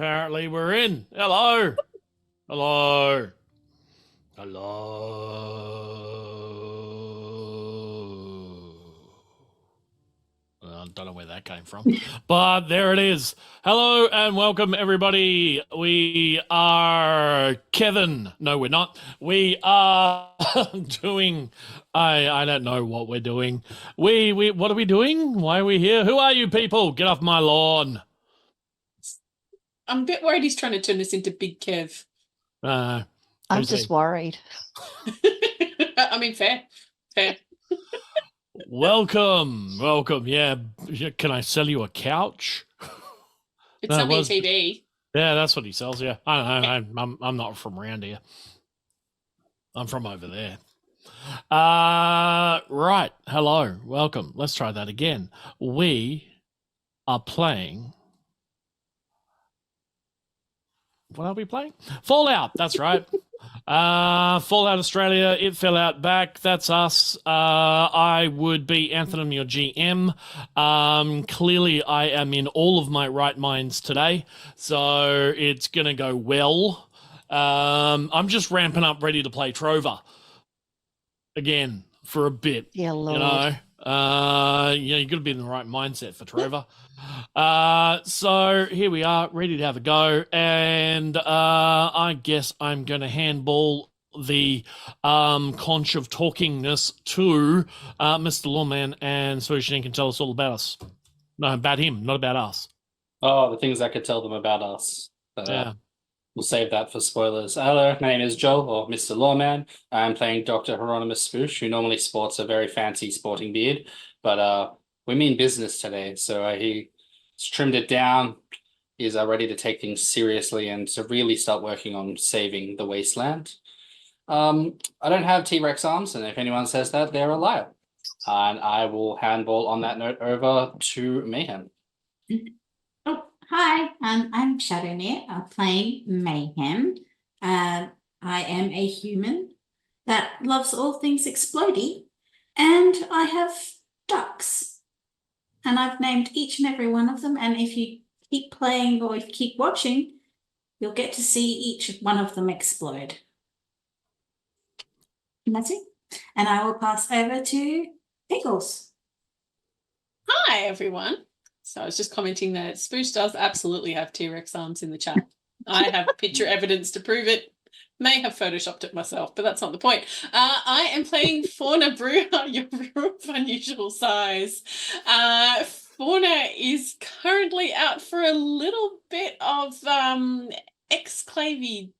Apparently we're in. Hello. Hello. Hello. I don't know where that came from, but there it is. Hello and welcome, everybody. We are Kevin. No, we're not. We are doing. I don't know what we're doing. We what are we doing? Why are we here? Who are you people? Get off my lawn. I'm a bit worried he's trying to turn us into Big Kev. I'm just worried. I mean, fair. Welcome. Yeah. Can I sell you a couch? It's only a TV. Yeah, that's what he sells. Yeah, I don't know. I'm not from around here. I'm from over there. Right. Hello. Welcome. Let's try that again. We are playing. What are we playing? Fallout. That's right. Fallout Australia. It fell out back. That's us. I would be Anthanum, your GM. Clearly, I am in all of my right minds today, so it's gonna go well. I'm just ramping up, ready to play Trover again for a bit. Yeah, Lord. You know, you got to be in the right mindset for Trover. So here we are, ready to have a go, and I guess I'm going to handball the conch of talkingness to Mr. Loreman, and so he can tell us all about us. No, about him, not about us. Oh, the things I could tell them about us. Yeah. We'll save that for spoilers. Hello, my name is Joe, or Mr. Loreman. I'm playing Dr. Heironymous Spoosh, who normally sports a very fancy sporting beard, but we mean business today, so he's trimmed it down. He's ready to take things seriously and to really start working on saving the wasteland. I don't have T-Rex arms, and if anyone says that, they're a liar. And I will handball on that note over to Mayhem. Oh, hi, I'm Shadowmere. I'm playing Mayhem. I am a human that loves all things explodey, and I have ducks. And I've named each and every one of them, and if you keep playing or if you keep watching, you'll get to see each one of them explode. And that's it. And I will pass over to Piggles. Hi, everyone. So I was just commenting that Spoosh does absolutely have T-Rex arms in the chat. I have picture evidence to prove it. May have photoshopped it myself, but that's not the point. I am playing Fauna Bruha, your brew of unusual size. Fauna is currently out for a little bit of Exclave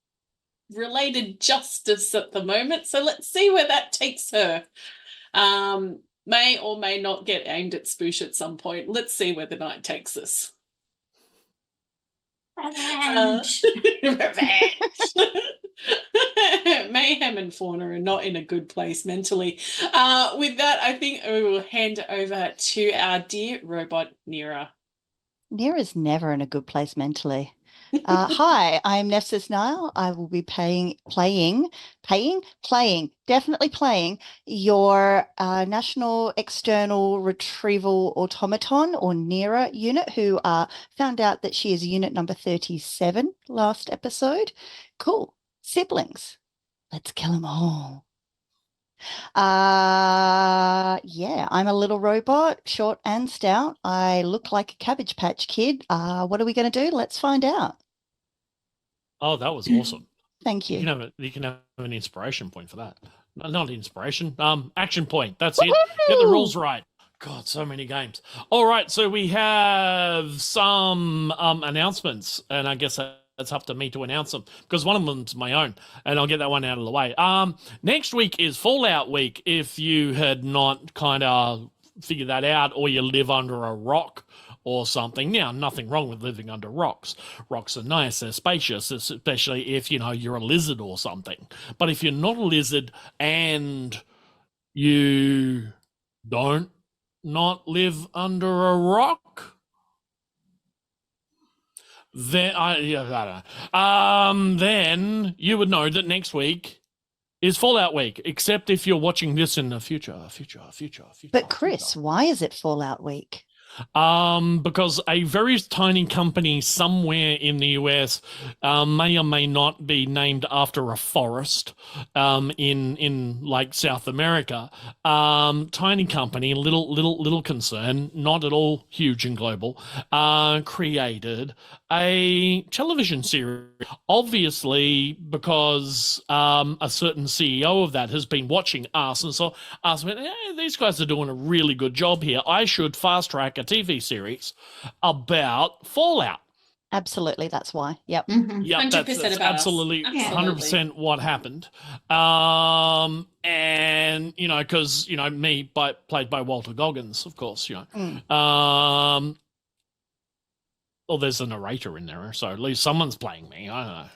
related justice at the moment, so let's see where that takes her. May or may not get aimed at Spoosh at some point. Let's see where the night takes us. Revenge. Revenge. Mayhem and Fauna are not in a good place mentally. With that, I think we will hand over to our dear robot N.E.R.A. N.E.R.A is never in a good place mentally. Hi, I'm NephthysNile. I will be definitely playing your National External Retrieval Automaton, or N.E.R.A unit, who found out that she is unit number 37 last episode. Cool. Siblings. Let's kill them all. Yeah, I'm a little robot, short and stout. I look like a Cabbage Patch Kid. What are we going to do? Let's find out. Oh, that was awesome. Thank you. You can have an inspiration point for that. Not inspiration. Action point. That's it. Get the rules right. God, so many games. All right, so we have some announcements, and I guess it's up to me to announce them because one of them's my own, and I'll get that one out of the way. Next week is Fallout week. If you had not kind of figured that out, or you live under a rock or something. Now, nothing wrong with living under rocks. Rocks are nice, they're spacious, especially if, you're a lizard or something. But if you're not a lizard and you don't not live under a rock, then I don't know. Then you would know that next week is Fallout week, except if you're watching this in the future. But Chris, why is it Fallout week? Because a very tiny company somewhere in the US may or may not be named after a forest in like South America. Tiny company, little concern, not at all huge and global, created a television series. Obviously, because a certain CEO of that has been watching us and so us went, hey, these guys are doing a really good job here. I should fast track a TV series about Fallout. Absolutely, that's why. Yep. Mhm. Yeah, 100% that's about us. absolutely Absolutely. 100% what happened. And you know, because you know, played by Walter Goggins, of course, you know. Mm. Well, there's a narrator in there, so at least someone's playing me. I don't know.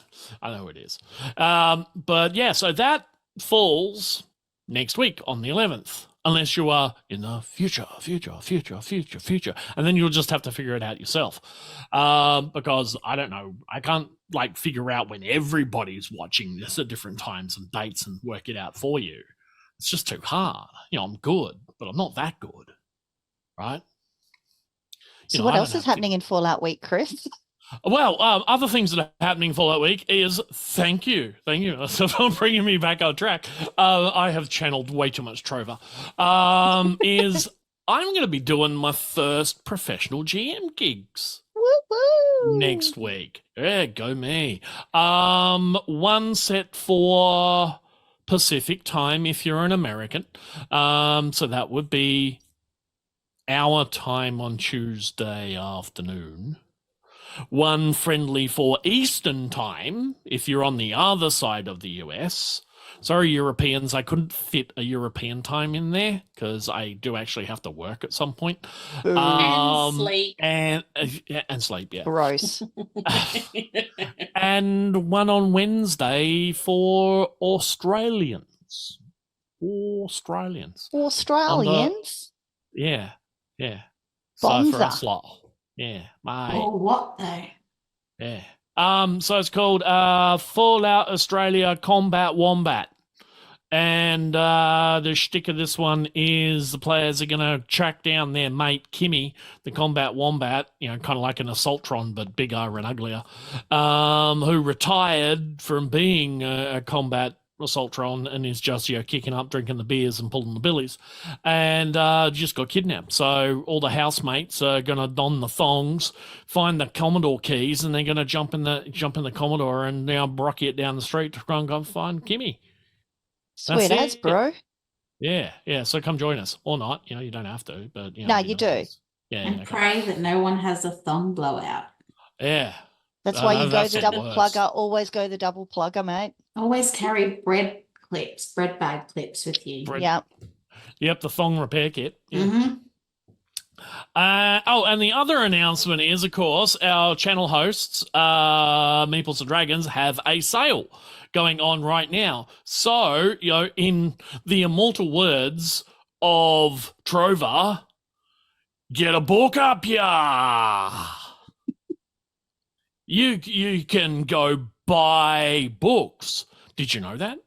I know who it is. But yeah, so that falls next week on the 11th, unless you are in the future. And then you'll just have to figure it out yourself. Because I don't know. I can't like figure out when everybody's watching this at different times and dates and work it out for you. It's just too hard. You know, I'm good, but I'm not that good. Right? So what else is happening in Fallout Week, Chris? Well, other things that are happening Fallout Week is thank you for bringing me back on track. I have channeled way too much Trover. Is I'm going to be doing my first professional GM gigs Woo-woo! next week. Yeah, go me. One set for Pacific time if you're an American. So that would be our time on Tuesday afternoon. One friendly for Eastern time if you're on the other side of the US. Sorry, Europeans, I couldn't fit a European time in there because I do actually have to work at some point. And sleep. And sleep, yeah. Gross. And one on Wednesday for Australians. Australians? Yeah. So for a Bonza. slot. Yeah, mate. Oh, what though? Yeah. So it's called Fallout Australia Combat Wombat. And the shtick of this one is the players are going to track down their mate Kimmy, the combat wombat, you know, kind of like an Assaultron, but bigger and uglier, who retired from being a combat Assaultron and is just, you know, kicking up, drinking the beers and pulling the billies, and just got kidnapped. So all the housemates are going to don the thongs, find the Commodore keys, and they're going to jump in the Commodore and now brocky it down the street to try and go find Kimmy. Sweet as, bro. Yeah. So come join us or not. You know, you don't have to, but you know. No, you do. Yeah. And pray that no one has a thong blowout. Yeah. That's why you go that's the the double worst. plugger. Always go the double plugger, mate. Always carry bread bag clips with you. Yep. Yep, the thong repair kit. Yeah. Mm-hmm. And the other announcement is, of course, our channel hosts, Meeples and Dragons, have a sale going on right now. So, you know, in the immortal words of Trover, get a book up ya. You can go buy books. Did you know that?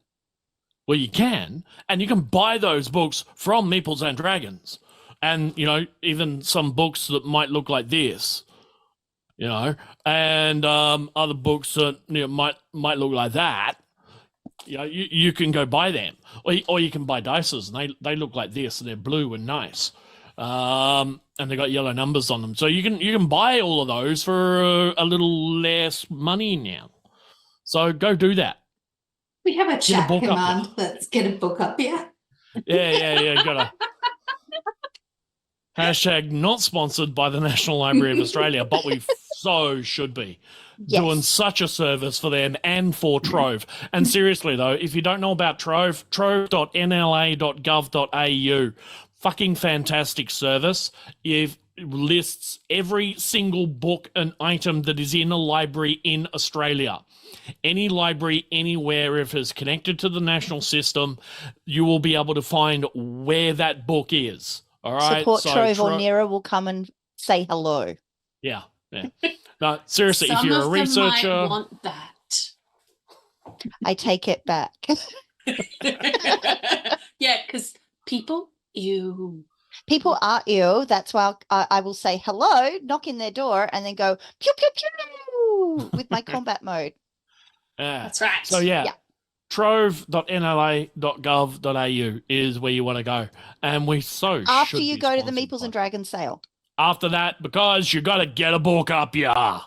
Well, you can, and you can buy those books from Meeples and Dragons. And, you know, even some books that might look like this, you know, and other books that, you know, might look like that. You know, you can go buy them. Or you can buy dices, and they look like this, and they're blue and nice. And they got yellow numbers on them. So you can buy all of those for a little less money now. So go do that. We have a Get a chat book up command. Let's get a book up here. Yeah. Gotta. Hashtag not sponsored by the National Library of Australia, but we so should be doing such a service for them and for Trove. And seriously, though, if you don't know about Trove, trove.nla.gov.au, fucking fantastic service. It lists every single book and item that is in a library in Australia. Any library, anywhere, if it's connected to the national system, you will be able to find where that book is. All right. Support Trove or N.E.R.A will come and say hello. Yeah. No, seriously, if Some you're a of them researcher, might want that. I take it back. Yeah, because people, People are ill. That's why I will say hello, knock in their door, and then go pew pew pew with my combat mode. Yeah. That's right. So yeah, Yeah. trove.nla.gov.au is where you want to go, and we After should you be go to the sponsored Meeples by- and Dragons sale. After that, because you got to get a book up, yeah.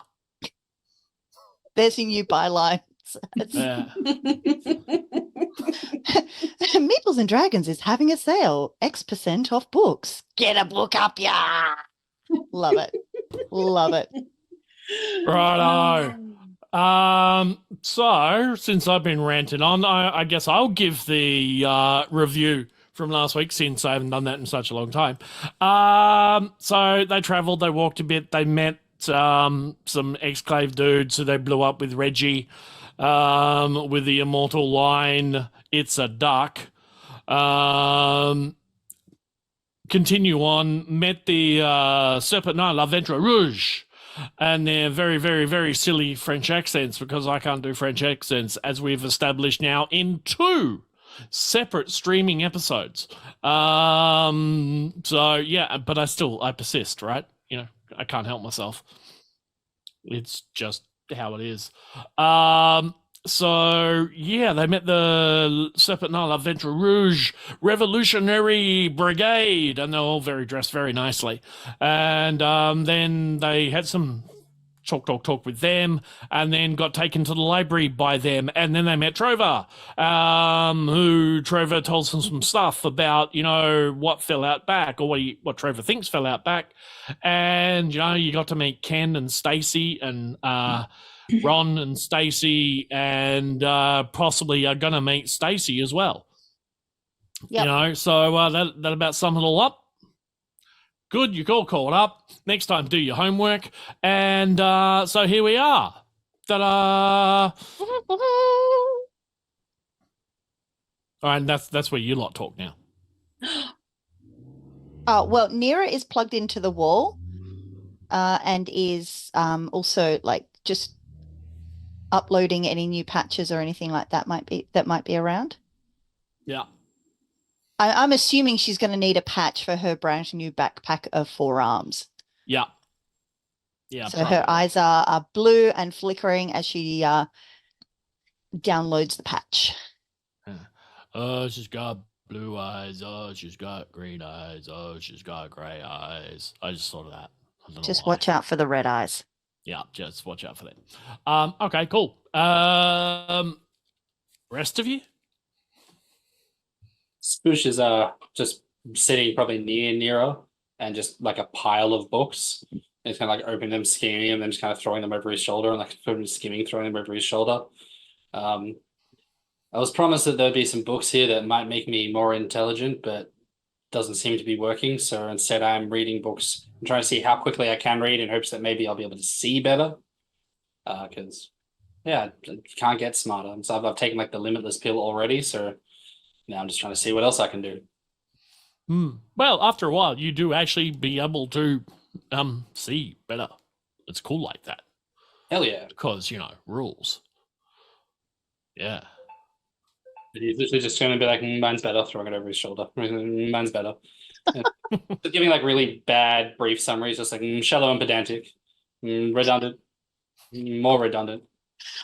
There's your new byline. Yeah. Meeples and Dragons is having a sale. X% off books. Get a book up, yeah. Love it. Love it. Righto. So since I've been ranting on, I guess I'll give the review from last week since I haven't done that in such a long time. So they traveled, they walked a bit, they met some Exclave dudes who they blew up with Reggie, with the immortal line, "It's a duck." Continue on, met the SazTheMeeple, La Ventre Rouge, and their very, very, very silly French accents, because I can't do French accents, as we've established now in 2 separate streaming episodes. So yeah, but I persist, right? You know, I can't help myself. It's just how it is. So yeah, they met the SazTheMeeple, La Ventre Rouge Revolutionary Brigade, and they're all dressed very nicely. And then they had some talk with them, and then got taken to the library by them, and then they met Trover, who Trover told them some stuff about, you know, what fell out back, or what Trover thinks fell out back. And, you know, you got to meet Ken and Stacy and Ron and Stacy, and possibly are going to meet Stacy as well. Yep. You know, so that about sums it all up. Good, you're all caught up. Next time, do your homework. And so here we are. Ta-da! All right, that's where you lot talk now. Well, N.E.R.A is plugged into the wall, and is also like just uploading any new patches or anything like that might be around. Yeah. I'm assuming she's going to need a patch for her brand new backpack of 4 arms. Yeah. Yeah. So her eyes are blue and flickering as she downloads the patch. Oh, she's got blue eyes. Oh, she's got green eyes. Oh, she's got gray eyes. I just thought of that. I don't know Just why. watch out for the red eyes. Yeah, just watch out for that. Okay, cool. Rest of you? Spoosh is just sitting probably near N.E.R.A and just like a pile of books. And he's kind of like opening them, scanning them, then just kind of throwing them over his shoulder, and like skimming, throwing them over his shoulder. I was promised that there'd be some books here that might make me more intelligent, but doesn't seem to be working. So instead, I'm reading books. I'm trying to see how quickly I can read in hopes that maybe I'll be able to see better. Because yeah, I can't get smarter. And so I've taken like the limitless pill already. So now I'm just trying to see what else I can do. Well, after a while, you do actually be able to see better. It's cool like that. Hell yeah. Because, you know, rules. Yeah. He's literally just going to be like, mine's better, throwing it over his shoulder. Mine's better. Yeah. Just giving like really bad, brief summaries, just like shallow and pedantic, redundant, more redundant.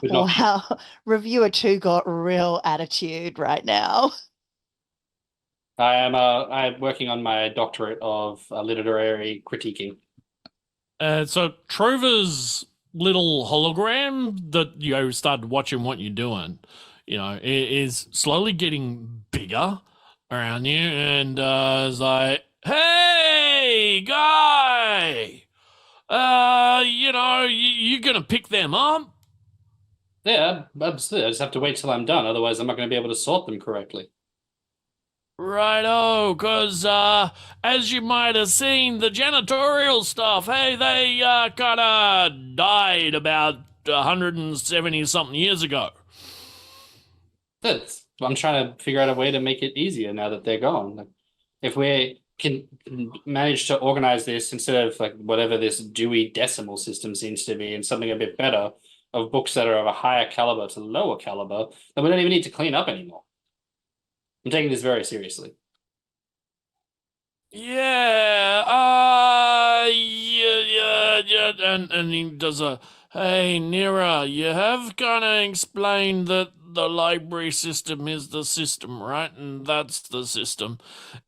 Wow. Reviewer 2 got real attitude right now. I'm working on my doctorate of literary critiquing. So Trover's little hologram that you started watching what you're doing, you know, is slowly getting bigger around you, and is like, "Hey, guy, you know, you gonna pick them up?" Yeah, absolutely. I just have to wait till I'm done. Otherwise, I'm not going to be able to sort them correctly. Righto, because as you might have seen, the janitorial stuff, hey, they kind of died about 170-something years ago. I'm trying to figure out a way to make it easier now that they're gone. Like, if we can manage to organize this instead of like whatever this Dewey Decimal System seems to be, and something a bit better, of books that are of a higher caliber to lower caliber, then we don't even need to clean up anymore. I'm taking this very seriously. Yeah, yeah, and he does a, hey, N.E.R.A, you have kind of explained that the library system is the system, right? And that's the system.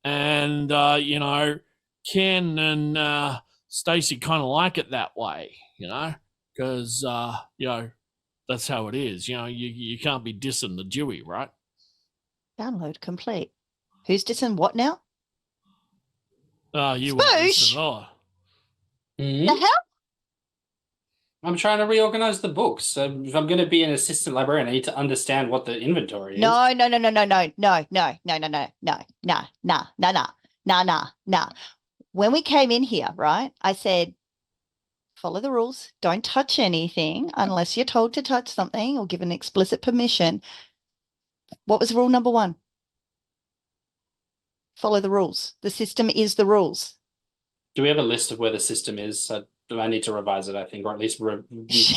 And, Ken and Stacy kind of like it that way, because, that's how it is. You can't be dissing the Dewey, right? Download complete. Who's dissing what now? You weren't Spoosh! listening. Oh. Hmm? The hell? I'm trying to reorganize the books. So if I'm going to be an assistant librarian, I need to understand what the inventory is. No. Nah. When we came in here, right, I said, follow the rules. Don't touch anything unless you're told to touch something or given explicit permission. What was rule number 1? Follow the rules. The system is the rules. Do we have a list of where the system is? I need to revise it, I think, or at least She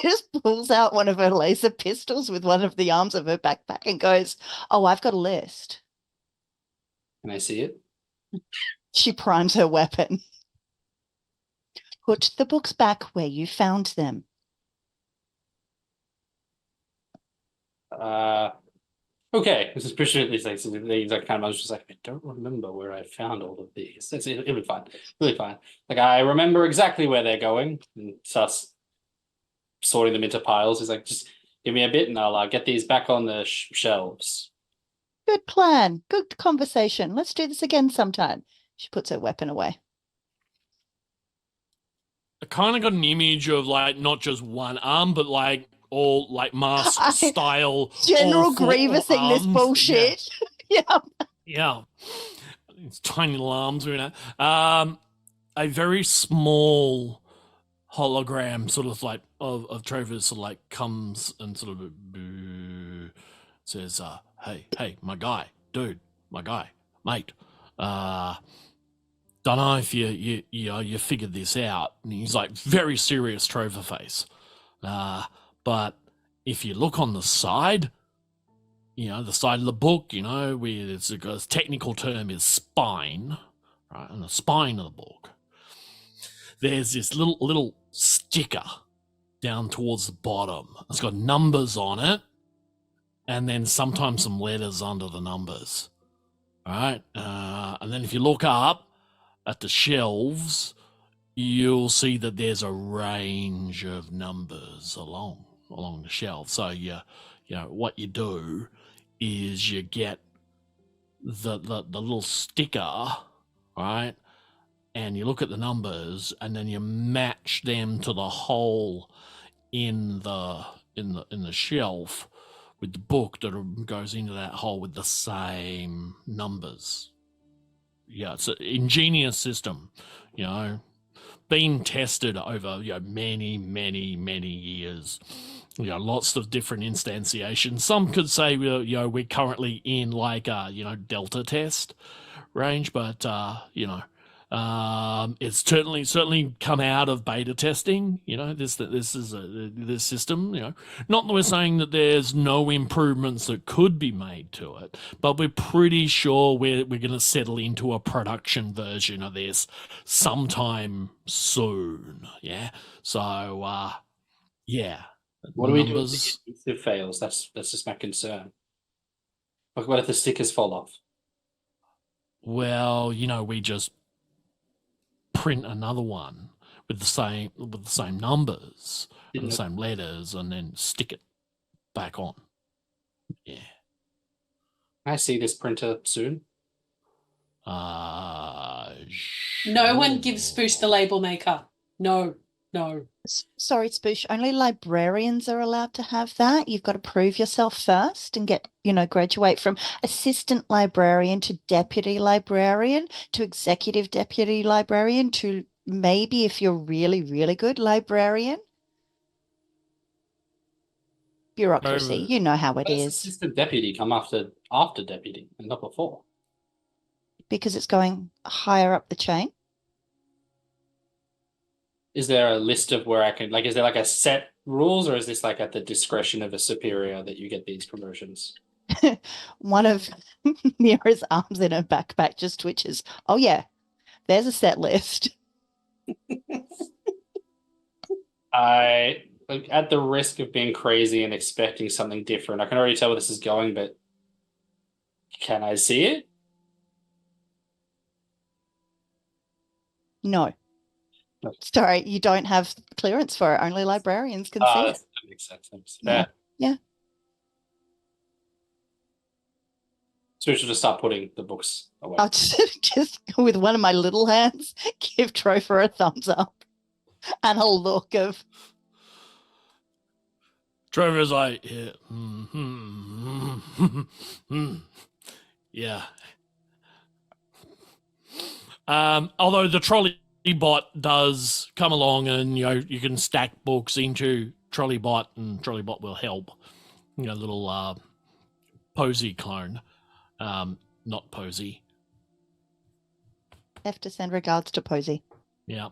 just pulls out one of her laser pistols with one of the arms of her backpack and goes, oh, I've got a list. Can I see it? She primes her weapon. Put the books back where you found them. Okay, this is pretty like the exact kind of. I was just like, I don't remember where I found all of these. It'll be fine, really fine. Like I remember exactly where they're going, and starts sorting them into piles. He's like, just give me a bit, and I'll get these back on the shelves. Good plan. Good conversation. Let's do this again sometime. She puts her weapon away. I kind of got an image of like not just one arm, but like all like mask style. General all four Grievousing this arms. bullshit. Yeah. Yeah. It's tiny little arms, a very small hologram sort of like of Trevor's sort of like comes and sort of says, hey, my guy, dude, my guy, mate, don't know if you figured this out. And he's like very serious Trover face. But if you look on the side, the side of the book, where it's a technical term is spine, right? On the spine of the book, there's this little sticker down towards the bottom. It's got numbers on it, and then sometimes some letters under the numbers. All right, and then if you look up at the shelves, you'll see that there's a range of numbers along the shelf. So what you do is you get the little sticker, right? And you look at the numbers, and then you match them to the hole in the shelf with the book that goes into that hole with the same numbers. Yeah, it's an ingenious system, been tested over many years. Lots of different instantiations. Some could say we're currently in like delta test range, but it's certainly come out of beta testing. This system. Not that we're saying that there's no improvements that could be made to it, but we're pretty sure we're going to settle into a production version of this sometime soon. Yeah. So yeah. What do we do if it fails? That's just my concern. What if the stickers fall off? Well, we just print another one with the same numbers and the same letters, and then stick it back on. Yeah. Can I see this printer soon? No one gives Spoosh the label maker. No. Sorry, Spoosh. Only librarians are allowed to have that. You've got to prove yourself first and get, graduate from assistant librarian to deputy librarian to executive deputy librarian to maybe, if you're really, really good, librarian. Bureaucracy, you know how it is. Assistant deputy come after deputy and not before. Because it's going higher up the chain. Is there a list of where I can, is there like a set rules, or is this like at the discretion of a superior that you get these promotions? One of N.E.R.A's arms in her backpack just twitches. Oh, yeah, There's a set list. At the risk of being crazy and expecting something different, I can already tell where this is going, but can I see it? No. No. Sorry, you don't have clearance for it. Only librarians can see it. That makes sense. Yeah. Yeah. So we should just start putting the books away. I'll just with one of my little hands give Trover a thumbs up and a look of. Trevor's like, yeah, yeah. Although the trolley bot does come along, and you can stack books into trolley bot, and trolley bot will help. Little Posy clone, not Posy. Have to send regards to Posy. Yeah,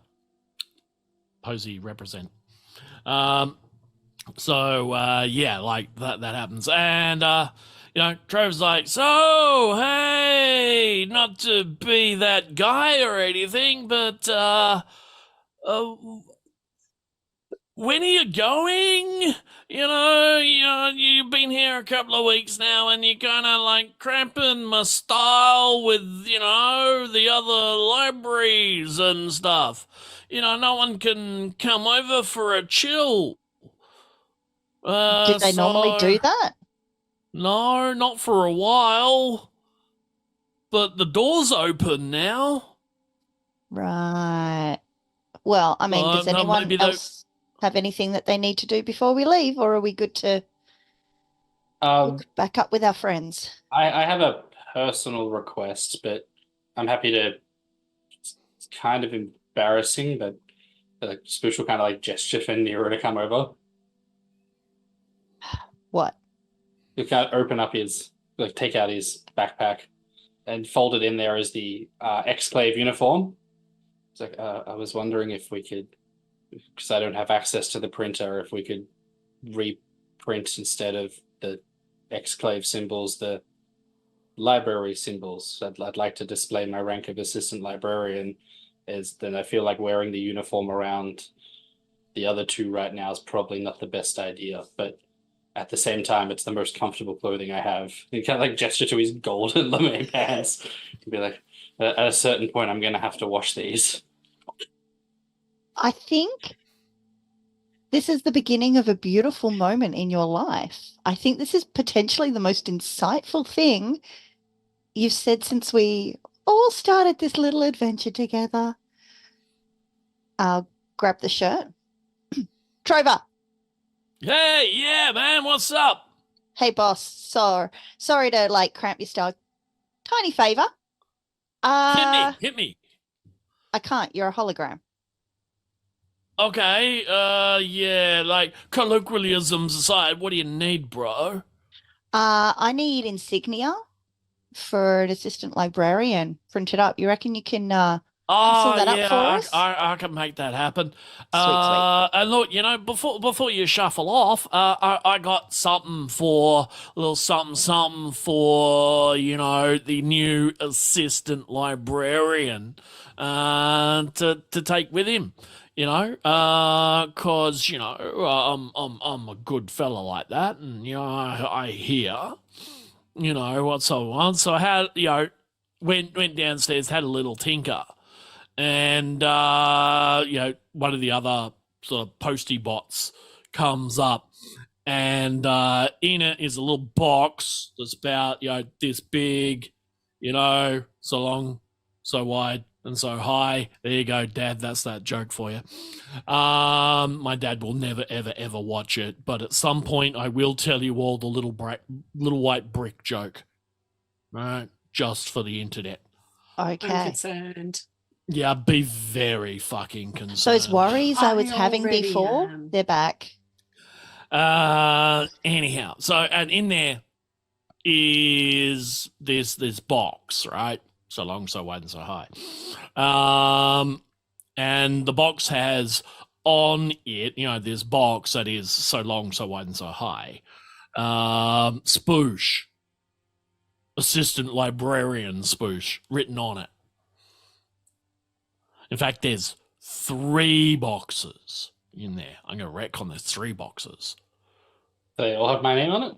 Posy represent. So yeah, like that happens, and Trevor's like, so hey, not to be that guy or anything, but when are you going? You've been here a couple of weeks now, and you're kind of like cramping my style with the other libraries and stuff. No one can come over for a chill. Did they normally do that? No, not for a while. But the door's open now. Right. Well, I mean, does no, anyone maybe else have anything that they need to do before we leave, or are we good to look back up with our friends? I have a personal request, but I'm happy to. It's kind of embarrassing, but Spoosh will kind of like gesture for N.E.R.A to come over. What? You can't open up take out his backpack, and folded in there is the Exclave uniform. It's like, I was wondering if we could, because I don't have access to the printer, if we could reprint instead of the Exclave symbols, the library symbols. I'd like to display my rank of assistant librarian, then I feel like wearing the uniform around the other two right now is probably not the best idea, but at the same time, it's the most comfortable clothing I have. He kind of like gesture to his golden lame pants and be like, at a certain point, I'm going to have to wash these. I think this is the beginning of a beautiful moment in your life. I think this is potentially the most insightful thing you've said since we all started this little adventure together. I'll grab the shirt. Trover. Hey, yeah, man, what's up? Hey, boss. Sorry to cramp your style. Tiny favor. Hit me. I can't. You're a hologram. Okay, yeah, colloquialisms aside, what do you need, bro? I need insignia for an assistant librarian printed up. You reckon you can pencil that up for us? I can make that happen. Sweet. And look, before you shuffle off, I got something for a little something for the new assistant librarian to take with him. Cause I'm a good fella like that, and I hear what so on. So I had went downstairs, had a little tinker, and one of the other sort of posty bots comes up, and in it is a little box that's about this big, so long, so wide, and so high. There you go, Dad. That's that joke for you. My dad will never, ever, ever watch it, but at some point I will tell you all the little white brick joke. Right, just for the internet. Okay. I'm concerned. Yeah, be very fucking concerned. Those worries I was having already before, am. they're back. Anyhow, so and in there is this box, right? So long, so wide, and so high. And the box has on it, this box that is so long, so wide, and so high. Spoosh. Assistant librarian Spoosh written on it. In fact, there's 3 boxes in there. I'm going to retcon there's 3 boxes. They all have my name on it?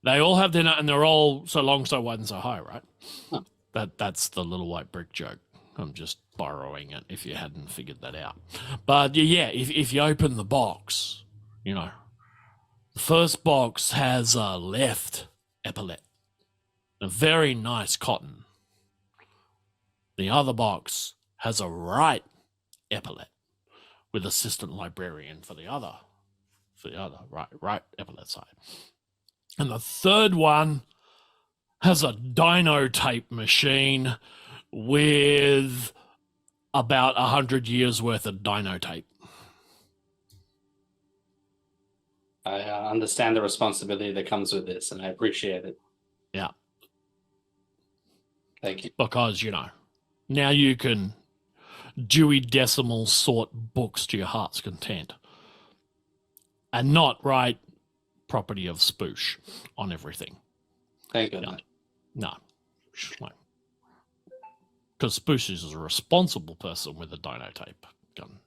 They all have their, and they're all so long, so wide, and so high, right? Huh. That's the little white brick joke. I'm just borrowing it if you hadn't figured that out. But yeah, if you open the box, you know, the first box has a left epaulet, a very nice cotton. The other box has a right epaulet with assistant librarian for the other right epaulet side. And the third one has a dino tape machine with about 100 years worth of dino tape. I understand the responsibility that comes with this, and I appreciate it. Yeah. Thank you. Because, you know, now you can Dewey Decimal sort books to your heart's content and not write property of Spoosh on everything. Thank goodness. No. Because Spoosh is a responsible person with a dino tape gun.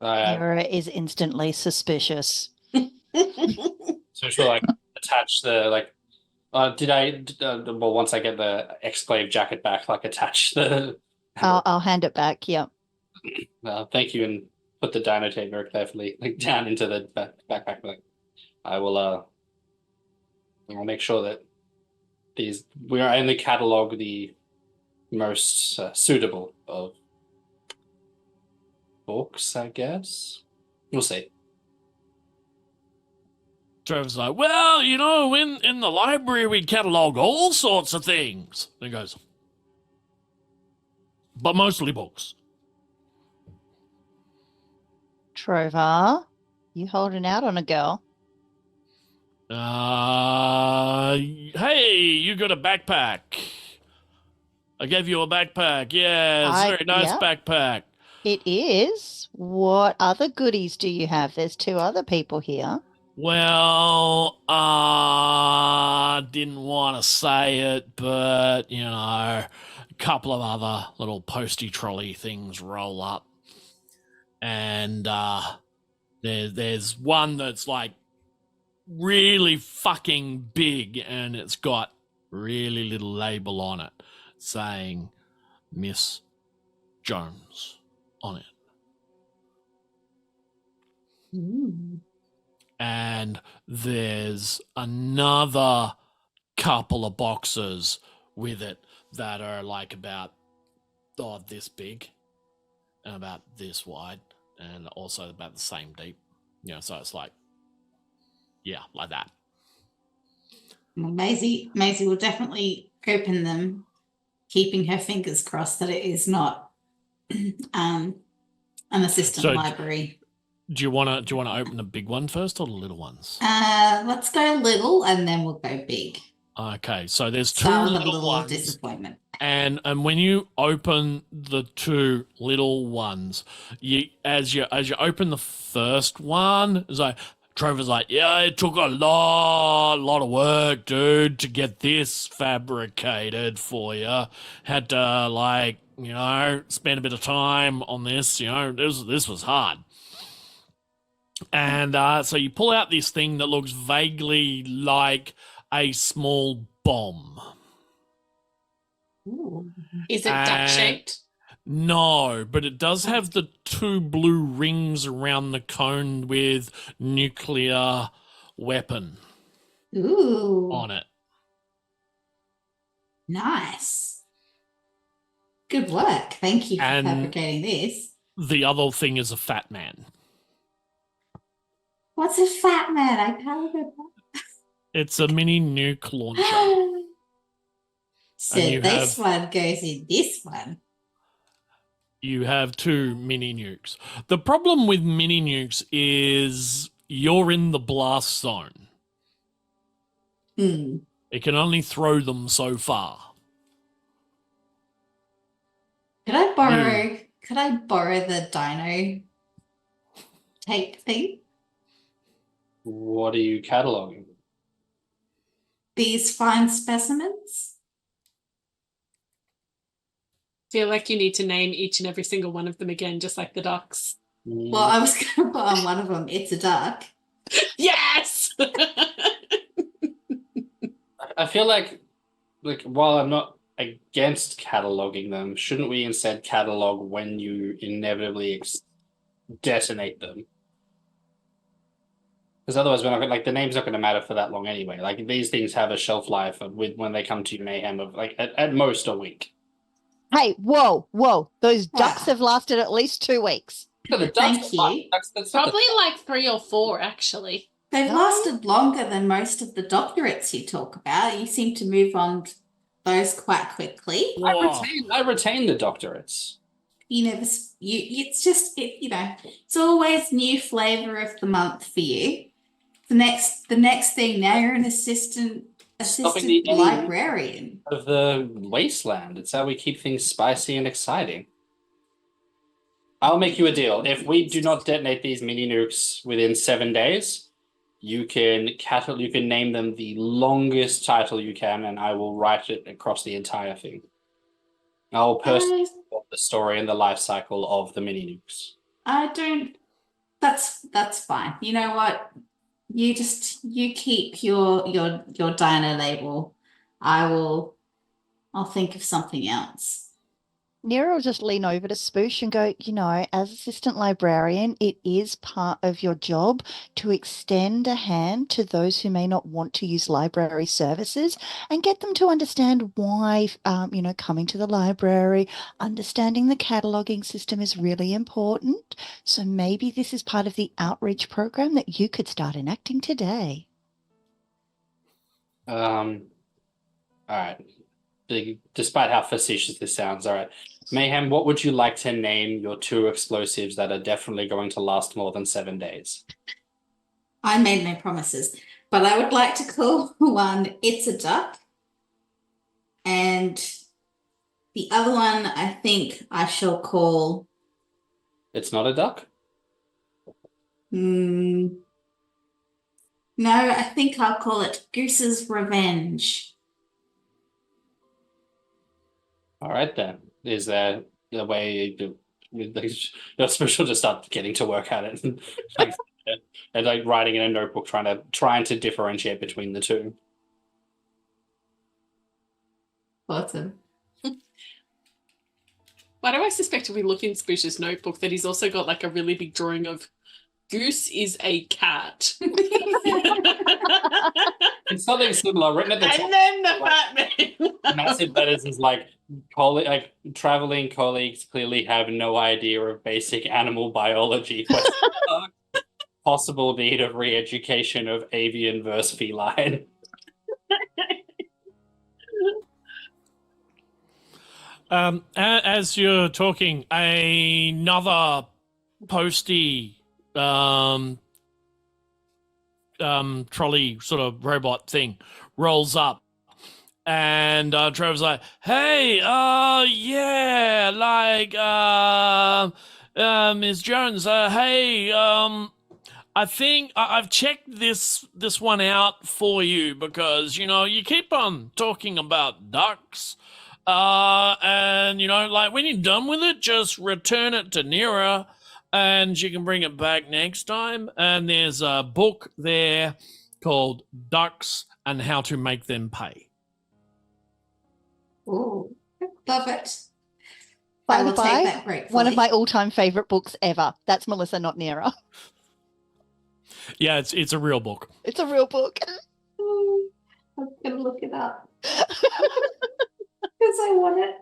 N.E.R.A is instantly suspicious. So she'll like attach the like. Well, once I get the Exclave jacket back, like attach the. I'll hand it back. Yeah. Thank you, and put the dino tape very carefully like down into the backpack. Like, I'll make sure that we are in the catalog the most suitable of books, I guess. We'll see. Trevor's like, well, you know, in the library we catalogue all sorts of things. And he goes, but mostly books. Trovar, you holding out on a girl? Hey, you got a backpack. I gave you a backpack. Yeah, it's a very nice backpack. It is. What other goodies do you have? There's 2 other people here. Well, didn't want to say it, but, you know, a couple of other little postie trolley things roll up. And there's one that's like really fucking big, and it's got really little label on it saying Miss Jones on it. Ooh. And there's another couple of boxes with it that are like about this big and about this wide and also about the same deep. You know, so it's like, yeah, like that. Well, Maisie will definitely open them, keeping her fingers crossed that it is not an assistant library. Do you want to open the big one first or the little ones? Let's go little and then we'll go big. Okay, so there's 2 little ones. Disappointment. And when you open the 2 little ones, as you open the first one, it's like Trevor's like, yeah, it took a lot of work, dude, to get this fabricated for you. Had to, like, you know, spend a bit of time on this. You know, this was hard. And so you pull out this thing that looks vaguely like a small bomb. Ooh. Is it duck-shaped? No, but it does have the 2 blue rings around the cone with nuclear weapon on it. Nice. Good work. Thank you for fabricating this. The other thing is a fat man. What's a fat man? I can't remember. It's a mini nuke launcher. So this one goes in this one. You have 2 mini nukes. The problem with mini nukes is you're in the blast zone. It can only throw them so far. Could I borrow the dino tape thing? What are you cataloging? These fine specimens. Feel like you need to name each and every single one of them again, just like the ducks. Well, I was going to put on one of them. It's a duck. Yes. I feel like while I'm not against cataloging them, shouldn't we instead catalog when you inevitably detonate them? Because otherwise, we're not like the name's not going to matter for that long anyway. Like these things have a shelf life when they come to Mayhem of like at most a week. Hey, whoa. Those ducks Wow. have lasted at least 2 weeks. No, the ducks Thank are fine. you. That's not the- Probably like 3 or 4, actually. They've No. lasted longer than most of the doctorates you talk about. You seem to move on those quite quickly. Whoa. I retain the doctorates. You never, it's just, it's always new flavor of the month for you. The next thing, now you're an assistant the- librarian. Of the wasteland. It's how we keep things spicy and exciting. I'll make you a deal. If we do not detonate these mini nukes within 7 days, you can name them the longest title you can, and I will write it across the entire thing. I'll personally support the story and the life cycle of the mini nukes. That's fine. You know what? You keep your dino label. I'll think of something else. N.E.R.A will just lean over to Spoosh and go, as assistant librarian, it is part of your job to extend a hand to those who may not want to use library services and get them to understand why, coming to the library, understanding the cataloging system is really important. So maybe this is part of the outreach program that you could start enacting today. All right. Despite how facetious this sounds, all right. Mayhem, what would you like to name your 2 explosives that are definitely going to last more than 7 days? I made no promises, but I would like to call one It's a Duck. And the other one I think I shall call It's not a duck? No, I think I'll call it Goose's Revenge. All right, then. Is there a way you're special to start getting to work at it and like writing in a notebook, trying to differentiate between the two? Awesome. Why do I suspect if we look in Spoosh's notebook that he's also got like a really big drawing of Goose is a cat. It's something similar written at the top. And then the fat man. Massive letters is like traveling colleagues clearly have no idea of basic animal biology. Possible need of re-education of avian versus feline. As you're talking, another postie trolley sort of robot thing rolls up, and Trevor's like, "Hey, yeah, like, Ms. Jones, hey, I think I've checked this one out for you because you keep on talking about ducks, and like when you're done with it, just return it to N.E.R.A. and she can bring it back next time. And there's a book there called Ducks and How to Make Them Pay." Oh, love it. By I the will take by, that gratefully. one of my all-time favorite books ever. That's Melissa, not N.E.R.A. Yeah, it's a real book. It's a real book. Oh, I'm going to look it up. Because I want it.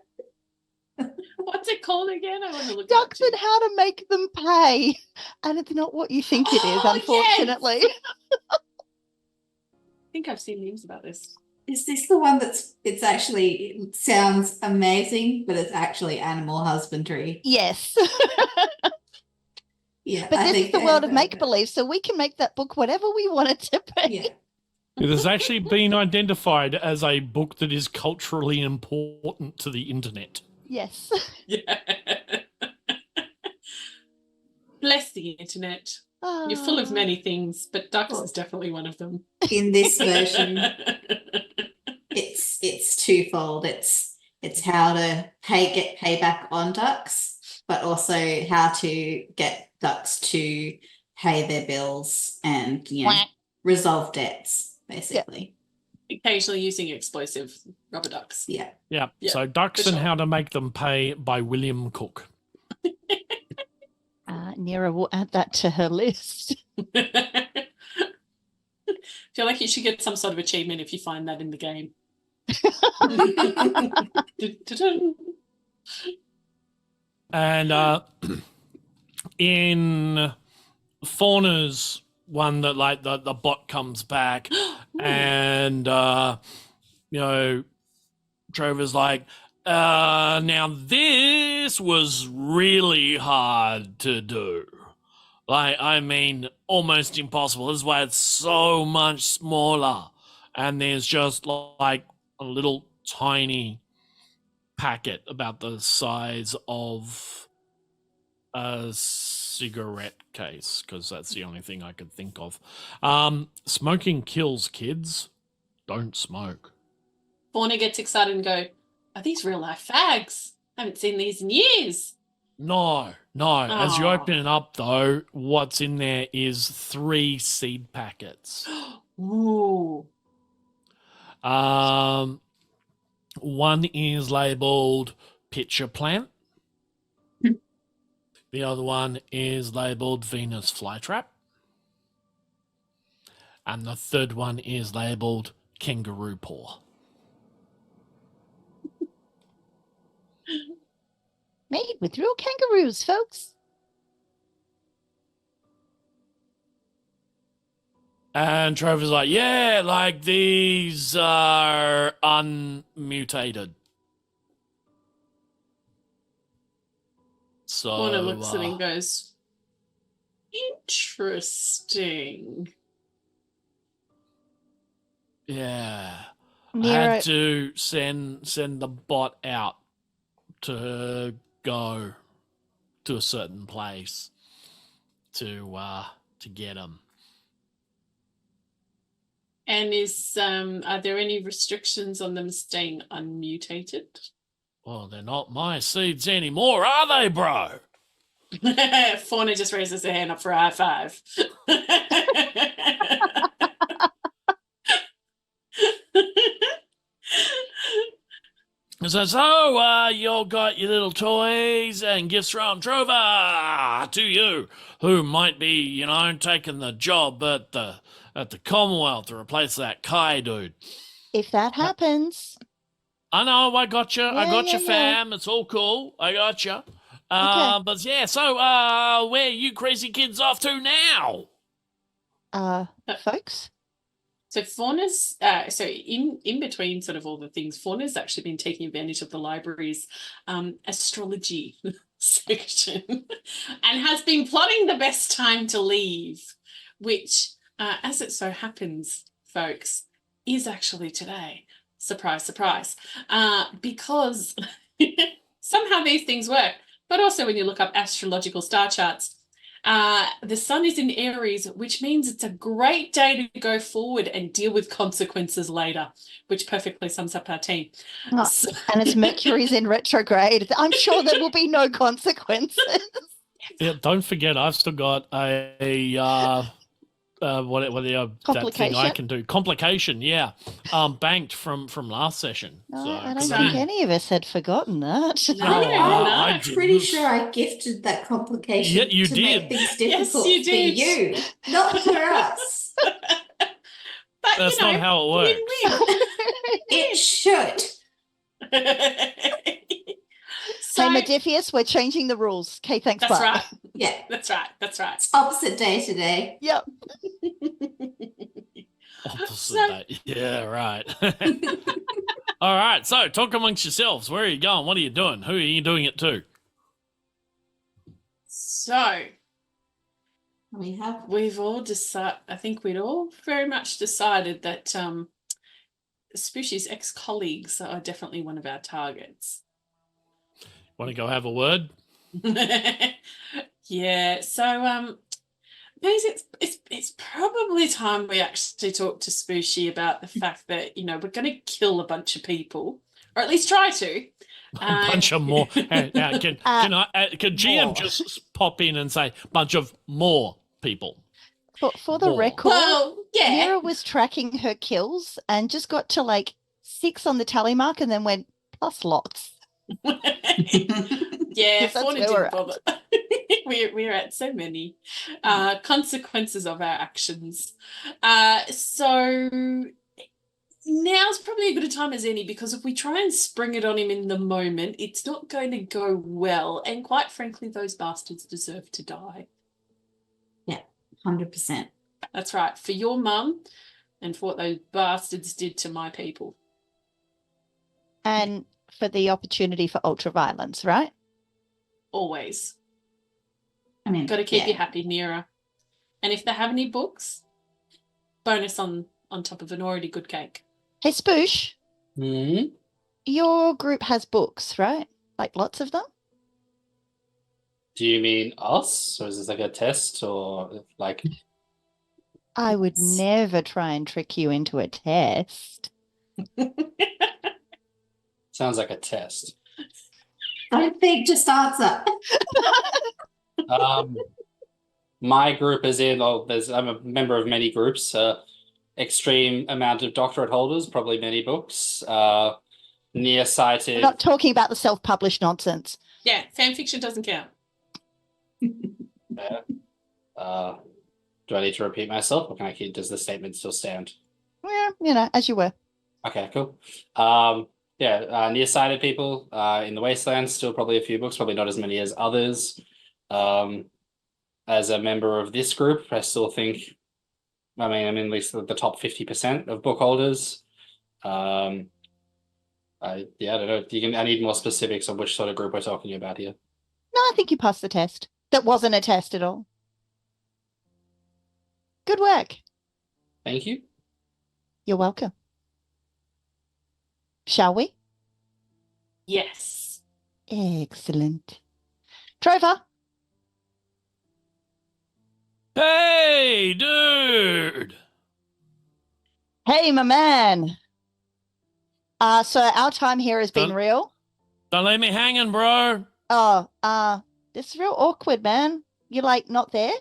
What's it called again? I want to look Ducks it up and How to Make Them Pay. And it's not what you think it is, Oh, yes! unfortunately. I think I've seen memes about this. Is this the one it sounds amazing, but it's actually animal husbandry? Yes. Yeah. But I this think is the I world of have heard it. make-believe, so we can make that book whatever we want it to be. Yeah. It has actually been identified as a book that is culturally important to the internet. Yes. Yeah. Bless the internet. You're full of many things, but ducks is definitely one of them. In this version, it's twofold. It's how to get payback on ducks, but also how to get ducks to pay their bills and resolve debts, basically. Occasionally using explosive rubber ducks. Yeah. Yeah. Yeah, So Ducks for and sure. How to Make Them Pay by William Cook. N.E.R.A will add that to her list. Feel like you should get some sort of achievement if you find that in the game. And in Fauna's one that like the bot comes back and Trover's like, now this was really hard to do. Like, I mean, almost impossible. This is why it's so much smaller. And there's just like a little tiny packet about the size of a cigarette case, because that's the only thing I could think of. Smoking kills, kids. Don't smoke. Fauna gets excited and go, are these real life fags? I haven't seen these in years. No. As you Aw. open it up, though, what's in there is 3 seed packets. Ooh. One is labeled pitcher plant. The other one is labeled Venus flytrap. And the third one is labeled kangaroo paw. Made with real kangaroos, folks. And Trover's like, yeah, like these are unmutated. So Fauna looks at it and goes, interesting. yeah. I N.E.R.A, had to send the bot out to go to a certain place to get them. And are there any restrictions on them staying unmutated? Well, they're not my seeds anymore, are they, bro? Fauna just raises her hand up for a high five. So, you all got your little toys and gifts from Trover to you, who might be, taking the job at the Commonwealth to replace that Kai dude. if that happens, I know, I got you. I got you, yeah. fam. It's all cool. I got you. Okay. But yeah, so where are you crazy kids off to now? folks, So Fauna's so in between sort of all the things, Fauna's actually been taking advantage of the library's astrology section and has been plotting the best time to leave, which as it so happens, folks, is actually today. Surprise, surprise. Because somehow these things work. But also when you look up astrological star charts, the sun is in Aries, which means it's a great day to go forward and deal with consequences later, which perfectly sums up our team. Oh, So- and it's Mercury's in retrograde. I'm sure there will be no consequences. Yeah, don't forget, I've still got a that thing I Complication? can do. Complication, yeah. Banked from last session. No, So, I don't 'cause think any of us had forgotten that. No, I I'm pretty didn't. sure I gifted that complication Yeah, you to did. make things Yes, difficult you did. for you, not for us. But, That's not how it works. It should. win-win. So, Hey, Modifius, we're changing the rules. Okay, thanks, that's bye. right. Yeah, That's right. That's right. opposite day today. Yep. Opposite So- day. Yeah, right. All right, so talk amongst yourselves. Where are you going? What are you doing? Who are you doing it to? So We'd all decided, I think we'd all very much decided that Spooshy's ex-colleagues are definitely one of our targets. Want to go have a word? Yeah, so it's probably time we actually talk to Spooshy about the fact that we're going to kill a bunch of people or at least try to. Bunch of more. Can GM more. just pop in and say bunch of more people? For the More. record, Well, yeah. N.E.R.A was tracking her kills and just got to like 6 on the tally mark and then went plus lots. Yeah, Yes, that's Fauna where we're didn't bother. We're at so many consequences of our actions. So now's probably as good a time as any, because if we try and spring it on him in the moment, it's not going to go well. And quite frankly, those bastards deserve to die. 100%. That's right. For your mum and for what those bastards did to my people. And for the opportunity for ultra violence, right? Always. I mean, Got to keep yeah. you happy, N.E.R.A. And if they have any books, bonus on top of an already good cake. Hey, Spoosh, Hmm? your group has books, right? Like lots of them? Do you mean us? Or is this like a test? Or like I would never try and trick you into a test. sounds like a test. Don't think, just answer. My group is in, I'm a member of many groups, extreme amount of doctorate holders, probably many books, We're nearsighted. not talking about the self-published nonsense. Yeah, fan fiction doesn't count. Do I need to repeat myself, or does the statement still stand? Yeah, as you were. Okay, cool. Nearsighted people in the wastelands, still probably a few books, probably not as many as others. As a member of this group, I still think, I'm in at least the top 50% of book holders. I don't know. I need more specifics on which sort of group we're talking about here. No, I think you passed the test. That wasn't a test at all. Good work. Thank you. You're welcome. Shall we? Yes. Excellent. Trover. Hey, dude. Hey, my man. So our time here has been Don't- real. Don't leave me hanging, bro. This is real awkward, man. You're like not there?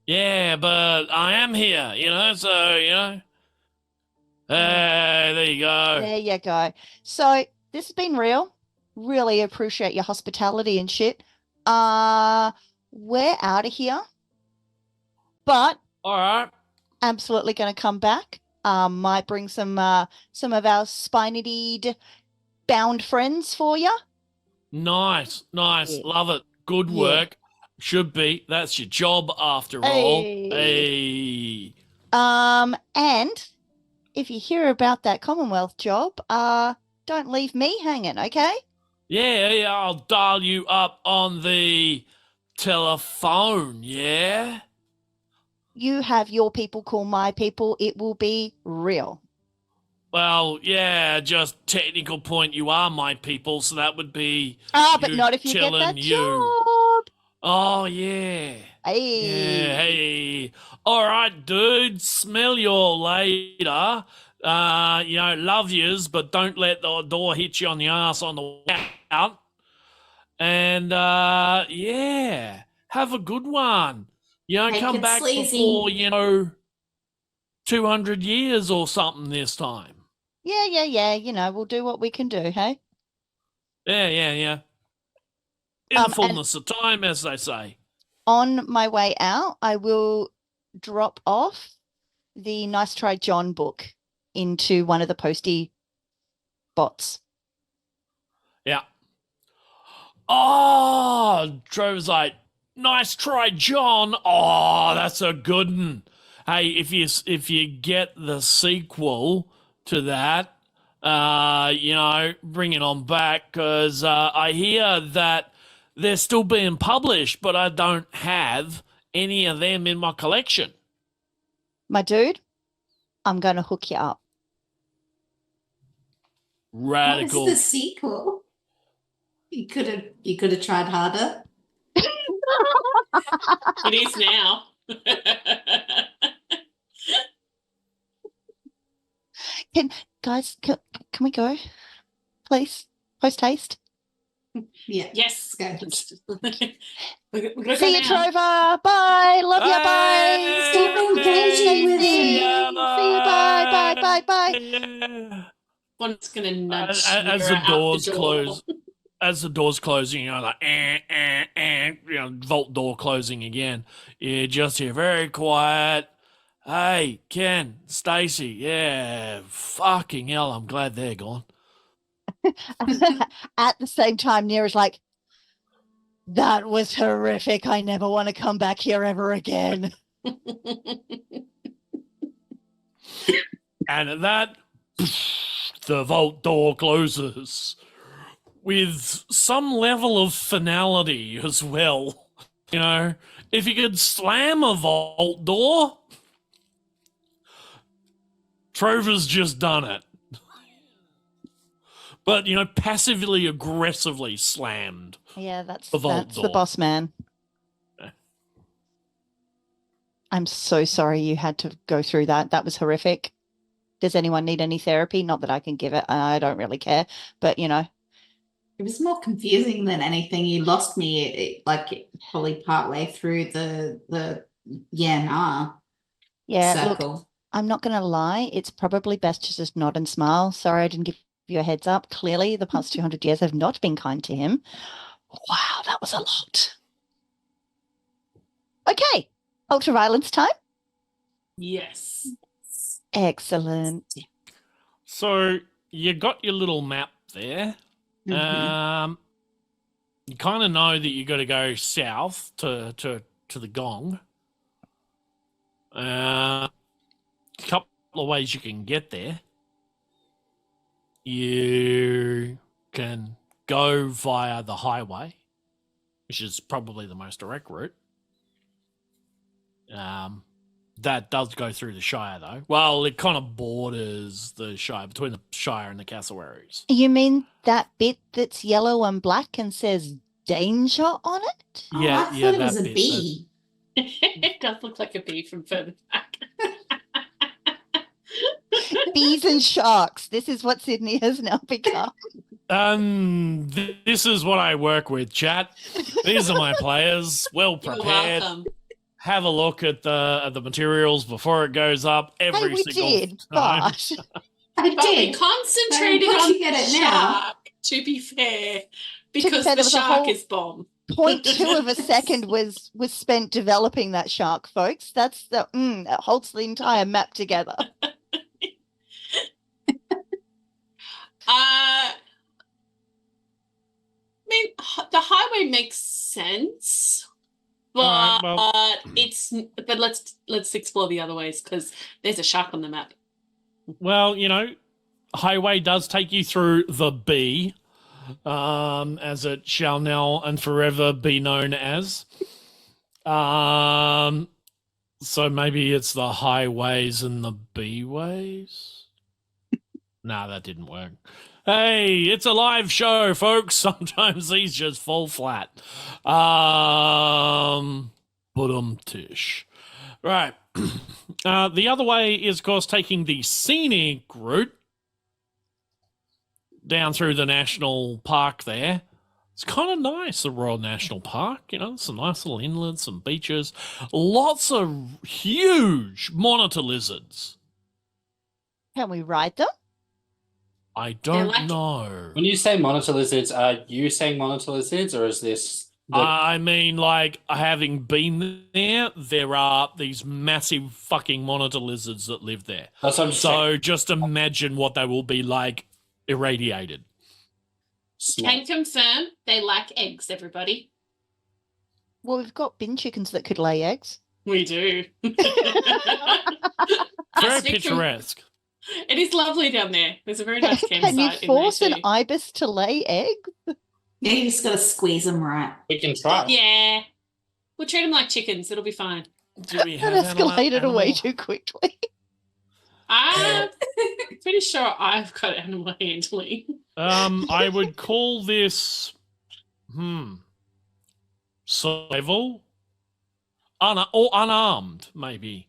Yeah, but I am here, so, Hey, there you go. There you go. So this has been real. Really appreciate your hospitality and shit. We're out of here. But All right. absolutely going to come back. Might bring some of our spiny-deed bound friends for you. Nice. Yeah. Love it. Good Yeah. work. Should be. That's your job after all. Hey. Hey. And if you hear about that Commonwealth job, don't leave me hanging, okay? Yeah, I'll dial you up on the telephone, yeah? You have your people call my people. It will be real. Well, yeah, just technical point, you are my people, so that would be But you not if you get telling that you. job. Oh, yeah. Hey. Yeah, hey. All right, dude, smell you all later. Love yous, but don't let the door hit you on the ass on the way out. And, yeah, have a good one. Take Come it back sleazy. before, 200 years or something this time. Yeah. We'll do what we can do, hey? Yeah. In the And fullness of time, as they say. on my way out, I will drop off the Nice Try John book into one of the postie bots. Yeah. Oh, Trover's like, nice try, John. Oh, that's a good one. Hey, if you get the sequel to that, bring it on back, because I hear that they're still being published, but I don't have any of them in my collection. My dude, I'm going to hook you up. Radical. What is the sequel? You could have tried harder. It is now. Guys, can we go? please? Post haste. Yeah. Yes. Go. We're gonna See go you, now. Trover. Bye. Love you. Bye. Stop engaging with See him. you. Bye. Bye. Bye. Bye. One's gonna nudge As N.E.R.A the doors out the door. close, as the doors closing, like vault door closing again. You just hear very quiet. Hey, Ken, Stacy, yeah, fucking hell, I'm glad they're gone. At the same time, Nira's like, that was horrific. I never want to come back here ever again. And at that, the vault door closes with some level of finality as well. You know, if you could slam a vault door, Trover's just done it. But, you know, passively aggressively slammed. Yeah, that's The vault the door. boss man. Yeah. I'm so sorry you had to go through that. That was horrific. Does anyone need any therapy? Not that I can give it. I don't really care. But, you know. It was more confusing than anything. You lost me probably partway through the N.E.R.A Yeah, look, circle. I'm not going to lie. It's probably best to just nod and smile. Sorry I didn't give you a heads up. Clearly, the past 200 years have not been kind to him. Wow, that was a lot. Okay, ultraviolence time. Yes. Excellent. So you got your little map there. Mhm. You kind of know that you got to go south to the gong. A couple of ways you can get there. You can go via the highway, which is probably the most direct route. That does go through the Shire, though. Well, it kind of borders the Shire, between the Shire and the Cassowaries. You mean that bit that's yellow and black and says danger on it? Oh, Yeah, I thought yeah, it was that a bit, bee. It does look like a bee from further back. Bees and sharks. This is what Sydney has now become. This is what I work with, chat. These are my players, well You're prepared. welcome. Have a look at the materials before it goes up every Hey, we single did, time. but I But we did. concentrated I'm on looking at the it now. shark, to be fair, because fair, the there was a shark whole- is bomb. 0.2 of a second was spent developing that shark, folks. That's that holds the entire map together. I mean, the highway makes sense, but All right, but let's explore the other ways because there's a shark on the map. Well, you know, highway does take you through the B, as it shall now and forever be known as. So maybe it's the highways and the B-ways? Nah, that didn't work. Hey, it's a live show, folks. Sometimes these just fall flat. Tish. Right. The other way is, of course, taking the scenic route down through the national park there. It's kind of nice, the Royal National Park. You know, some nice little inlets, some beaches, lots of huge monitor lizards. Can we ride them? I don't like- know. When you say monitor lizards, are you saying monitor lizards, or is this I mean, like, having been there are these massive fucking monitor lizards that live there. That's what I'm just saying. So just imagine what they will be like irradiated. Small. Can confirm they lack eggs, everybody. Well, we've got bin chickens that could lay eggs. We do. Very speak from- picturesque. It is lovely down there. There's a very nice campsite Can you in force there an too. ibis to lay eggs? Yeah, you just got to squeeze them right. We can try. Yeah. We'll treat them like chickens. It'll be fine. Do we have That escalated away animal? too quickly. I'm pretty sure I've got animal handling. I would call this survival or unarmed, maybe.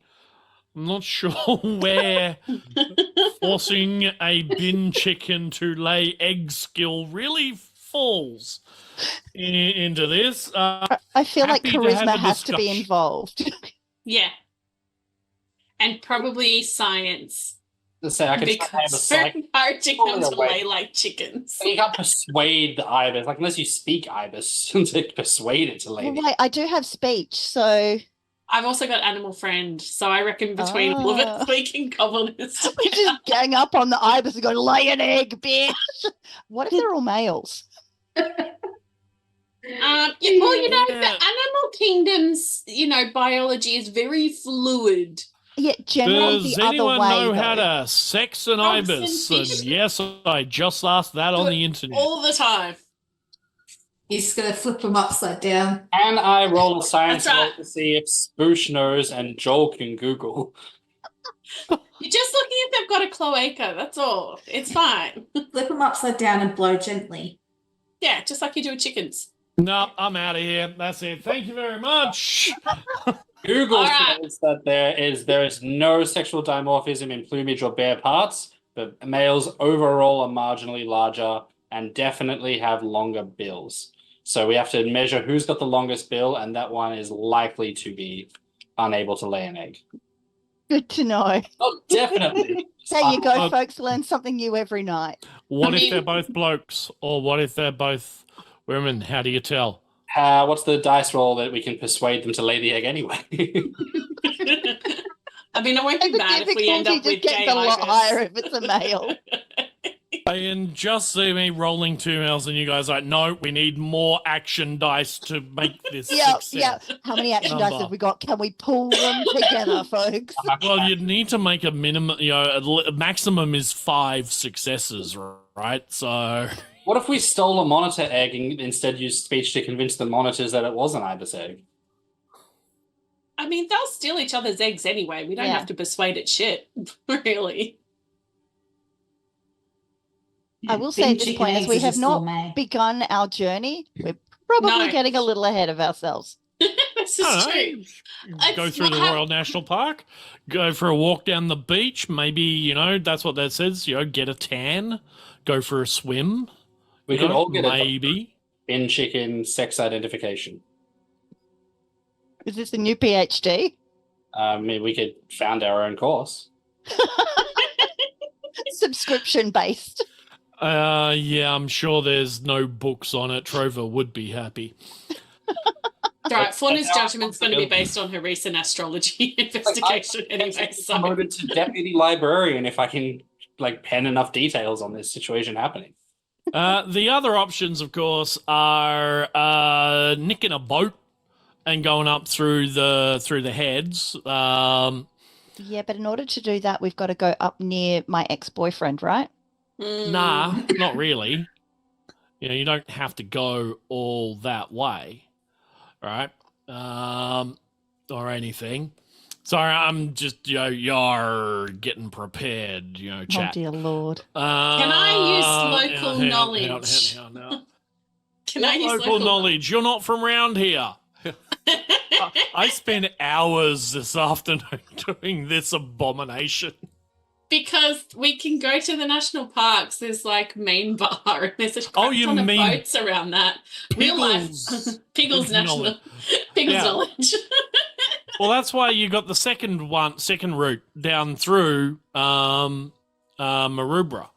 I'm not sure where forcing a bin chicken to lay eggs skill really falls into this. I feel like Happy to have charisma a has to be discussion. involved. Yeah. And probably science. Let's say I could try and have a Because we're psych. encouraging Pull them it to away. lay like chickens. You can't persuade the ibis, like unless you speak ibis to persuade it to lay. Well, the wait, I do have speech, so I've also got animal friend, so I reckon between all of Ah. it, we can cobble this we just gang up on the ibis and go, lay an egg, bitch. What if they're all males? Yeah, well, you know, Yeah. the animal kingdom's, biology is very fluid. Yeah, generally Does the other anyone way. know how though. to sex an Frogs and ibis? And fishes. yes, I just asked that on Do the it internet. all the time. He's just gonna flip them upside down. And I roll a science That's roll right. to see if Spoosh knows and Joel can Google. You're just looking if they've got a cloaca, that's all. It's fine. Flip them upside down and blow gently. Yeah, just like you do with chickens. No, I'm out of here. That's it. Thank you very much. Google All right. says that there is no sexual dimorphism in plumage or bare parts, but males overall are marginally larger and definitely have longer bills. So we have to measure who's got the longest bill, and that one is likely to be unable to lay an egg. Good to know. Oh, definitely. There you go, Uh, folks. Learn something new every night. What I if mean- they're both blokes? Or what if they're both women? How do you tell? What's the dice roll that we can persuade them to lay the egg anyway? I mean, it won't be And the bad if we end difficulty up with just gets gay a lot ibis. higher if it's a male. And just see me rolling 2 males, and you guys are like, no, we need more action dice to make this Yeah, success. yeah. How many action dice Number. have we got? Can we pull them together, folks? Well, you need to make a minimum, a maximum is 5 successes, right? So, What if we stole a monitor egg and instead used speech to convince the monitors that it was an ibis egg? I mean, they'll steal each other's eggs anyway. We don't Yeah. have to persuade it shit, really. I will say at this point, as we have not begun our journey, we're probably No. getting a little ahead of ourselves. This is I true. don't know, go It's through the what Royal National Park, go for a walk down the beach, maybe, that's what that says, get a tan, go for a swim. We could all get maybe. a bin chicken sex identification. Is this a new PhD? I mean, we could found our own course. Subscription based. Yeah, I'm sure there's no books on it. Trover would be happy. All right, Fauna's That's our judgment's going to be based on her recent astrology investigation anyway. So Promoted to deputy librarian if I can pen enough details on this situation happening. The other options, of course, are nicking a boat and going up through the heads. Yeah, but in order to do that, we've got to go up near my ex-boyfriend, right? Nah, not really. You don't have to go all that way, right? Or anything. Sorry, I'm just you're getting prepared, Oh chat. dear Lord. Can I use local knowledge? Hang on now. Can I use Local knowledge. You're not from round here. I spent hours this afternoon doing this abomination. Because we can go to the national parks. There's main bar, and there's a crap Oh, you ton of mean boats around that. Real life, Piggles Piggles national, knowledge. Piggles Yeah. knowledge. Well, that's why you got the second route down through Maroubra.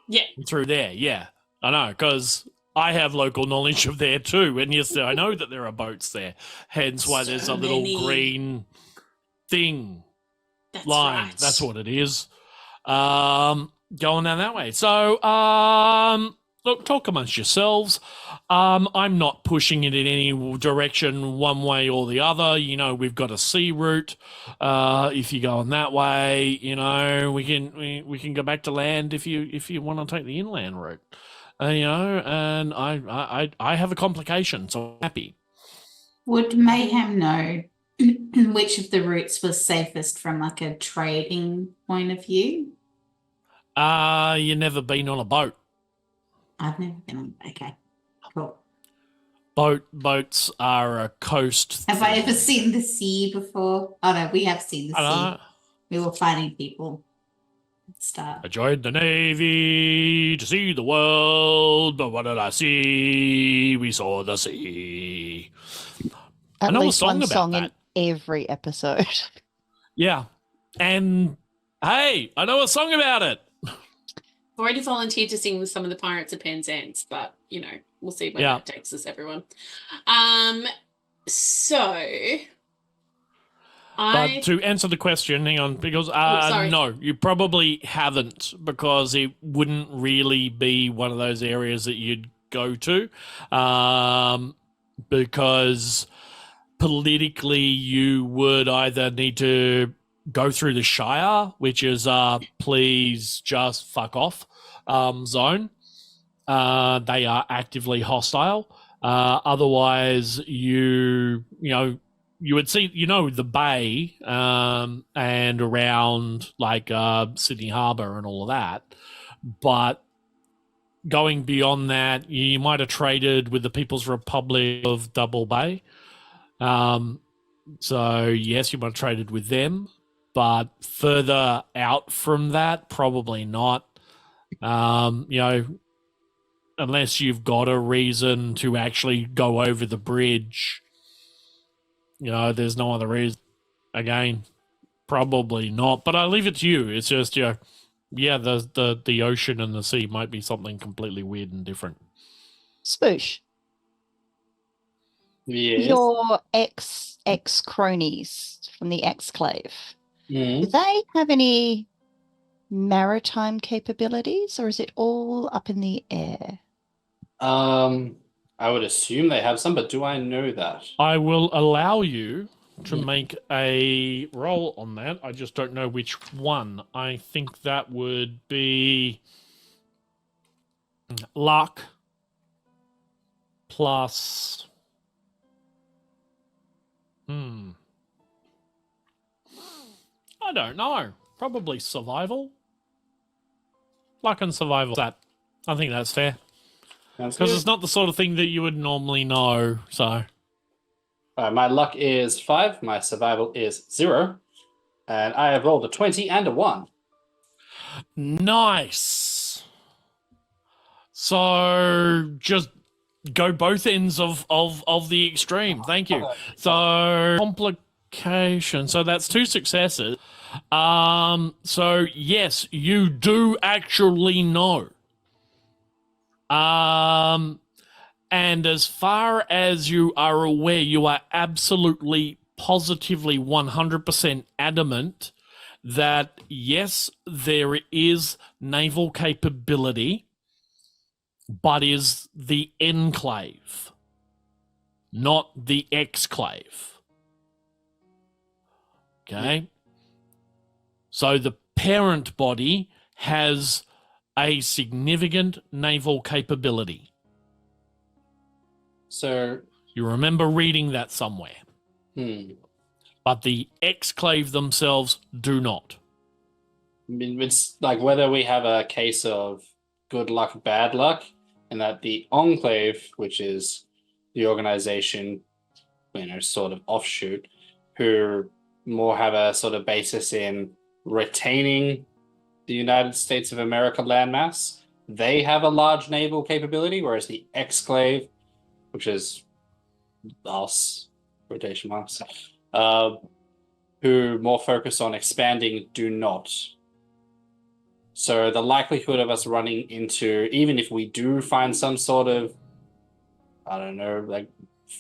Yeah. Through there, yeah. I know, because I have local knowledge of there too. And yes, I know that there are boats there. Hence why there's So a little many. green thing That's line. right. That's what it is. Going down that way. So, look, talk amongst yourselves. I'm not pushing it in any direction one way or the other. We've got a sea route. If you're going that way, we can go back to land if you want to take the inland route. And I have a complication, so I'm happy. Would Mayhem know which of the routes was safest from a trading point of view? You never been on a boat. I've never been on. Okay, cool. Boats are a coast. Have I ever seen the sea before? Oh no, we have seen the sea. I We were fighting people. Start. I joined the Navy to see the world, but what did I see? We saw the sea. I At know a least song one about song that. in every episode. Yeah. And hey, I know a song about it. I've already volunteered to sing with some of the Pirates of Penzance, but we'll see where Yeah. that takes us, everyone. So But to answer the question, hang on, because sorry. no, you probably haven't, because it wouldn't really be one of those areas that you'd go to, because politically you would either need to go through the Shire, which is please just fuck off zone. They are actively hostile. Otherwise, you would see, the bay and around like Sydney Harbour and all of that. But going beyond that, you might have traded with the People's Republic of Double Bay. So, yes, you might have traded with them. But further out from that, probably not. Unless you've got a reason to actually go over the bridge, there's no other reason. Again, probably not. But I leave it to you. It's just, the ocean and the sea might be something completely weird and different. Spoosh, Yes. your ex cronies from the Exclave, Mhm. do they have any maritime capabilities, or is it all up in the air? I would assume they have some, but do I know that? I will allow you to make a roll on that. I just don't know which one. I think that would be luck plus. I don't know. Probably survival. Luck and survival. I think that's fair. Because it's not the sort of thing that you would normally know, so. My luck is 5, my survival is 0, and I have rolled a 20 and a 1. Nice. So just go both ends of the extreme. Thank you. So complication. So that's 2 successes. So yes, you do actually know. And as far as you are aware, you are absolutely, positively, 100% adamant that, yes, there is naval capability, but is the Enclave, not the Exclave. Okay? So the parent body has a significant naval capability. So You remember reading that somewhere. But the Exclave themselves do not. I mean, it's like whether we have a case of good luck, bad luck, and that the Enclave, which is the organization, sort of offshoot, who more have a sort of basis in retaining the United States of America landmass, they have a large naval capability, whereas the Exclave, which is us, quotation marks, who more focus on expanding, do not. So the likelihood of us running into, even if we do find some sort of, I don't know, like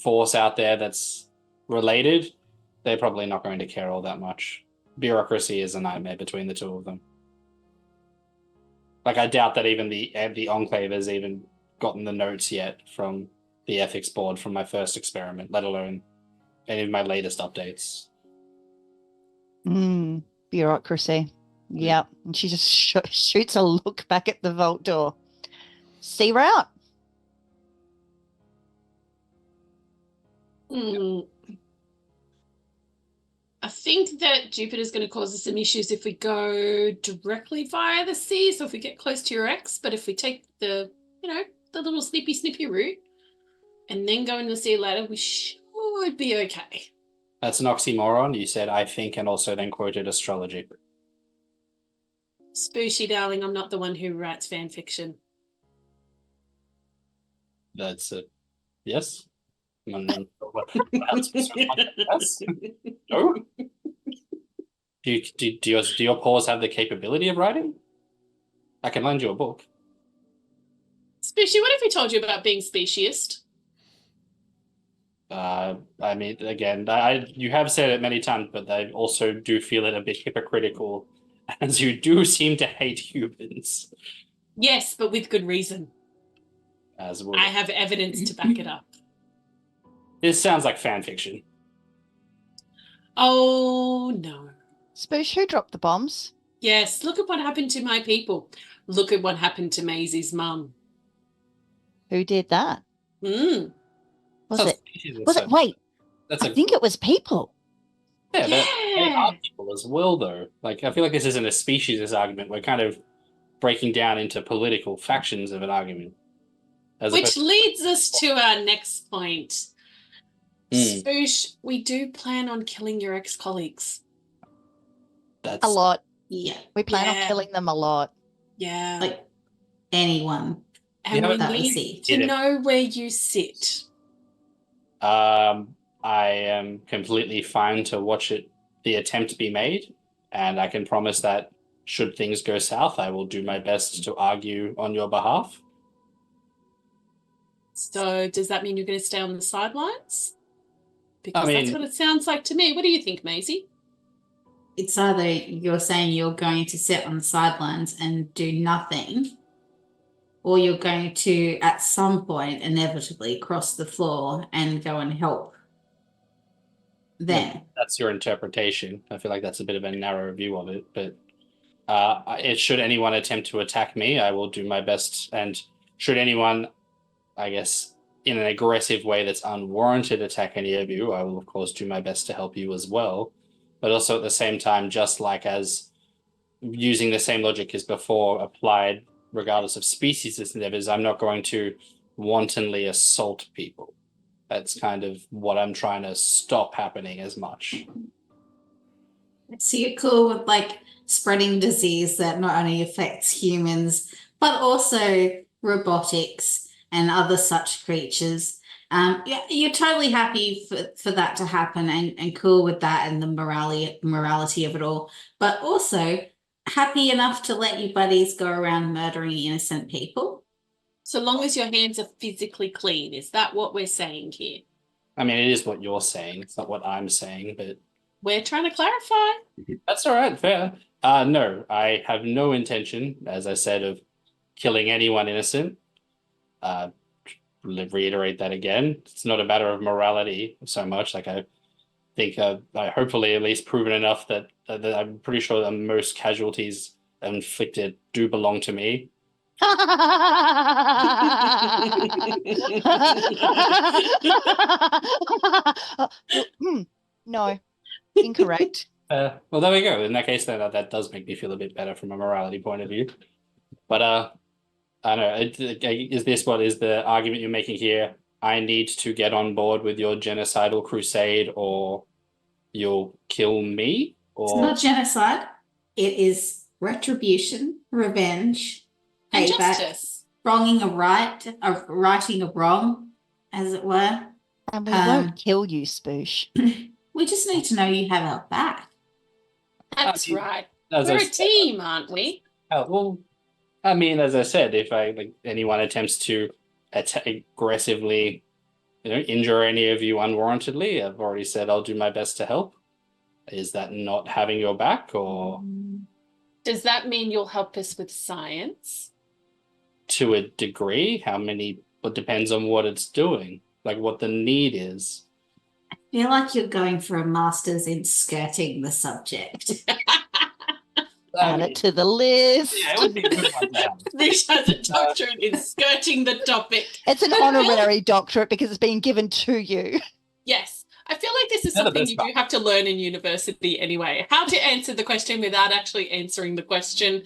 force out there that's related, they're probably not going to care all that much. Bureaucracy is a nightmare between the two of them. Like, I doubt that even the Enclave has even gotten the notes yet from the ethics board from my first experiment, let alone any of my latest updates. Bureaucracy. Yep. And she just shoots a look back at the vault door. Sea route. I think that Jupiter's going to cause us some issues if we go directly via the sea, so if we get close to your ex, but if we take the little snippy route and then go into the sea later, we should be okay. That's an oxymoron. You said, I think, and also then quoted astrology. Spooshy, darling, I'm not the one who writes fan fiction. That's it. Yes. What else was your contact? Yes? No? Do your paws have the capability of writing? I can lend you a book. Spooshy, what if we told you about being speciest? I mean, again, you have said it many times, but I also do feel it a bit hypocritical, as you do seem to hate humans. Yes, but with good reason. As well. I have evidence to back it up. This sounds like fan fiction. Oh, no. Spoosh, who dropped the bombs? Yes, look at what happened to my people. Look at what happened to Maise's mum. Who did that? Mm. Was it? Wait, That's I think it was people. Yeah, Yeah. they are people as well, though. Like, I feel like this isn't a species argument. We're kind of breaking down into political factions of an argument. Which leads us to our next point. Spoosh, we do plan on killing your ex-colleagues. A lot. Yeah. We plan on killing them a lot. Yeah. Like anyone. And we need to know where you sit. I am completely fine to watch the attempt be made, and I can promise that should things go south, I will do my best to argue on your behalf. So does that mean you're going to stay on the sidelines? Because that's what it sounds like to me. What do you think, Maisie? It's either you're saying you're going to sit on the sidelines and do nothing, or you're going to, at some point, inevitably cross the floor and go and help them. That's your interpretation. I feel like that's a bit of a narrow view of it, but should anyone attempt to attack me, I will do my best. And should anyone, I guess, in an aggressive way that's unwarranted attack any of you, I will, of course, do my best to help you as well. But also at the same time, just like as using the same logic as before applied, regardless of species endeavors, I'm not going to wantonly assault people. That's kind of what I'm trying to stop happening as much. So you're cool with like spreading disease that not only affects humans, but also robotics and other such creatures. You're totally happy for that to happen and cool with that and the morality of it all, but also happy enough to let your buddies go around murdering innocent people. So long as your hands are physically clean, is that what we're saying here? I mean, it is what you're saying. It's not what I'm saying, but... We're trying to clarify. That's all right, fair. No, I have no intention, as I said, of killing anyone innocent. Reiterate that again. It's not a matter of morality so much. Like, I think I hopefully at least proven enough that I'm pretty sure that most casualties inflicted do belong to me. No, incorrect. Well, there we go. In that case, then that does make me feel a bit better from a morality point of view. But I don't know. Is this what is the argument you're making here? I need to get on board with your genocidal crusade, or you'll kill me? Or... It's not genocide. It is retribution, revenge, and payback, justice. Wronging a right, righting a wrong, as it were. And we won't kill you, Spoosh. We just need to know you have our back. That's right. We're a team, aren't we? Well, I mean, as I said, if anyone attempts to aggressively, injure any of you unwarrantedly, I've already said I'll do my best to help. Is that not having your back, or does that mean you'll help us with science? To a degree, how many? It depends on what it's doing, like what the need is. I feel like you're going for a master's in skirting the subject. Add it to the list. Yeah, it would be a good one to have. Spoosh has a doctorate in skirting the topic. It's an honorary doctorate because it's being given to you. Yes. I feel like this is something you do have to learn in university anyway. How to answer the question without actually answering the question.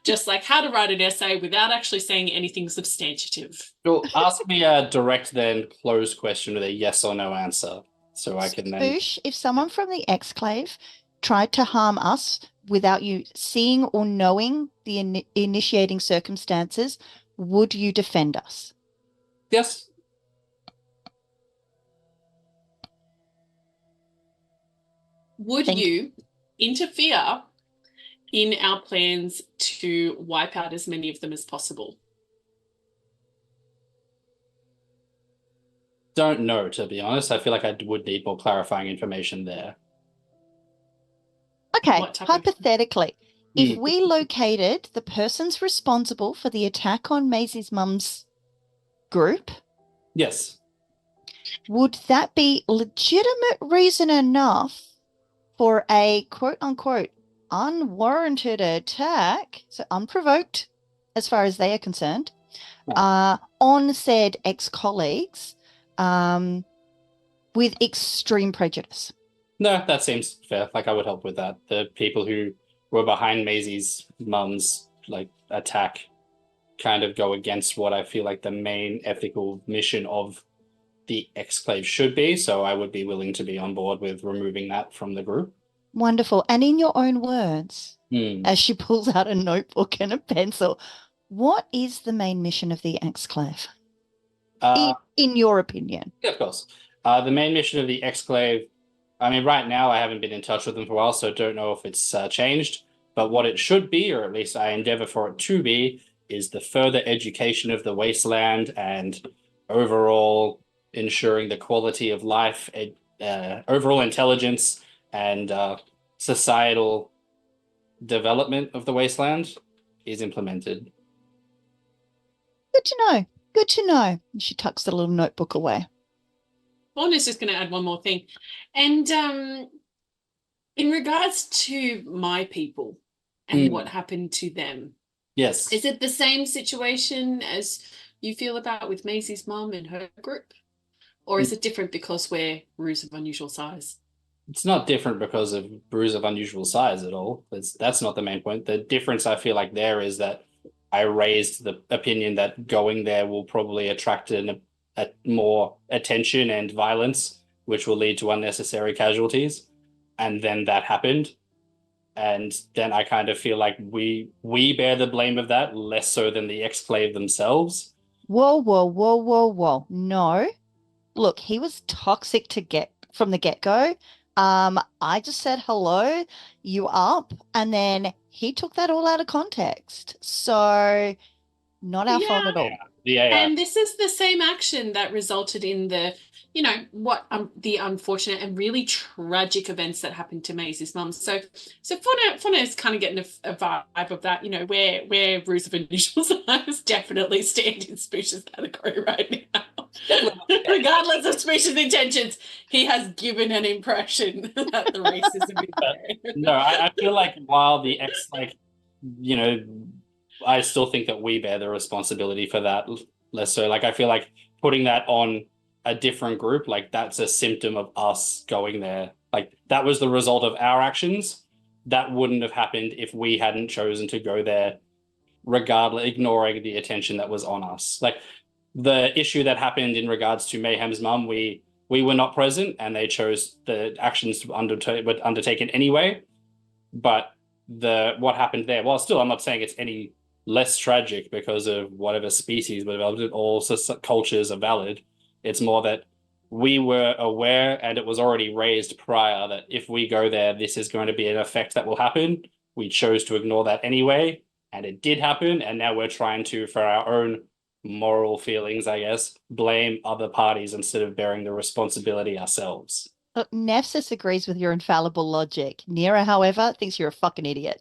Just like how to write an essay without actually saying anything substantive. Well, ask me a direct then closed question with a yes or no answer. So I can then... Spoosh, if someone from the Exclave tried to harm us without you seeing or knowing the initiating circumstances, would you defend us? Yes. Would Thank you interfere in our plans to wipe out as many of them as possible? Don't know, to be honest. I feel like I would need more clarifying information there. Okay, What type of- hypothetically, if we located the persons responsible for the attack on Maisie mum's group, Yes. would that be legitimate reason enough for a quote-unquote unwarranted attack, so unprovoked as far as they are concerned, on said ex-colleagues with extreme prejudice? No, that seems fair. Like, I would help with that. The people who were behind Maisie's mum's attack kind of go against what I feel like the main ethical mission of the Exclave should be. So I would be willing to be on board with removing that from the group. Wonderful. And in your own words, as she pulls out a notebook and a pencil, what is the main mission of the Exclave? In your opinion? Yeah, of course. The main mission of the Exclave, I mean, right now I haven't been in touch with them for a while, so don't know if it's changed. But what it should be, or at least I endeavor for it to be, is the further education of the wasteland and overall ensuring the quality of life, overall intelligence, and societal development of the wasteland is implemented. Good to know. Good to know. And she tucks the little notebook away. Fauna's just going to add one more thing. And in regards to my people and what happened to them, yes, is it the same situation as you feel about with Maisie's mum and her group? Or is it different because we're brews of unusual size? It's not different because of brews of unusual size at all. That's not the main point. The difference I feel like there is that I raised the opinion that going there will probably attract more attention and violence, which will lead to unnecessary casualties. And then that happened. And then I kind of feel like we bear the blame of that, less so than the Exclave themselves. Whoa. No. Look, he was toxic from the get-go. I just said hello, you up, and then he took that all out of context. So not our fault at all. Yeah. And this is the same action that resulted in the, the unfortunate and really tragic events that happened to Maise's mum. So Fauna is kind of getting a vibe of that, where brews of unusual size definitely stand in Spoosh's category right now. Regardless of Spoosh's intentions, he has given an impression that the racism is there. No, I feel like while the I still think that we bear the responsibility for that less so. Like, I feel like putting that on a different group, like, that's a symptom of us going there. Like, that was the result of our actions. That wouldn't have happened if we hadn't chosen to go there, regardless, ignoring the attention that was on us. Like, the issue that happened in regards to Mayhem's mum, we were not present, and they chose the actions to were undertaken anyway. But what happened there, well, still, I'm not saying it's any less tragic because of whatever species were developed. All cultures are valid. It's more that we were aware, and it was already raised prior, that if we go there, this is going to be an effect that will happen. We chose to ignore that anyway, and it did happen. And now we're trying to, for our own moral feelings, I guess, blame other parties instead of bearing the responsibility ourselves. Look, Nephthys agrees with your infallible logic. N.E.R.A, however, thinks you're a fucking idiot.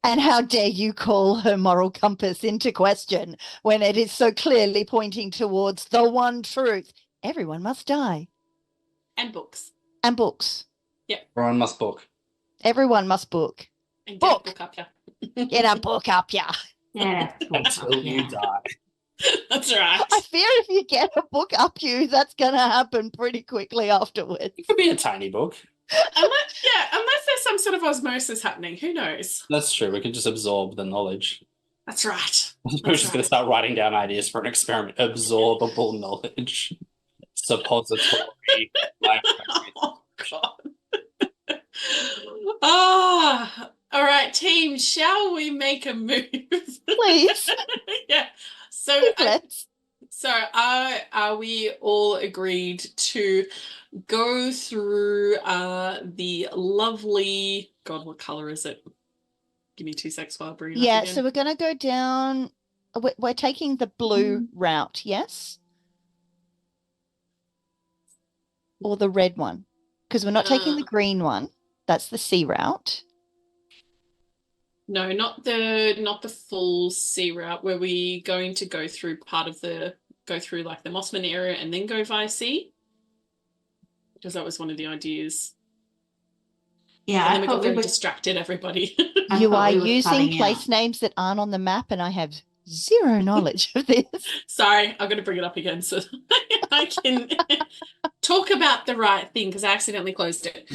And how dare you call her moral compass into question when it is so clearly pointing towards the one truth. Everyone must die. And books. And books. Yeah. Everyone must book. Everyone must book. And book. Get a book up, Get a book up, yeah. Yeah. Until you die. That's right. I fear if you get a book up you, that's going to happen pretty quickly afterwards. It could be a tiny book. Unless there's some sort of osmosis happening. Who knows? That's true. We can just absorb the knowledge. That's right. We're just going to start writing down ideas for an experiment. Absorbable knowledge. suppository life. Oh, God. Ah, all right, team, shall we make a move? Please. Yeah. So, Let's. are we all agreed to go through the lovely, God, what color is it? Give me 2 secs while I bring it up Yeah, again. so we're going to go down. We're taking the blue route, yes? Or the red one? Because we're not taking the green one. That's the sea route. No, not the full sea route. Were we going to go through go through like the Mossman area and then go via sea? Because that was one of the ideas. Yeah, And then I we thought got we very were distracted, everybody. I You thought are we were using cutting place out. names that aren't on the map, and I have zero knowledge of this. Sorry, I'm going to bring it up again so I can talk about the right thing because I accidentally closed it.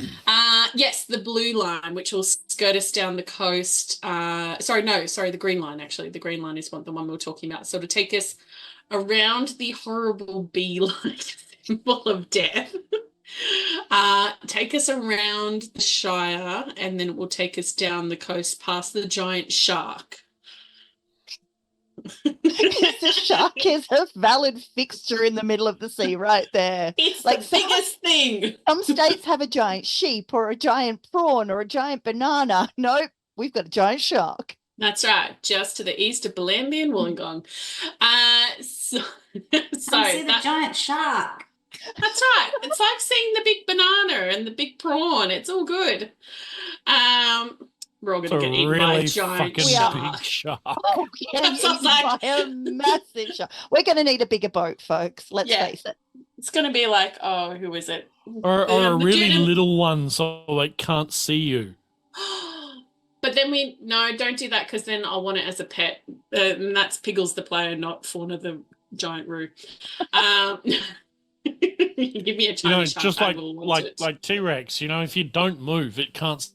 Yes, the blue line, which will skirt us down the coast. Sorry, the green line, actually. The green line is the one we were talking about. So to take us around the horrible bee-like symbol of death. Take us around the Shire, and then it will take us down the coast past the giant shark. Because the shark is a valid fixture in the middle of the sea right there. It's Like the biggest thing. Some states have a giant sheep or a giant prawn or a giant banana. Nope, we've got a giant shark. That's right, just to the east of Bellambi and Wollongong. So Come see the giant shark. That's right. It's like seeing the big banana and the big prawn. It's all good. We're all going to get eaten by a giant fucking shark. big shark. Oh, yeah, That's what eaten I was by a massive shark. We're going to need a bigger boat, folks. Let's Yeah. face it. It's going to be like, oh, who is it? Or a The really dude in- little one so it can't see you. But then don't do that because then I'll want it as a pet. And that's Piggles the player, not Fauna the giant roo. Give me a tiny shark, Just I will want it. like T-Rex, if you don't move, it can't.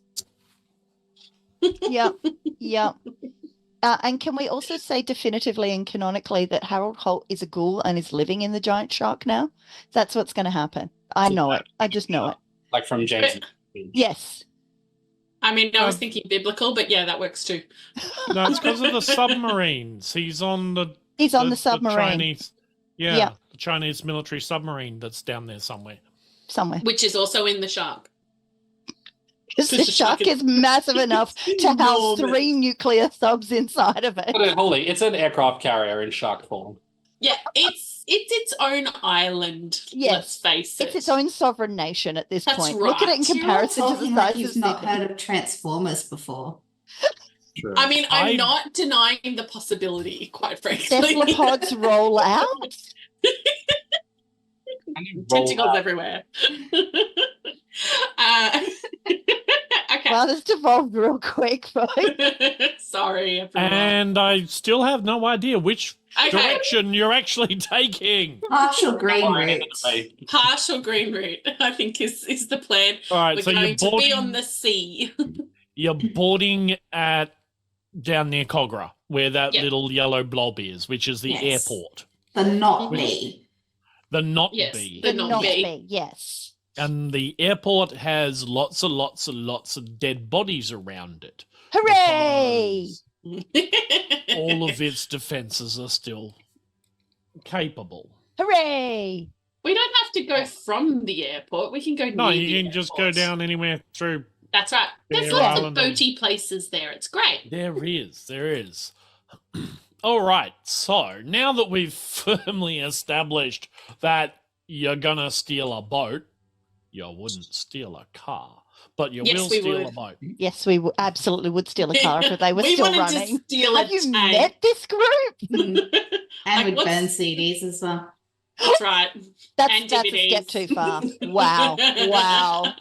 Yep. And can we also say definitively and canonically that Harold Holt is a ghoul and is living in the giant shark now? That's what's going to happen. I know it. I just know it. Like from James. Yes. I mean, I was thinking biblical, but yeah, that works too. No, it's because of the submarines. He's on the submarine. The Chinese, Yeah. the Chinese military submarine that's down there somewhere. Which is also in the shark. Because the shark is massive enough to house 3 nuclear subs inside of it. Holy, it's an aircraft carrier in shark form. Yeah, it's its own island. Yes. Let's face it. It's its own sovereign nation at this That's point. Look at it in right. comparison You're to the talking like size you've of not Sydney. heard of Transformers before. True. I mean, I'm not denying the possibility, quite frankly. Cephalopods roll out. Tentacles everywhere. Okay. Wow, this devolved real quick, folks. Sorry, everyone. And I still have no idea which Okay. direction you're actually taking. Partial green roots. Partial green route, I think, is the plan. All right, We're so going you're to be boarding, on the sea. you're boarding at down near Cogra, where that Yep. little yellow blob is, which is the Yes. airport. The not bee. The not Yes, bee. the not bee. bee, yes. And the airport has lots of dead bodies around it. Hooray! Because all of its defenses are still capable. Hooray! We don't have to go from the airport. We can go No, near you the can just go airport. down anywhere through. That's right. There's Fair lots of Island. boaty places there. It's great. There is. All right, so now that we've firmly established that you're going to steal a boat, you wouldn't steal a car, but you Yes, will we steal would. a boat. Yes, we absolutely would steal a car if they were We still wanted to running. steal a Have you tank. met this group? And Like, we'd what's- burn CDs as well. That's right. That's And a step DVDs. too far. Wow.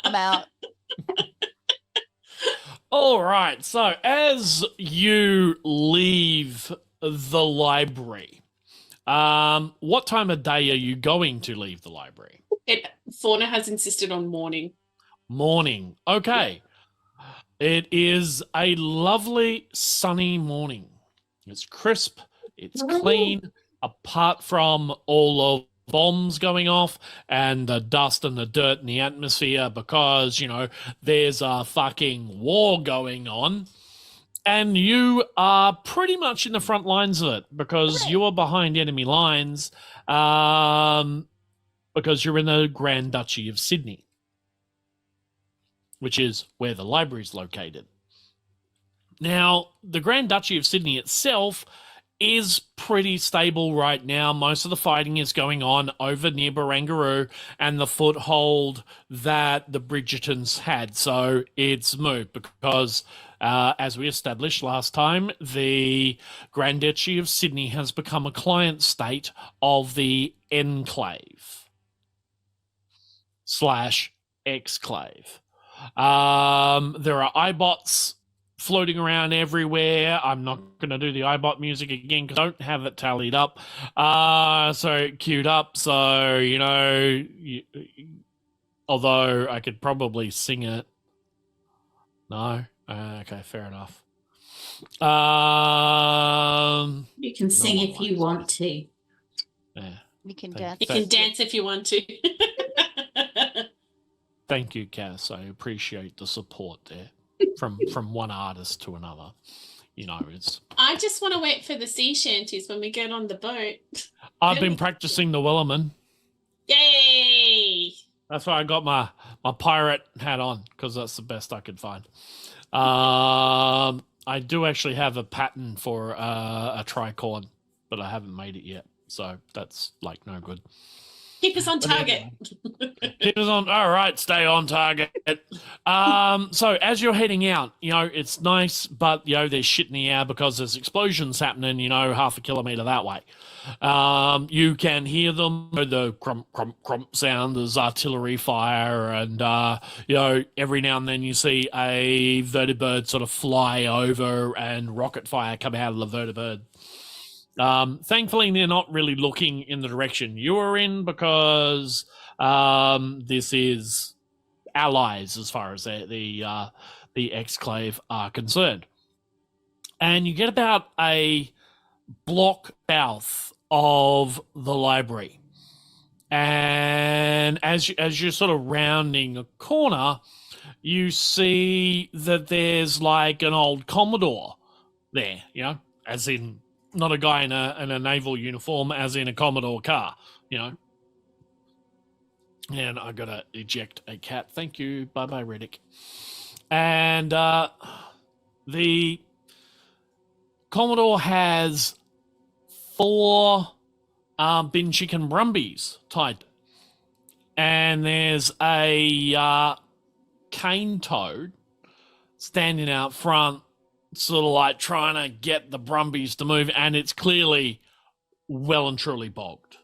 I'm out. All right, so as you leave the library, what time of day are you going to leave the library? Fauna has insisted on morning. Morning. Okay. It is a lovely sunny morning. It's crisp, it's clean, apart from all bombs going off and the dust and the dirt in the atmosphere because, you know, there's a fucking war going on. And you are pretty much in the front lines of it because you are behind enemy lines because you're in the Grand Duchy of Sydney, which is where the library is located. Now, the Grand Duchy of Sydney itself is pretty stable right now. Most of the fighting is going on over near Barangaroo and the foothold that the Bridgertons had. So it's moved because, as we established last time, the Grand Duchy of Sydney has become a client state of the Enclave / Exclave. There are iBots floating around everywhere. I'm not going to do the iBot music again because I don't have it tallied up. So queued up. So, you know, although I could probably sing it. No? Okay, fair enough. You can sing if you want to. Yeah. You can Thank dance. You can dance if you want to. Thank you, Cass. I appreciate the support there from one artist to another. You know, it's. I just want to wait for the sea shanties when we get on the boat. I've been practicing the Loreman. Yay! That's why I got my pirate hat on because that's the best I could find. I do actually have a pattern for a tricorn, but I haven't made it yet, so that's like no good. Keep us on target. Keep us on. All right, stay on target. So as you're heading out, you know, it's nice, but, you know, there's shit in the air because there's explosions happening, you know, half a kilometre that way. You can hear them, the crump, crump, crump sound. There's artillery fire, and, you know, every now and then you see a vertibird sort of fly over and rocket fire come out of the vertibird. Thankfully, they're not really looking in the direction you are in because this is allies as far as the Exclave are concerned. And you get about a block south of the library. And as you're sort of rounding a corner, you see that there's like an old Commodore there, you know, as in not a guy in a naval uniform, as in a Commodore car, you know. And I gotta eject a cat. Thank you. Bye-bye, Riddick. And the Commodore has 4 bin chicken brumbies tied. And there's a cane toad standing out front, sort of like trying to get the brumbies to move, and it's clearly well and truly bogged.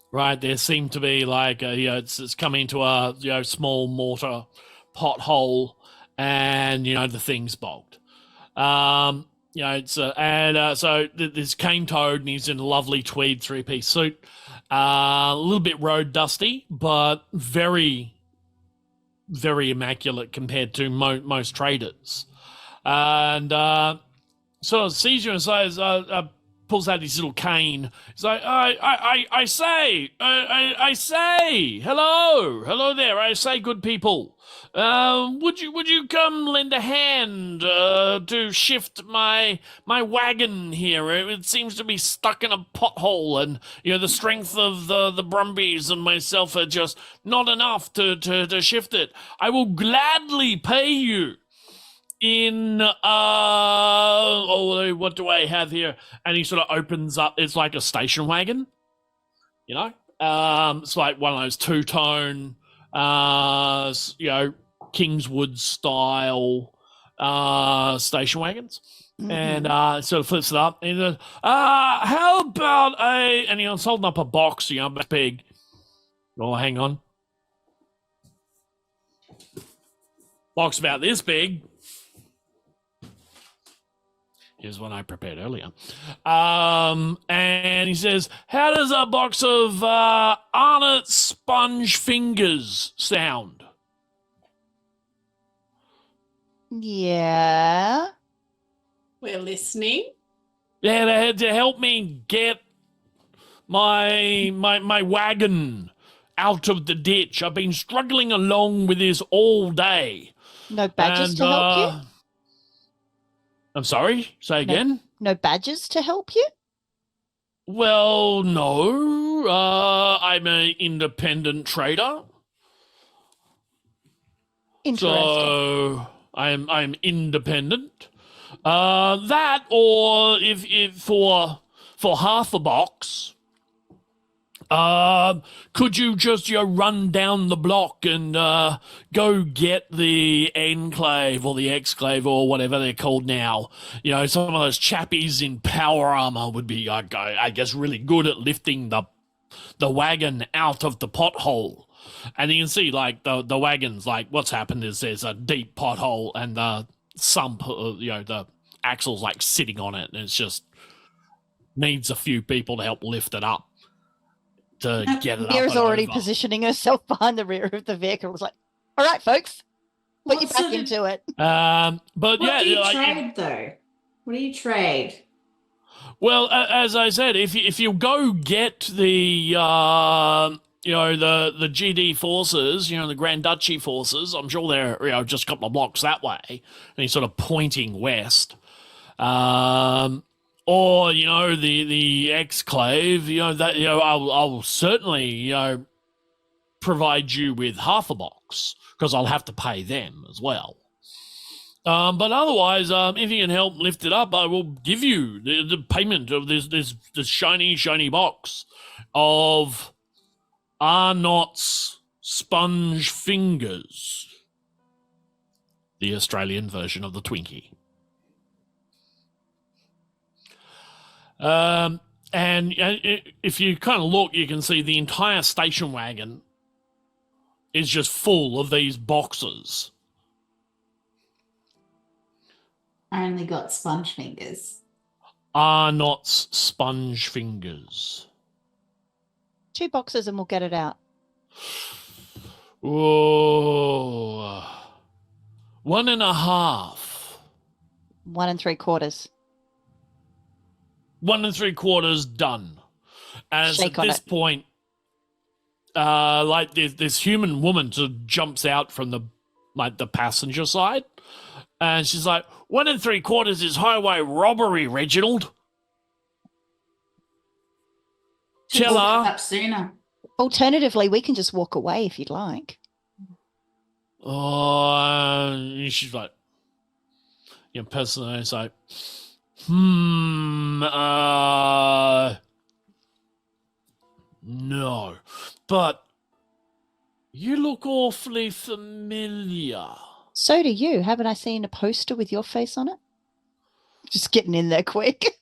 Right, there seemed to be like you know, it's come into a, you know, small mortar pothole, and, you know, the thing's bogged. You know, it's so this cane toad, and he's in a lovely tweed 3-piece suit, a little bit road dusty, but very, very immaculate compared to most traders. And sort of sees you and says, pulls out his little cane. He's like, I say, hello there. I say, good people, would you come lend a hand to shift my wagon here? It seems to be stuck in a pothole, and, you know, the strength of the brumbies and myself are just not enough to shift it. I will gladly pay you in what do I have here? And he sort of opens up. It's like a station wagon, you know. It's like one of those two-tone, you know, Kingswood style station wagons. Mhm. And sort of flips it up and he goes, how about and he's holding up a box, you know, big. Oh, hang on. Box about this big. Here's one I prepared earlier. And he says, how does a box of Arnott sponge fingers sound? Yeah. We're listening. Yeah, to help me get my wagon out of the ditch. I've been struggling along with this all day. No badges to help you? I'm sorry? Say again? No badges to help you? Well, no. I'm an independent trader. Interesting. So I'm independent. That or if for half a box, could you just run down the block and go get the Enclave or the Exclave or whatever they're called now? Some of those chappies in power armor would be, I guess, really good at lifting the wagon out of the pothole. And you can see, like, the wagons, like, what's happened is there's a deep pothole and the sump, the axle's, like, sitting on it, and it's just needs a few people to help lift it up to get it up. Mira's already over. positioning herself behind the rear of the vehicle. It was like, all right, folks, put you back into it. But What yeah, do you trade, though? What do you trade? Well, as I said, if you go get the the GD forces, the Grand Duchy forces, I'm sure they're just a couple of blocks that way, and he's sort of pointing west. Or the Exclave, I'll certainly provide you with half a box because I'll have to pay them as well. But otherwise, if you can help lift it up, I will give you the payment of this shiny box of N.E.R.A's sponge fingers, the Australian version of the Twinkie. And if you kind of look, you can see the entire station wagon is just full of these boxes. I only got sponge fingers. N.E.R.A's sponge fingers. 2 boxes and we'll get it out. Whoa. 1.5. 1 3/4. 1 3/4 done. As Shake at on this it. point, like this human woman sort of jumps out from the passenger side, and she's like, 1 3/4 is highway robbery, Reginald. Tell her. Up sooner. Alternatively, we can just walk away if you'd like. Oh, she's like, personally, it's like, no. But you look awfully familiar. So do you. Haven't I seen a poster with your face on it? Just getting in there quick.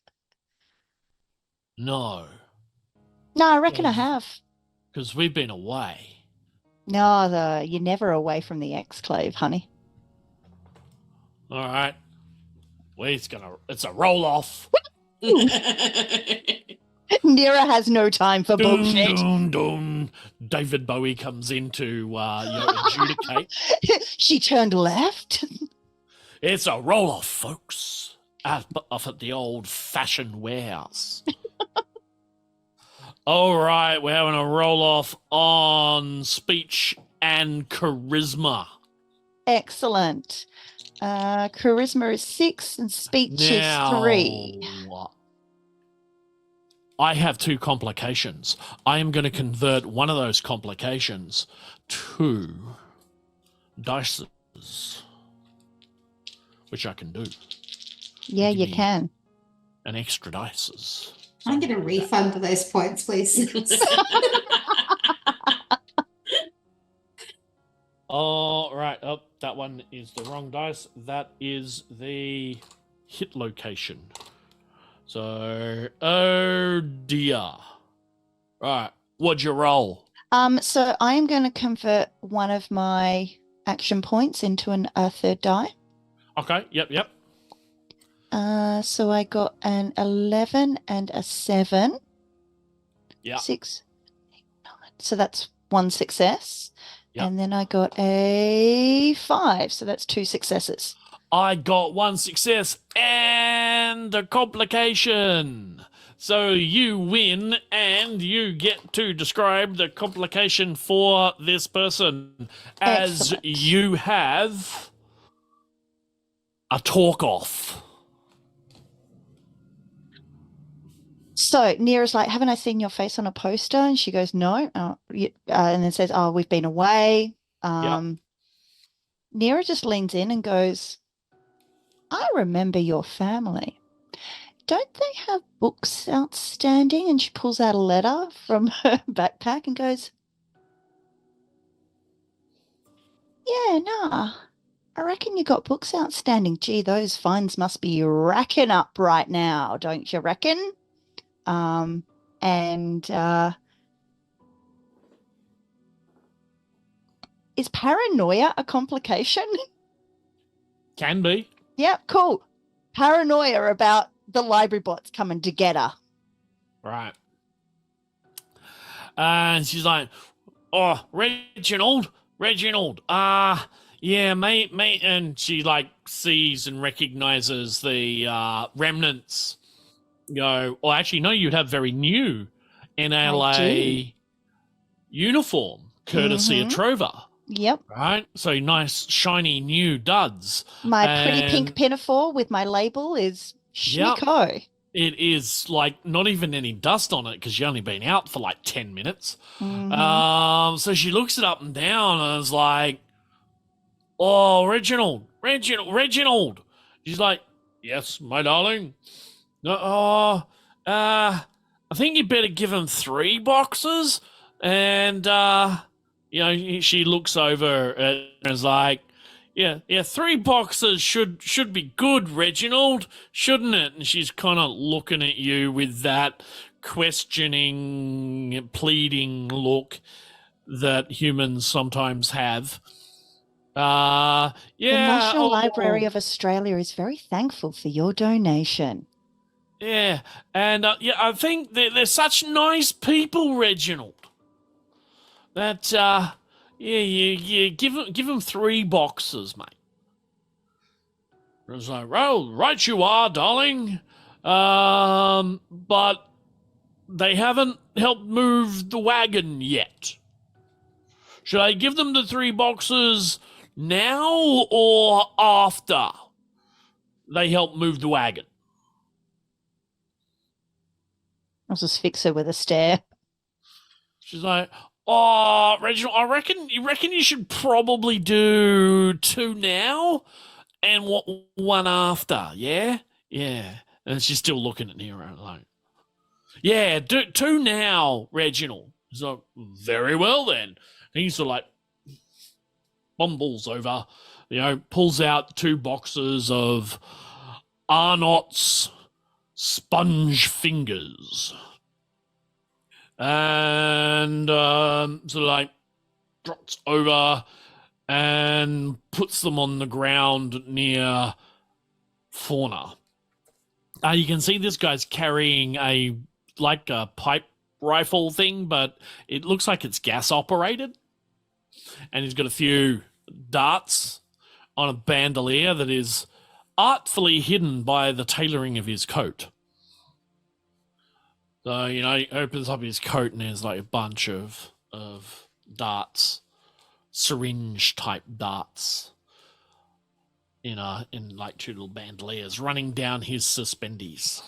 No, No, I reckon I have. because we've been away. No, you're never away from the Exclave, honey. All right. Well, it's a roll off. N.E.R.A has no time for bullshit. Dun, dun. David Bowie comes in to adjudicate. She turned left. It's a roll off, folks. Off at the old fashioned warehouse. All right, we're having a roll off on speech and charisma. Excellent. Charisma is 6 and speech is 3. I have 2 complications. I am going to convert one of those complications to dices, which I can do. Yeah, Give you me can. An extra dices. Can I get a refund for those points, please? All right. Oh, that one is the wrong dice. That is the hit location. So, oh dear. Right. What'd you roll? So I am going to convert one of my action points into a third die. Okay. Yep. So I got an 11 and a 7. Yeah. 6, 8, 9. So that's 1 success. Yeah. And then I got a 5. So that's 2 successes. I got 1 success and a complication. So you win, and you get to describe the complication for this person as Excellent. you have a talk-off. So N.E.R.A's like, haven't I seen your face on a poster? And she goes, no. And then says, oh, we've been away. N.E.R.A just leans in and goes, I remember your family. Don't they have books outstanding? And she pulls out a letter from her backpack and goes, yeah, nah. I reckon you got books outstanding. Gee, those fines must be racking up right now, don't you reckon? Is paranoia a complication? Can be. Yeah, cool. Paranoia about the library bots coming to get her. Right. And she's like, oh, Reginald, yeah, mate, and she like sees and recognizes the remnants. Or actually, no, you'd have very new NLA uniform, courtesy of Trover. Yep. Right? So nice, shiny, new duds. My pretty pink pinafore with my label is schmicko. It is like not even any dust on it because you've only been out for like 10 minutes. So she looks it up and down and is like, oh, Reginald. She's like, yes, my darling. I think you better give him 3 boxes. And, she looks over and is like, yeah, 3 boxes should be good, Reginald, shouldn't it? And she's kind of looking at you with that questioning, pleading look that humans sometimes have. The National Library of Australia is very thankful for your donation. Yeah, and I think they're such nice people, Reginald. That you give them 3 boxes, mate. It's like, well, right you are, darling. But they haven't helped move the wagon yet. Should I give them the 3 boxes now or after they help move the wagon? I'll just fix her with a stare. She's like, oh, Reginald, I reckon you should probably do 2 now and 1 after, yeah? Yeah. And she's still looking at N.E.R.A like, yeah, do 2 now, Reginald. He's like, very well then. And he sort of like bumbles over, pulls out 2 boxes of Arnott's sponge fingers. And sort of like drops over and puts them on the ground near Fauna. You can see this guy's carrying a pipe rifle thing, but it looks like it's gas operated. And he's got a few darts on a bandolier that is artfully hidden by the tailoring of his coat. So, he opens up his coat and there's like a bunch of darts, syringe-type darts in like 2 little bandoliers running down his suspendies.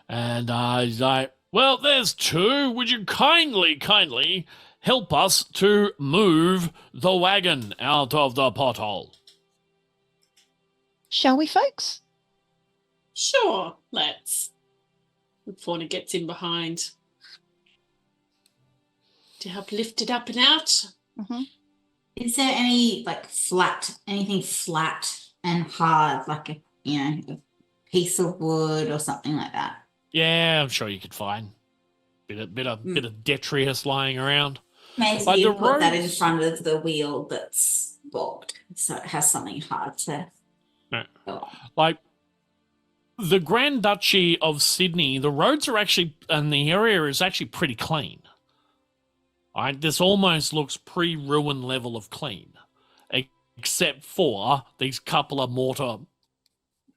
And he's like, well, there's 2. Would you kindly help us to move the wagon out of the pothole? Shall we, folks? Sure, let's. Fauna gets in behind to help lift it up and out. Is there any anything flat and hard, like a piece of wood or something like that? Yeah, I'm sure you could find bit of detritus lying around. Maybe But you the put that in roads- front of the wheel that's blocked, so it has something hard to No. go on. Like the Grand Duchy of Sydney, the roads are actually, and the area is actually pretty clean. All right, this almost looks pre-ruin level of clean, except for these couple of mortar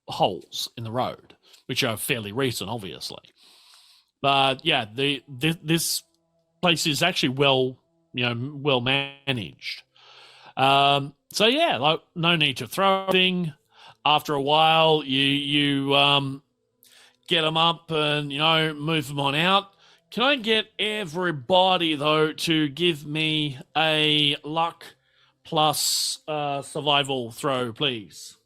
holes in the road. which are fairly recent, obviously. But yeah, this place is actually well managed. So yeah, like no need to throw anything. After a while, you get them up and move them on out. Can I get everybody though to give me a luck plus survival throw, please?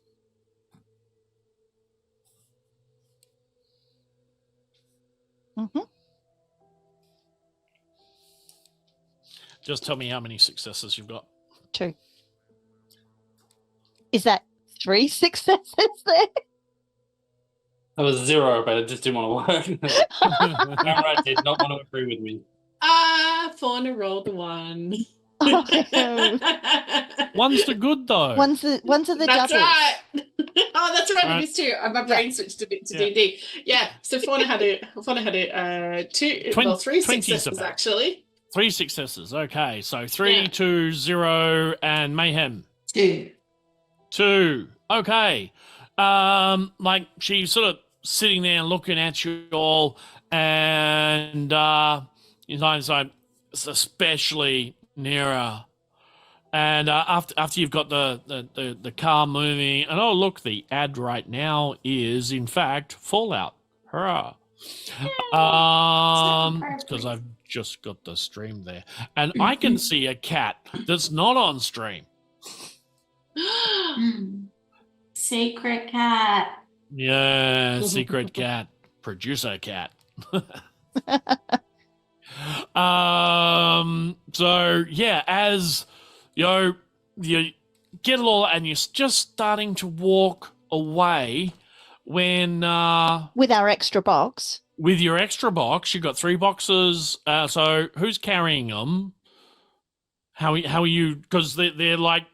Mm-hmm. Just tell me how many successes you've got. 2. Is that 3 successes there? That was 0, but it just didn't want to work. N.E.R.A did not want to agree with me. Fauna rolled a 1. One's the good though. One's are the That's doubles. right. Oh, that's right. I Right. missed 2. My brain switched a bit to D&D. Yeah. So Fauna had a 2. Well, 3 successes actually. 3 successes. Okay, so 3, Yeah. 2, 0, and Mayhem. 2. 2. Okay. Like she's sort of sitting there looking at you all, and especially N.E.R.A. And after you've got the car moving, and oh look, the ad right now is in fact Fallout. Hurrah! Because I've just got the stream there, and I can see a cat that's not on stream. Secret cat. Yeah, secret cat, producer cat. So yeah, as you get it all, and you're just starting to walk away when With our extra box. with your extra box, you've got 3 boxes. So who's carrying them? How are you? Because they're like,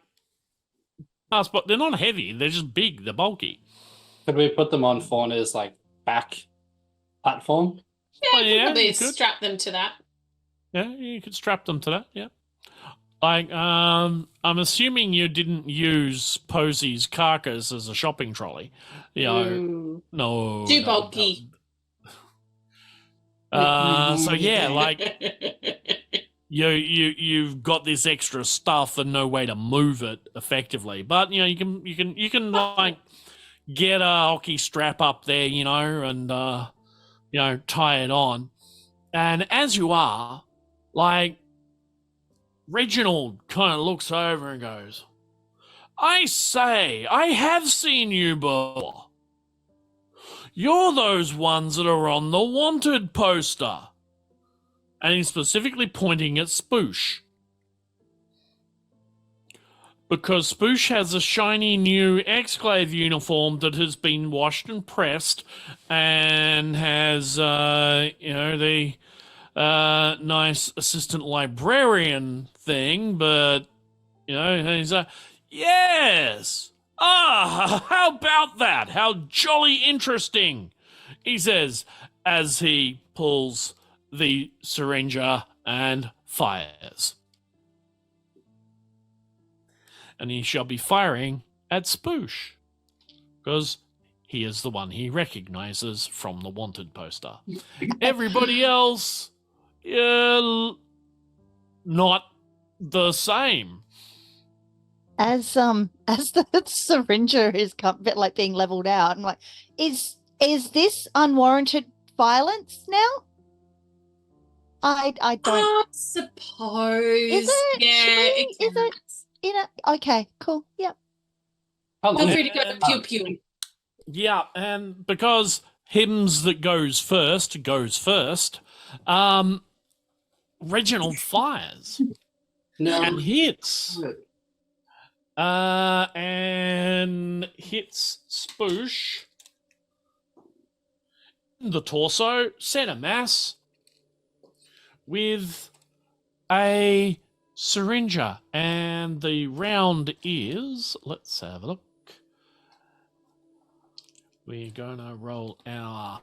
but they're not heavy. They're just big. They're bulky. Could we put them on Fauna's like back platform? Yeah, Oh, you yeah, could probably you could. strap them to that. Yeah, you could strap them to that. Yeah. Like, I'm assuming you didn't use Posy's carcass as a shopping trolley. Ooh. No. Too no, bulky. no. So yeah, like you've got this extra stuff and no way to move it effectively. But you can like get a hockey strap up there, and tie it on. And as you are, like, Reginald kind of looks over and goes, I say, I have seen you before. You're those ones that are on the wanted poster. And he's specifically pointing at Spoosh. Because Spoosh has a shiny new Exclave uniform that has been washed and pressed and has, the nice assistant librarian thing, but, he's yes! How about that? How jolly interesting, he says as he pulls the syringer and fires. And he shall be firing at Spoosh, because he is the one he recognizes from the wanted poster. Everybody else, not the same. As the syringer is bit like being leveled out, I'm like, is this unwarranted violence now? I don't. I suppose. Is it? Yeah. Is it? Okay, cool. Yep. How long Feel is free to it? go pew pew. Yeah, and because hymns that goes first, Reginald fires No. and hits. And hits Spoosh in the torso, center mass, with a syringer. And the round is, let's have a look. We're gonna roll our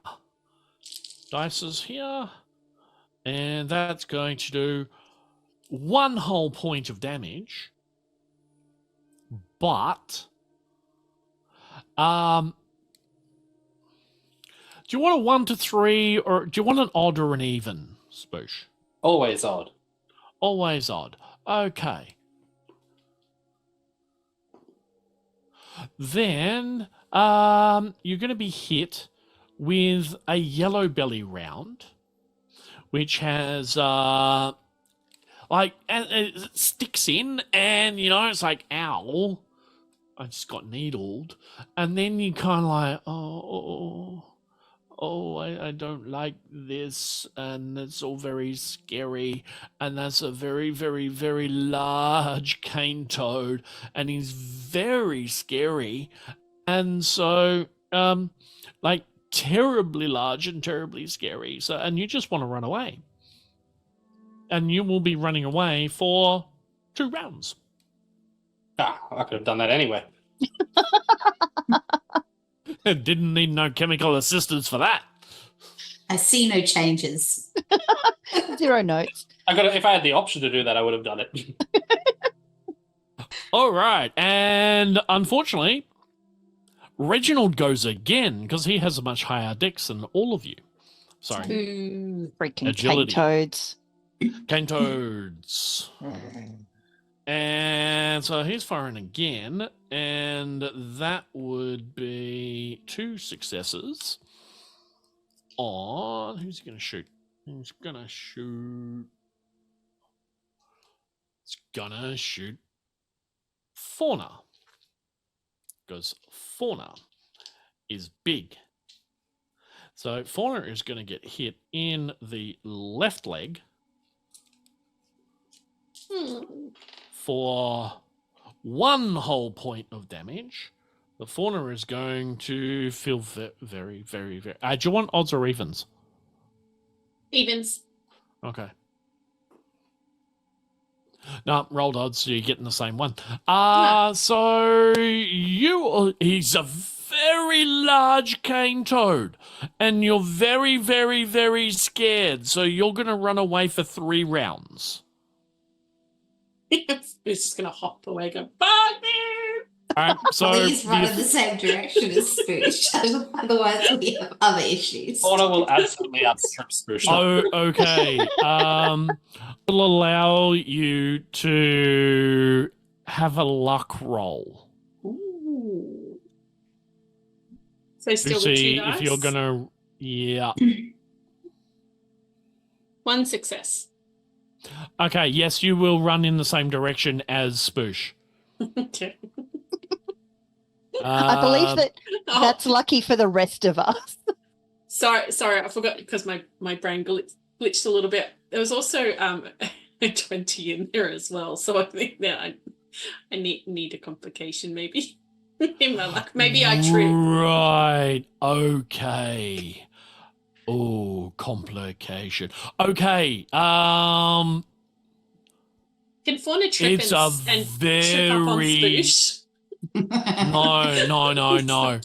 dices here, and that's going to do 1 whole point of damage. But Do you want a 1 to 3, or do you want an odd or an even, Spoosh? Always odd. Always odd. Okay. Then you're going to be hit with a yellow belly round, which has and it sticks in, and it's like, ow, I just got needled, and then you kind of like, I don't like this, and it's all very scary, and that's a very, very, very large cane toad, and he's very scary, and so, terribly large and terribly scary, so, and you just want to run away. And you will be running away for 2 rounds. Ah, I could have done that anyway. Didn't need no chemical assistance for that. I see no changes. 0 notes. If I had the option to do that, I would have done it. All right, and unfortunately, Reginald goes again because he has a much higher dex than all of you. Sorry, Freaking cane Agility. toads. cane toads. And so he's firing again, and that would be 2 successes on... Who's he going to shoot? He's going to shoot... It's going to shoot Fauna. Because Fauna is big. So Fauna is going to get hit in the left leg for 1 whole point of damage. The Fauna is going to feel very, very, very... do you want odds or evens? Evens. Okay. No, rolled odds, so you're getting the same one. So he's a very large cane toad, and you're very, very, very scared, so you're going to run away for 3 rounds. It's just going to hop away, go, fuck me! All right, so Please run in the same direction as Spoosh. Otherwise, we have other issues. Fauna will absolutely outstrip Spoosh. Oh, okay. Will allow you to have a luck roll. Ooh. So still To with 2 see dice? if you're gonna, yeah. 1 success. Okay, yes, you will run in the same direction as Spoosh. Okay. I believe that Oh, that's lucky for the rest of us. sorry, I forgot because my brain glitched a little bit. There was also a 20 in there as well, so I think that I need a complication maybe in my luck. Maybe I trip. Right, okay. Oh, complication. Okay, Can Fauna trip it's and a trip up on very... Spoosh? No.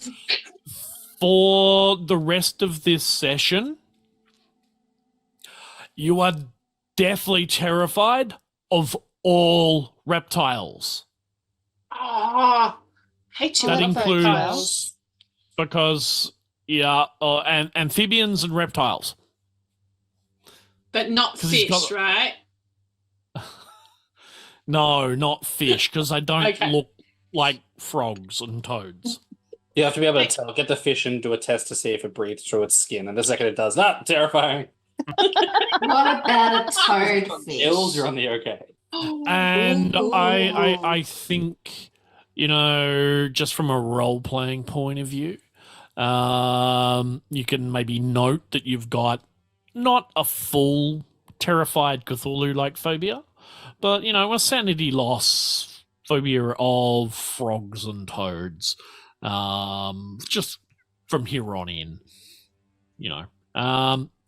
For the rest of this session, you are deathly terrified of all reptiles. Ah, hate you. That love includes- reptiles. Because, and amphibians and reptiles. But not 'Cause he's fish, got- right? No, not fish, because they don't Okay. look like frogs and toads. You have to be able to tell. Get the fish and do a test to see if it breathes through its skin. And the second it does, terrifying. What about a toad fish? Gills, you're on the okay. And Ooh. I think, just from a role-playing point of view, you can maybe note that you've got not a full terrified Cthulhu-like phobia, but, a sanity loss phobia of frogs and toads, just from here on in,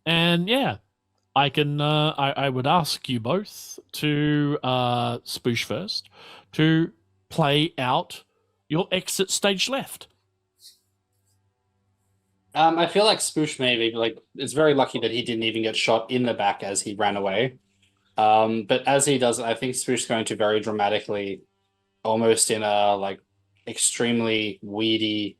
and yeah, I can, I would ask you both to, Spoosh first, to play out your exit stage left. I feel like Spoosh maybe it's very lucky that he didn't even get shot in the back as he ran away. But as he does, I think Spoosh is going to very dramatically, almost in a extremely weedy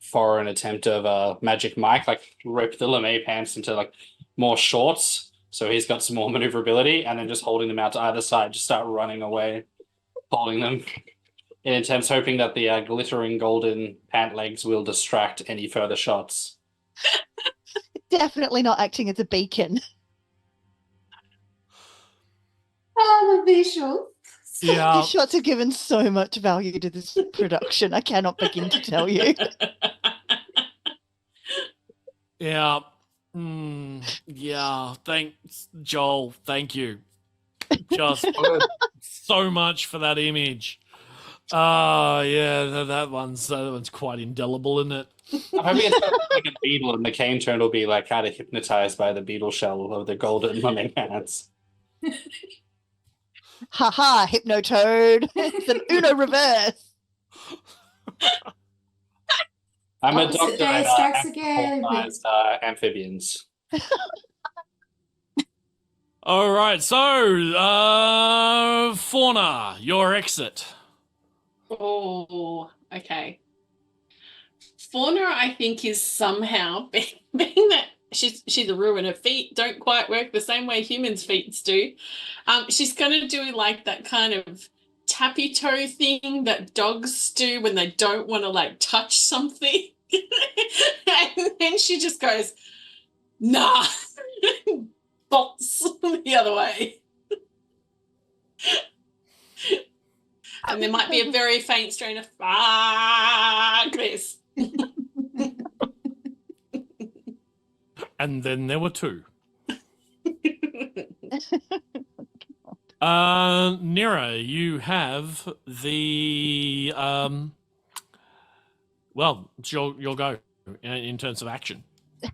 for an attempt of Magic Mike, like rip the lame pants into like more shorts, so he's got some more maneuverability, and then just holding them out to either side, just start running away, holding them in attempts, hoping that the glittering golden pant legs will distract any further shots. Definitely not acting as a beacon. Oh, the visual. Yeah. These shots have given so much value to this production. I cannot begin to tell you. Yeah. Yeah. Thanks, Joel. Thank you. Just so much for that image. Yeah, that one's quite indelible, isn't it? I'm hoping it's like a beetle, and the cane turn will be like kind of hypnotized by the beetle shell of the golden lame pants. Haha, Hypnotoad. It's an Uno reverse. I'm a Opposite doctor day at strikes again. amphibians. All right, so Fauna, your exit. Oh, okay. Fauna, I think, is somehow being that she's a ruin. Her feet don't quite work the same way humans' feet do. She's gonna do like that kind of tappy toe thing that dogs do when they don't want to like touch something, and then she just goes, "Nah," bolts the other way. And there might be a very faint strain of fuck this. And then there were two. N.E.R.A, you have the well, it's your go in terms of action.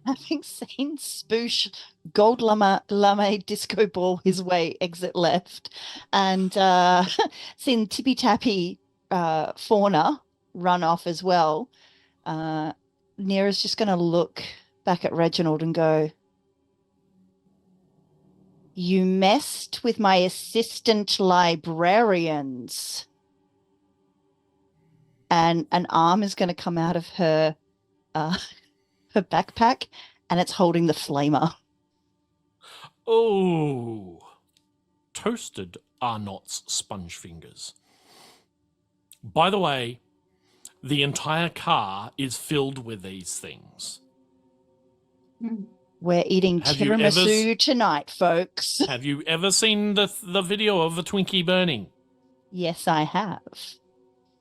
Having seen Spoosh gold lame disco ball his way exit left, and seen Tippy Tappy Fauna run off as well, N.E.R.A's just going to look back at Reginald and go, "You messed with my assistant librarians." And an arm is going to come out of her her backpack, and it's holding the flamer. Oh, toasted Arnott's sponge fingers. By the way, the entire car is filled with these things. We're eating Have you tiramisu tonight, folks. Have you ever seen the video of a Twinkie burning? Yes, I have.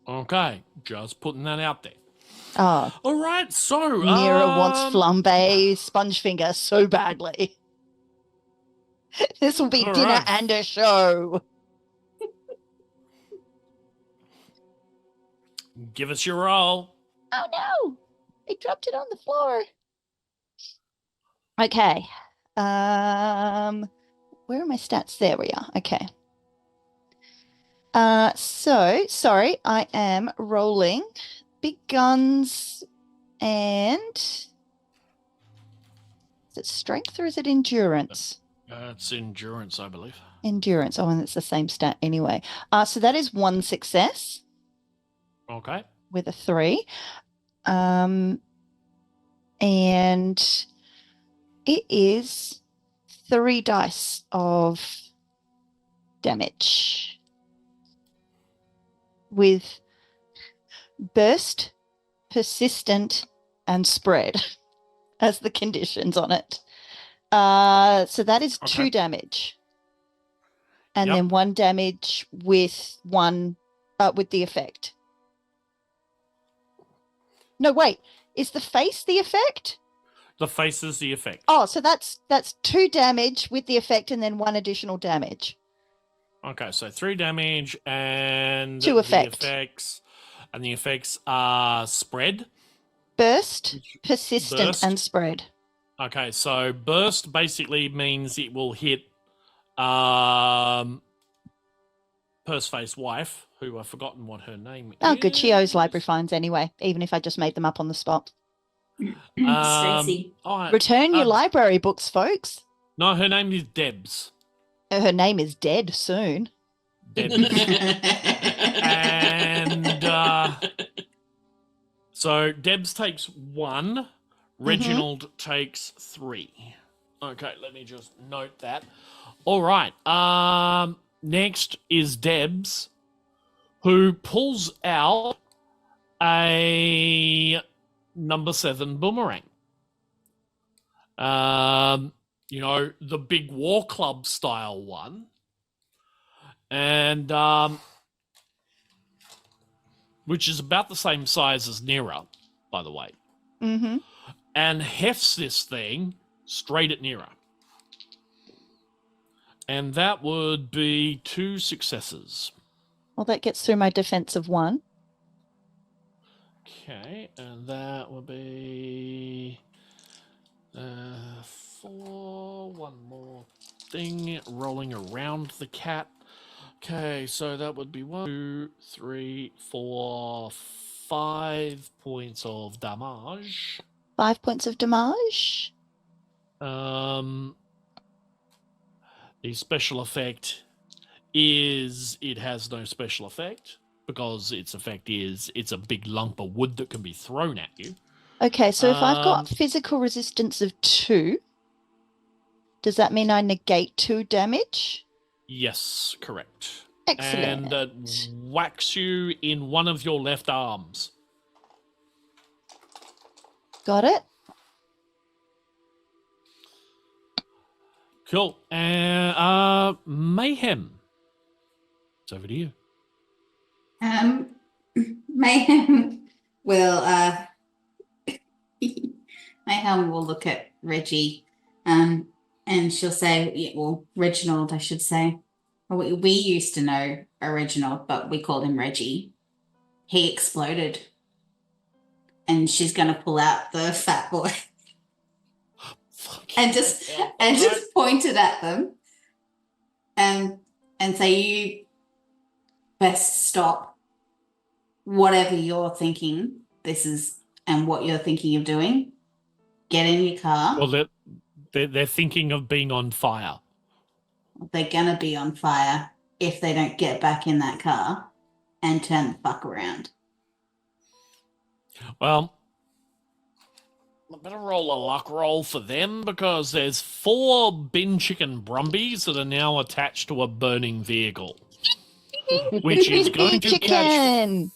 Okay, just putting that out there. Oh, All right, so N.E.R.A wants flambe sponge finger so badly. This will be All dinner right. and a show. Give us your roll. Oh no! I dropped it on the floor. Okay. Where are my stats? There we are. Okay. So sorry, I am rolling big guns and is it strength or is it endurance? It's endurance, I believe. Endurance. Oh, and it's the same stat anyway. So that is one success Okay. with a 3. And it is 3 dice of damage with burst, persistent, and spread as the conditions on it. So that is 2 damage. And Yep. then 1 damage with the effect. No, wait. Is the face the effect? The face is the effect. Oh, so that's 2 damage with the effect and then 1 additional damage. Okay, so 3 damage and 2 the effect. effects. And the effects are spread. Burst, persistent, Burst. and spread. Okay, so burst basically means it will hit Purseface wife, who I've forgotten what her name is. Oh, good. She owes library fines anyway, even if I just made them up on the spot. Stacey. Return your library books, folks. No, her name is Debs. Her name is dead soon. Debs. And so So Debs takes 1. Reginald takes 3. Okay, let me just note that. All right. Next is Debs, who pulls out a number 7 boomerang. You know, the big war club style one. And which is about the same size as N.E.R.A, by the way. Mm-hmm. And hefts this thing straight at N.E.R.A. And that would be 2 successes. Well, that gets through my defense of 1. Okay, and that would be 4. One more thing rolling around the cat. Okay, so that would be 1, 2, 3, 4, 5 points of damage. 5 points of damage. The special effect is it has no special effect because its effect is it's a big lump of wood that can be thrown at you. Okay, so if I've got physical resistance of 2, does that mean I negate 2 damage? Yes, correct. Excellent. And it whacks you in one of your left arms. Got it? Cool. And Mayhem. It's over to you. Mayhem will Mayhem will look at Reggie, and she'll say, yeah, well, Reginald, I should say. We used to know a Reginald, but we called him Reggie. He exploded, and she's gonna pull out the fat boy and just point it at them, and say, you best stop whatever you're thinking this is and what you're thinking of doing. Get in your car. Well, they're thinking of being on fire. They're gonna be on fire if they don't get back in that car and turn the fuck around. Well, I better roll a luck roll for them because there's 4 bin chicken brumbies that are now attached to a burning vehicle, which is going to catch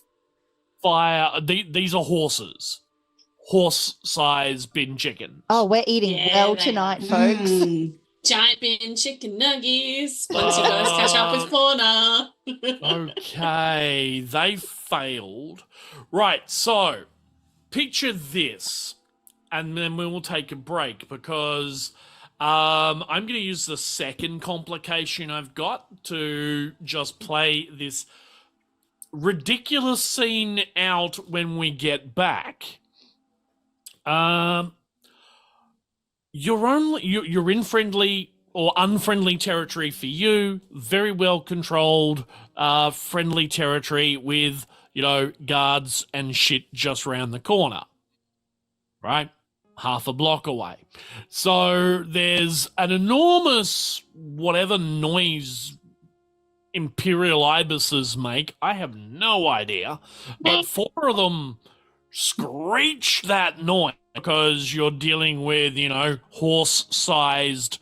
fire. These are horses. Horse-sized bin chickens. Oh, we're eating well tonight, folks. Giant bin chicken nuggies. Once you guys catch up with Fauna. Okay, they failed. Right, so picture this, and then we will take a break because I'm going to use the second complication I've got to just play this ridiculous scene out when we get back. You're in friendly or unfriendly territory for you, very well controlled, friendly territory with, you know, guards and shit just round the corner, right? Half a block away. So there's an enormous, whatever noise imperial ibises make, I have no idea, but 4 of them screech that noise because you're dealing with, you know, horse-sized,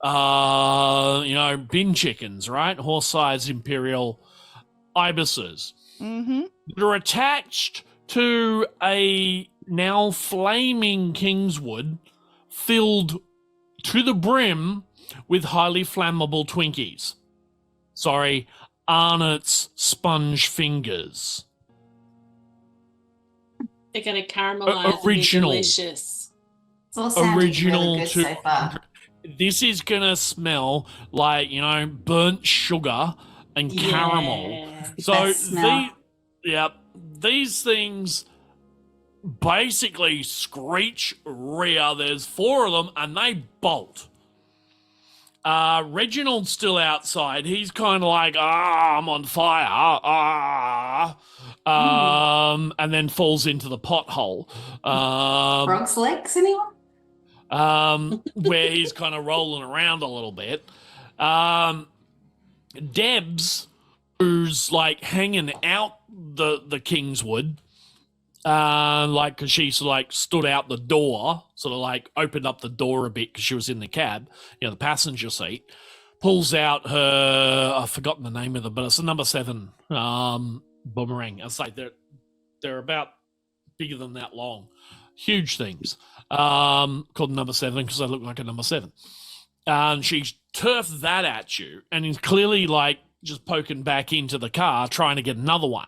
bin chickens, right? Horse-sized imperial ibises. Mm-hmm. They're attached to a now flaming Kingswood filled to the brim with highly flammable Twinkies. Sorry, Arnott's sponge fingers. They're going to caramelize Original. and be delicious. It's all sounding Original really good so far. This is going to smell like, you know, burnt sugar and caramel. Yeah. So smell. these things basically screech rear. There's 4 of them and they bolt. Reginald's still outside. He's kind of like, I'm on fire. And then falls into the pothole. Frog's legs, anyone? Where he's kind of rolling around a little bit. Debs, who's like hanging out the Kingswood, like, because she sort of like stood out the door, sort of like opened up the door a bit because she was in the cab, the passenger seat, pulls out her, I've forgotten the name of it, but it's a number 7 boomerang. It's like they're about bigger than that long, huge things, called number 7 because they look like a number 7. And she turfed that at you, and he's clearly like just poking back into the car trying to get another one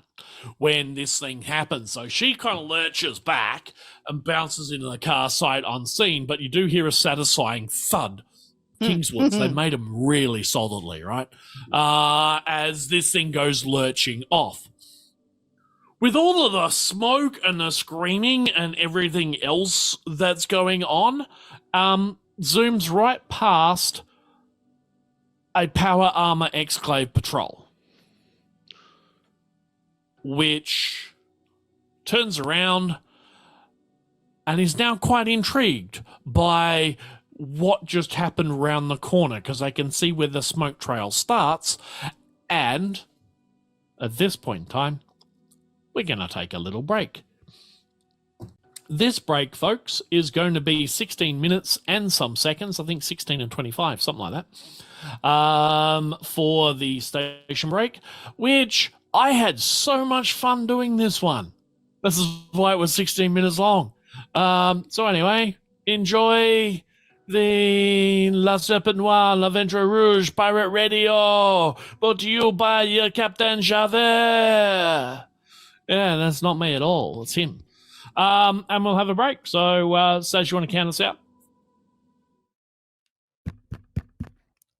when this thing happens. So she kind of lurches back and bounces into the car sight unseen, but you do hear a satisfying thud. Kingswoods, they made them really solidly, right? As this thing goes lurching off. With all of the smoke and the screaming and everything else that's going on, zooms right past a power armor Exclave patrol, which turns around and is now quite intrigued by what just happened around the corner because they can see where the smoke trail starts. And at this point in time, we're going to take a little break. This break, folks, is going to be 16 minutes and some seconds. I think 16 and 25, something like that, for the station break, which I had so much fun doing this one. This is why it was 16 minutes long. So anyway, enjoy the La Serpent Noire, La Ventre Rouge Pirate Radio, brought to you by your Captain Javert. Yeah, that's not me at all. It's him. And we'll have a break. So, Saz, you want to count us out?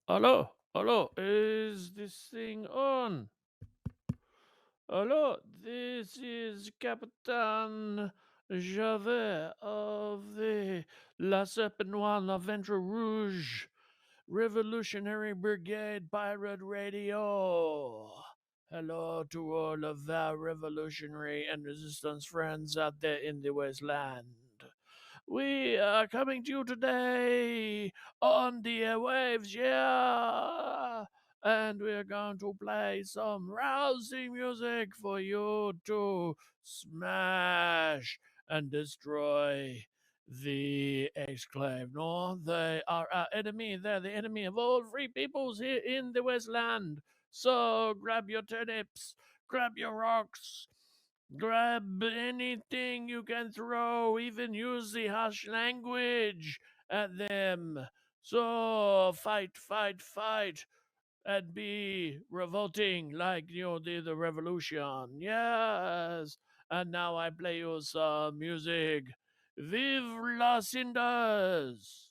Hello? Hello? Is this thing on? Hello? This is Captain Javert of the La Serpent Noire, La Ventre Rouge Revolutionary Brigade Pirate Radio. Hello to all of our revolutionary and resistance friends out there in the wasteland. We are coming to you today on the airwaves, yeah! And we're going to play some rousing music for you to smash and destroy the Exclave. No, they are our enemy. They're the enemy of all free peoples here in the wasteland. So grab your turnips, grab your rocks, grab anything you can throw, even use the harsh language at them. So fight, fight, fight, and be revolting like the revolution. Yes. And now I play you some music. Vive la cinders!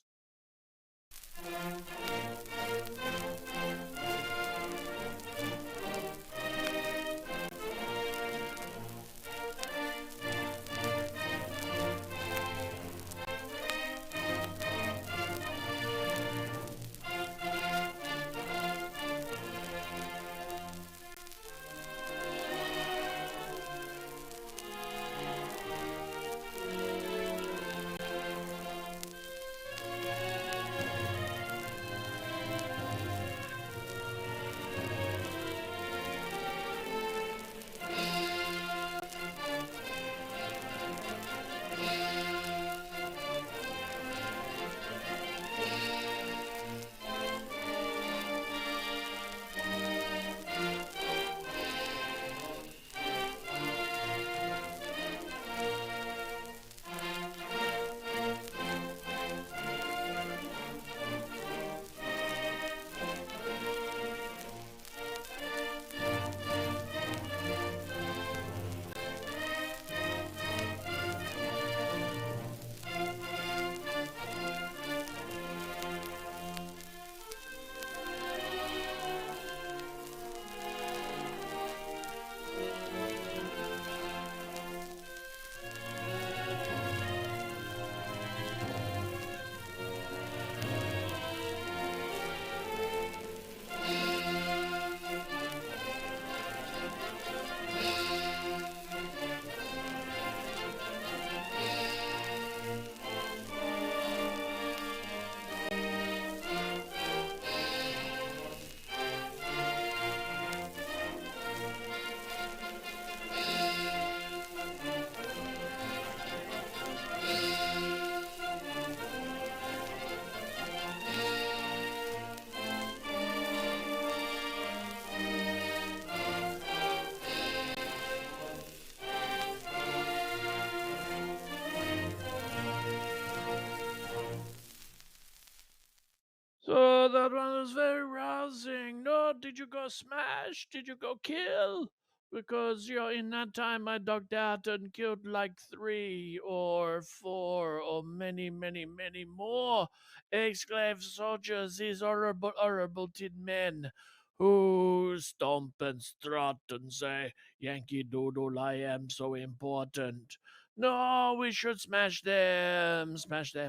Oh, that one was very rousing. No, did you go smash? Did you go kill? Because, in that time I ducked out and killed like 3 or 4 or many, many, many more Exclave soldiers, these horrible, horrible tin men who stomp and strut and say, Yankee Doodle, I am so important. No, we should smash them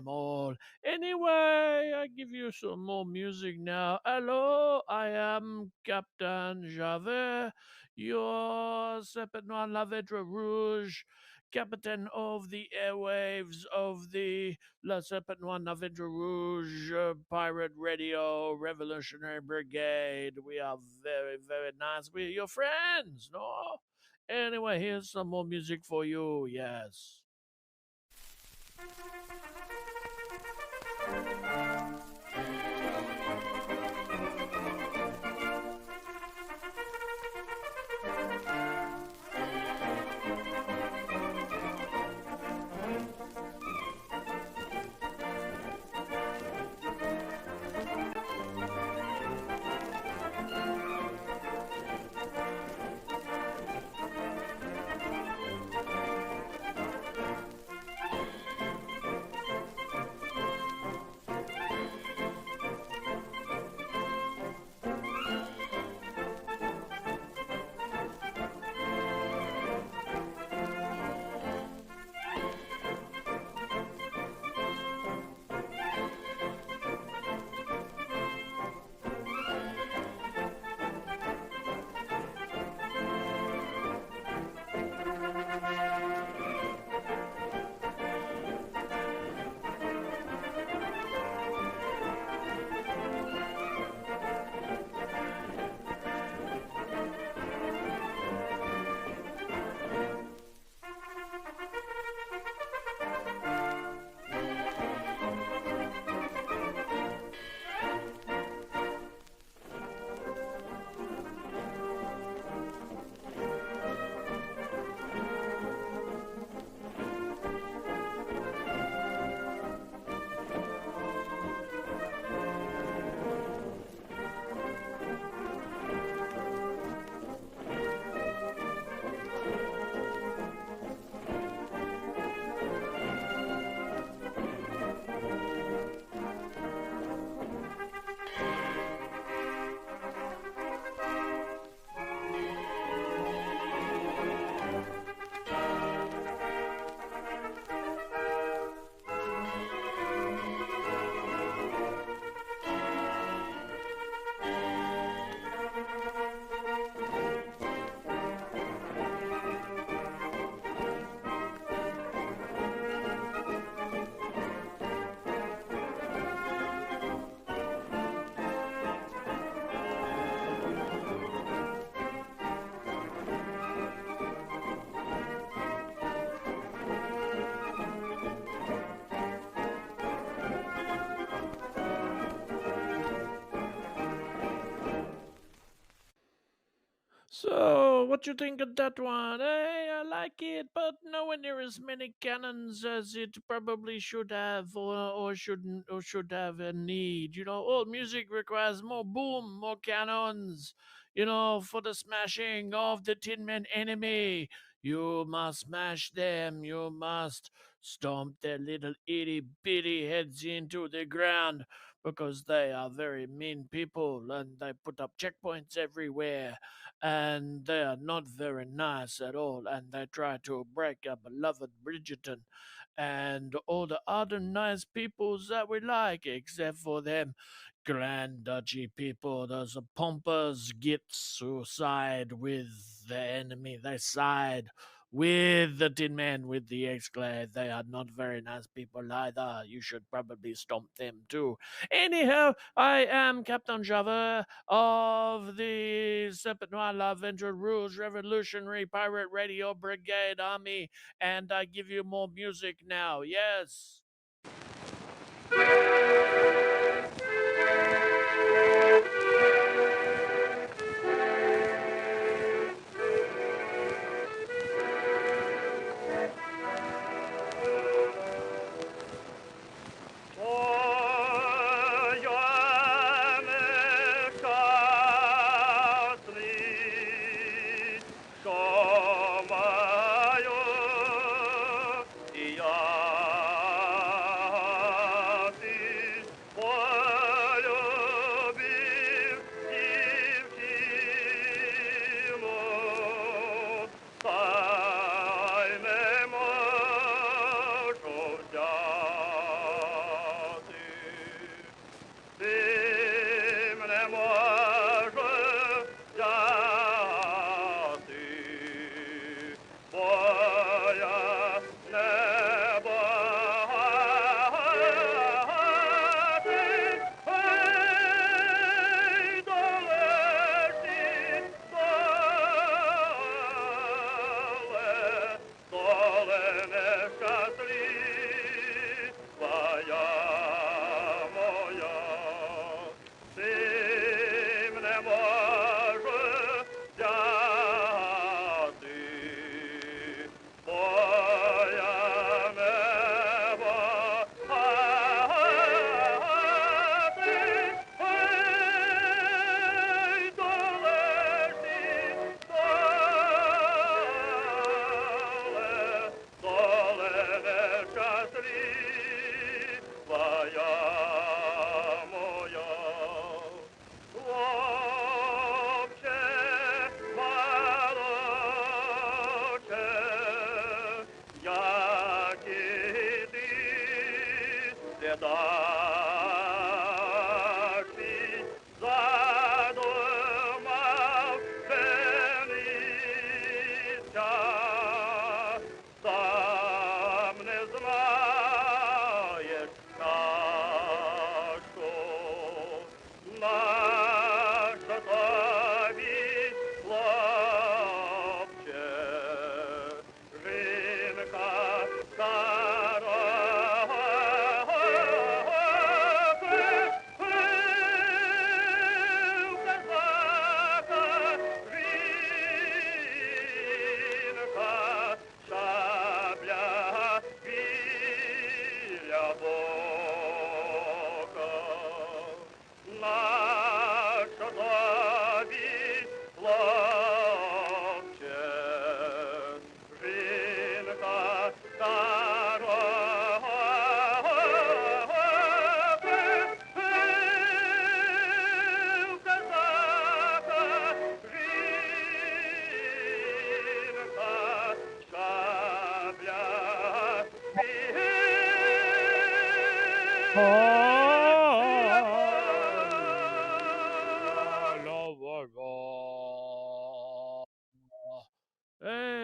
all. Anyway, I give you some more music now. Hello, I am Captain Javert, your Sepetnoir La Vedra Rouge, captain of the airwaves of the La Sepetnoir La Vedra Rouge Pirate Radio Revolutionary Brigade. We are very, very nice. We're your friends, no? Anyway, here's some more music for you, yes. So, what you think of that one? Hey, I like it, but nowhere near as many cannons as it probably should have, or shouldn't, or should have a need. Old music requires more boom, more cannons. For the smashing of the Tin Men enemy. You must smash them. You must stomp their little itty bitty heads into the ground because they are very mean people and they put up checkpoints everywhere and they are not very nice at all, and they try to break our beloved Bridgerton and all the other nice peoples that we like, except for them Grand Duchy people, those pompous gits who side with the enemy. They side with the Tin Man, with the Exclave. They are not very nice people either. You should probably stomp them too. Anyhow, I am Captain Java of the Sepetnoir La Venture Rouge Revolutionary Pirate Radio Brigade Army, and I give you more music now. Yes. For your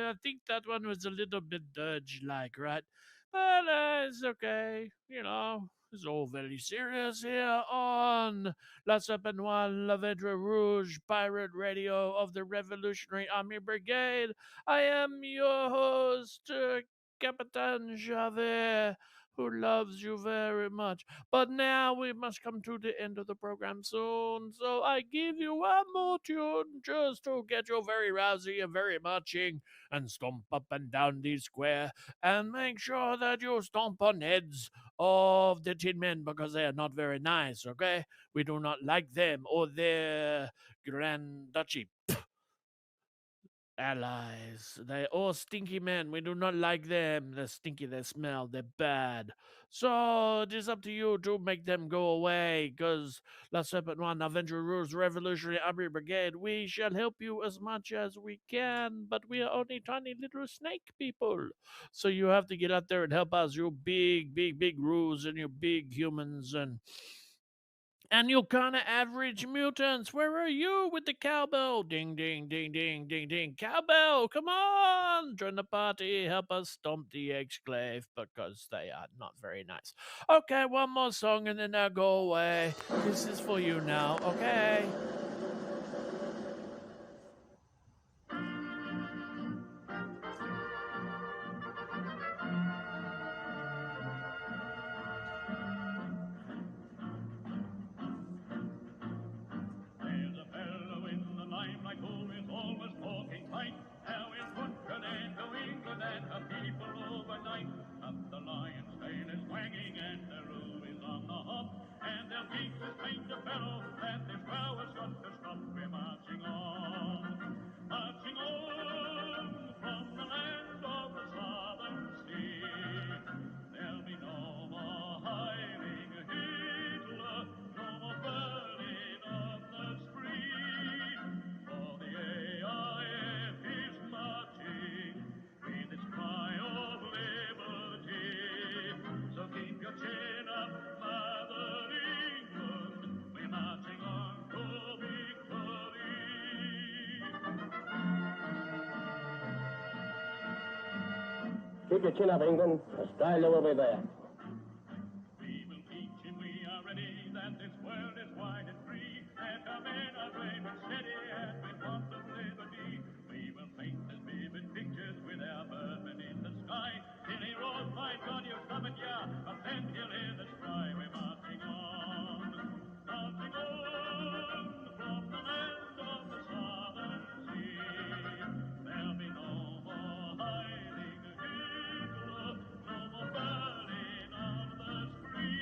I think that one was a little bit dirge-like, right? But it's okay. You know, it's all very serious here on La Serpenoise Lavendre Rouge Pirate Radio of the Revolutionary Army Brigade. I am your host, Captain Javert, who loves you very much. But now we must come to the end of the program soon, so I give you one more tune just to get you very rousy and very marching and stomp up and down the square and make sure that you stomp on heads of the Tin Men because they are not very nice, okay? We do not like them or their Grand Duchy allies. They all stinky men. We do not like them. They're stinky, they smell, they're bad. So it is up to you to make them go away, because La Serpent One, Avenger Rouge, Revolutionary Army Brigade, we shall help you as much as we can, but we are only tiny little snake people. So you have to get out there and help us, you big, big, big Rouge and you big humans and you kind of average mutants. Where are you with the cowbell? Ding, ding, ding, ding, ding, ding. Cowbell, come on. Join the party. Help us stomp the Exclave because they are not very nice. Okay, one more song and then I'll go away. This is for you now, okay? There's a fellow in the limelight who is always talking fight. How he's put an end to England and her people overnight. Up the lion's tail is wagging and the roo is on the hop. And their beaks is paint a fellow that this row has got to stop. We're marching on from the land of the southern sea. There'll be no more hiring Hitler, no more burning of the spree. For the AIF is marching with its cry of liberty. So keep your chin up, Mother England. We're marching on to victory. Keep your chin up, England. Australia will be there. We will teach him we are ready, that this world is wide and free, that our men are brave and steady, and with want of liberty. We will paint his vivid pictures with our vermin in the sky, till he roars, my God, you stomach, yeah, but then he'll hear the cry. We're marching on from the land of the southern sea. There'll be no more hiding Hitler, no more burning of the spree.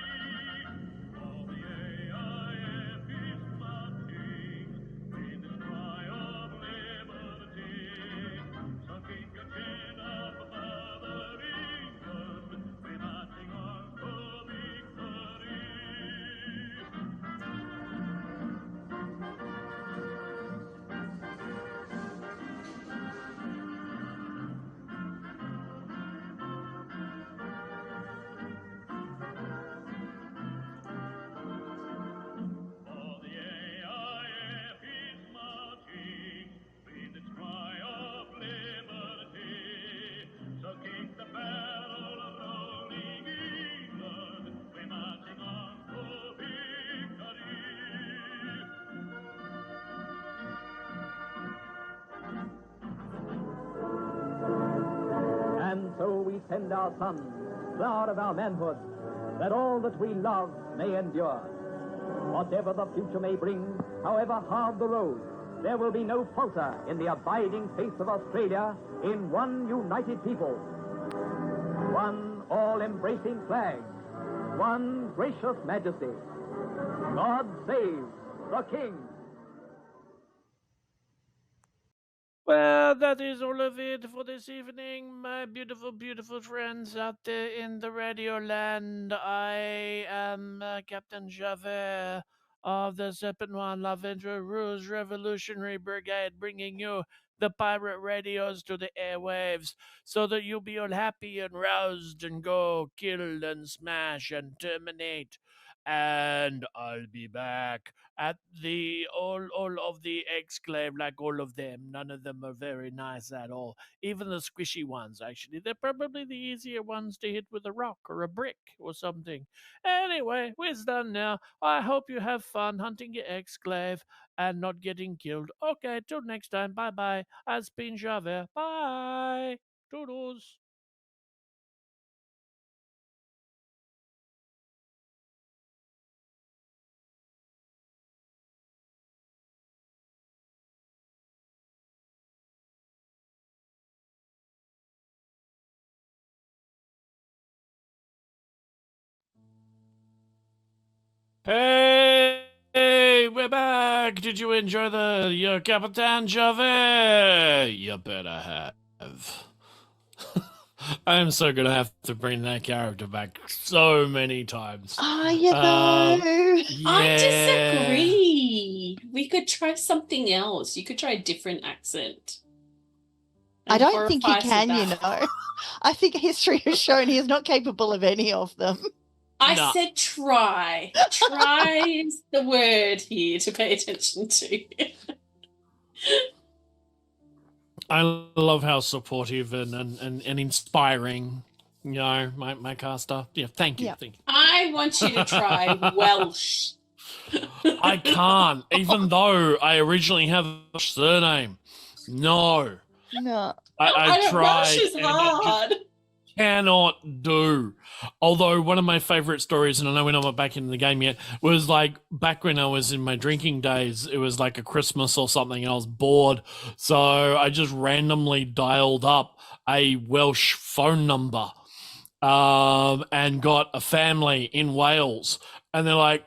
For the AIF is marching with its cry of liberty. So keep your chin up, Mother England. We're marching on to victory. For the AIF is marching with its cry of liberty. So keep the barrel rolling, England. We're marching on to victory. And so we send our sons, proud of our manhood, that all that we love may endure. Whatever the future may bring, however hard the road, there will be no falter in the abiding faith of Australia in one united people. One all-embracing flag, one gracious majesty. God save the King! Well, that is all of it for this evening, my beautiful, beautiful friends out there in the radio land. I am Captain Javert of the Serpenoise Lavendre Rouge Revolutionary Brigade, bringing you the pirate radios to the airwaves so that you'll be all happy and roused and go kill and smash and terminate and I'll be back at the all of the Exclave, like all of them. None of them are very nice at all. Even the squishy ones, actually. They're probably the easier ones to hit with a rock or a brick or something. Anyway, we're done now. I hope you have fun hunting your Exclave and not getting killed. Okay, till next time. Bye-bye. I've been Javert. Bye. Toodles. Hey, we're back. Did you enjoy your Capitan Javert? You better have. I'm so gonna have to bring that character back so many times. Are you though? I Yeah. disagree. We could try something else. You could try a different accent. I And don't think he horrify us with can, you that. know. I think history has shown he is not capable of any of them. I No. said try. Try is the word here to pay attention to. I love how supportive and inspiring, you know, my caster. Yeah, thank you. Yeah. Thank you. I want you to try Welsh. I can't, even though I originally have a surname. No. No. I don't- tried. Welsh is and it just hard. cannot do. Although one of my favorite stories, and I know we're not back in the game yet, was like back when I was in my drinking days. It was like a Christmas or something, and I was bored, so I just randomly dialed up a Welsh phone number, and got a family in Wales, and they're like,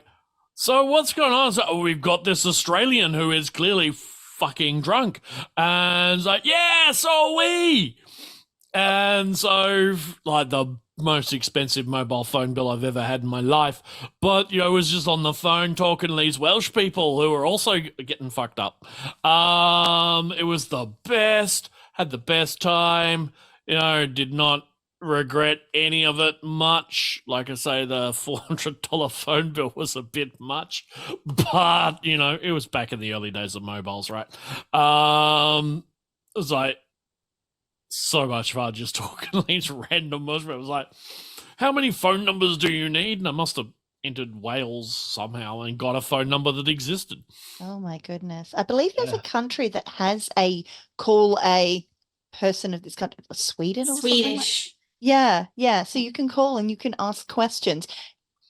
"So what's going on?" So, "Oh, we've got this Australian who is clearly fucking drunk," and it's like, "Yeah, so are we." And so, like, the most expensive mobile phone bill I've ever had in my life. But, you know, was just on the phone talking to these Welsh people who were also getting fucked up. It was the best, had the best time, you know, did not regret any of it much. Like I say, the $400 phone bill was a bit much, but, you know, it was back in the early days of mobiles, right? It was like, so much fun just talking to these random Muslims. It was like, how many phone numbers do you need? And I must have entered Wales somehow and got a phone number that existed. Oh my goodness. I believe there's Yeah. a country that has a call a person of this country, Sweden or something like- Swedish. Yeah, yeah. So you can call and you can ask questions.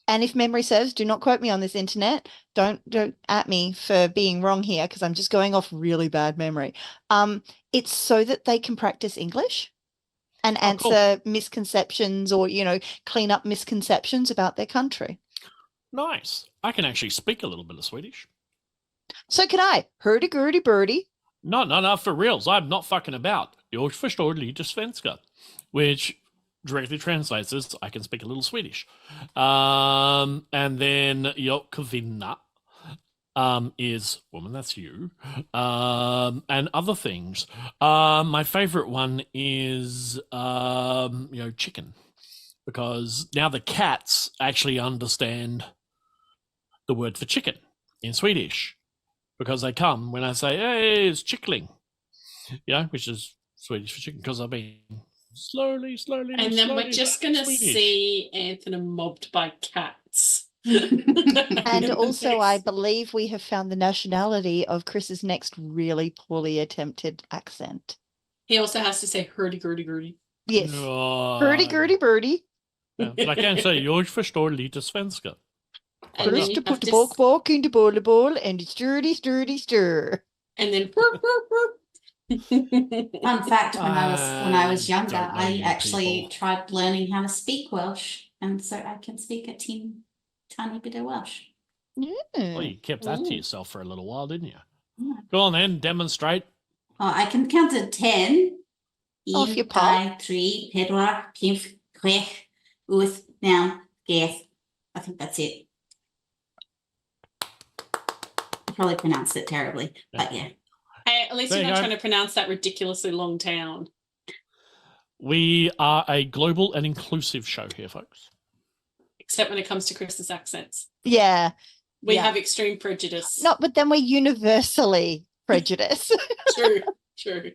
And if memory serves, do not quote me on this internet. Don't at me for being wrong here because I'm just going off really bad memory. It's so that they can practice English and Oh, cool. answer misconceptions or, you know, clean up misconceptions about their country. Nice. I can actually speak a little bit of Swedish. So can I. Hurdy-gurdy birdie. No, for reals. I'm not fucking about. Jag förstår lite svenska, which directly translates as I can speak a little Swedish. And then jag kvinna is woman, that's you. And other things. My favorite one is you know, chicken. Because now the cats actually understand the word for chicken in Swedish. Because they come when I say, "Hey, it's chickling," you know, which is Swedish for chicken. Because I've been slowly, And then we're slowly just learning going to Swedish. see Anthanum mobbed by cats. And also, I believe we have found the nationality of Chris's next really poorly attempted accent. He also has to say hurdy-gurdy-gurdy. Yes. Oh, Hurdy-gurdy birdie. yeah, but I can say, jag förstår lite svenska. And then First you to have put the to bok in the bowl and stirdy, stir. and then burp, burp, burp. Fun fact: when I was younger, don't know I you actually people. tried learning how to speak Welsh, and so I can speak a tiny bit of Welsh. Well, you kept that to Ooh. yourself for a little while, didn't you? Yeah. Go on then, demonstrate. Oh, I can count to 10. Off your paw. 3, 4, 5, 6, 8, 9, 10. I think that's it. I probably pronounced it terribly, but yeah. Hey, at least There you're you not go. trying to pronounce that ridiculously long town. We are a global and inclusive show here, folks. except when it comes to Chris's accents. Yeah. We Yeah. have extreme prejudice. No, but then we're universally prejudiced. True.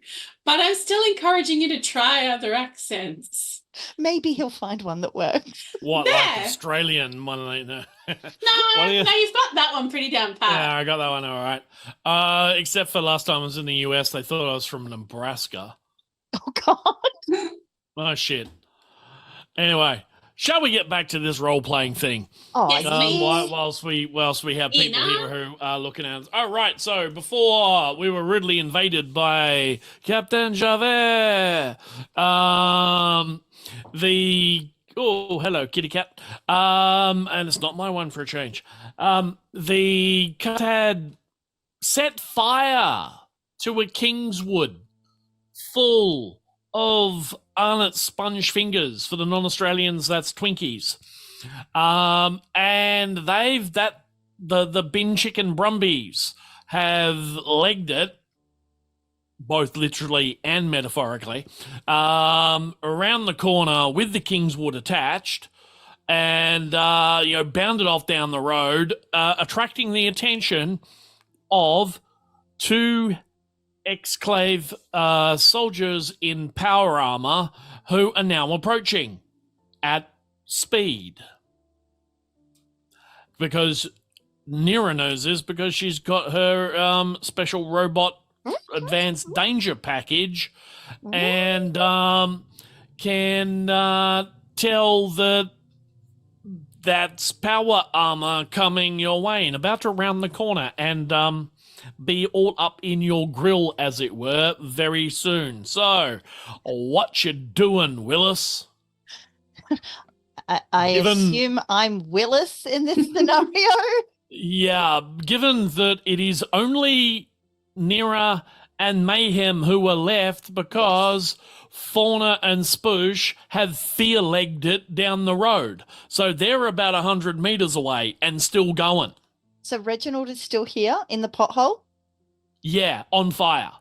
But I'm still encouraging you to try other accents. Maybe he'll find one that works. What, There. like Australian one? No. No, What do you- no, you've got that one pretty down pat. Yeah, I got that one all right. Except for last time I was in the US, they thought I was from Nebraska. Oh, God. Oh, shit. Anyway, shall we get back to this role-playing thing? Oh, Yes, yeah. please. Whilst we have people Ina? here who are looking at us. All right, so before we were rudely invaded by Captain Javert, hello, kitty cat. And it's not my one for a change. The cat had set fire to a Kingswood full of Arnott sponge fingers. For the non-Australians, that's Twinkies. And the bin chicken Brumbies have legged it, both literally and metaphorically, around the corner with the Kingswood attached, and bounded off down the road, attracting the attention of two Exclave soldiers in power armor who are now approaching at speed. Because N.E.R.A knows this, because she's got her special robot advanced danger package, and can tell that that's power armor coming your way and about to round the corner and be all up in your grill, as it were, very soon. So, what you doing, Willis? I Given- assume I'm Willis in this scenario. Yeah, given that it is only N.E.R.A and Mayhem who are left because Fauna and Spoosh have fear-legged it down the road. So they're about 100 meters away and still going. So Reginald is still here in the pothole? Yeah, on fire.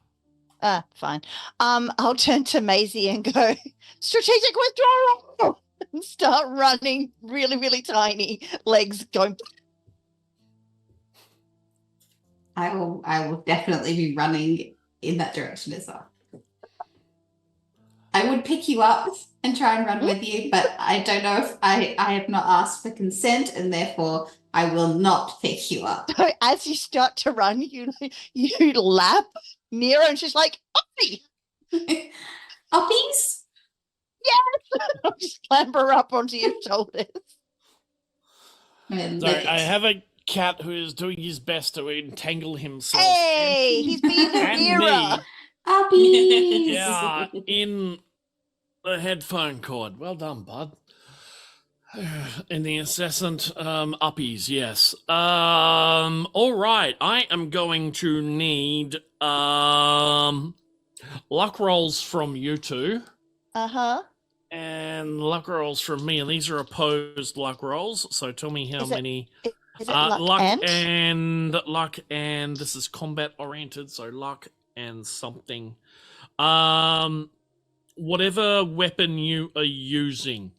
Fine. I'll turn to Maisie and go, strategic withdrawal! And start running really, really tiny, legs going. I will definitely be running in that direction as well. I would pick you up and try and run with you, but I don't know if I have not asked for consent, and therefore I will not pick you up. So as you start to run, you lap N.E.R.A, and she's like, "Uppy!" Uppies? I'll just clamber up onto your shoulders. And So lick I it. have a cat who is doing his best to entangle himself. Hey, he's being a and N.E.R.A. me, Uppies! yeah, in the headphone cord. Well done, bud. In the incessant uppies, yes. All right, I am going to need luck rolls from you two. Uh-huh. And luck rolls from me, and these are opposed luck rolls. So tell me how Is it many. Is it luck and? Luck and this is combat oriented, so luck and something. Whatever weapon you are using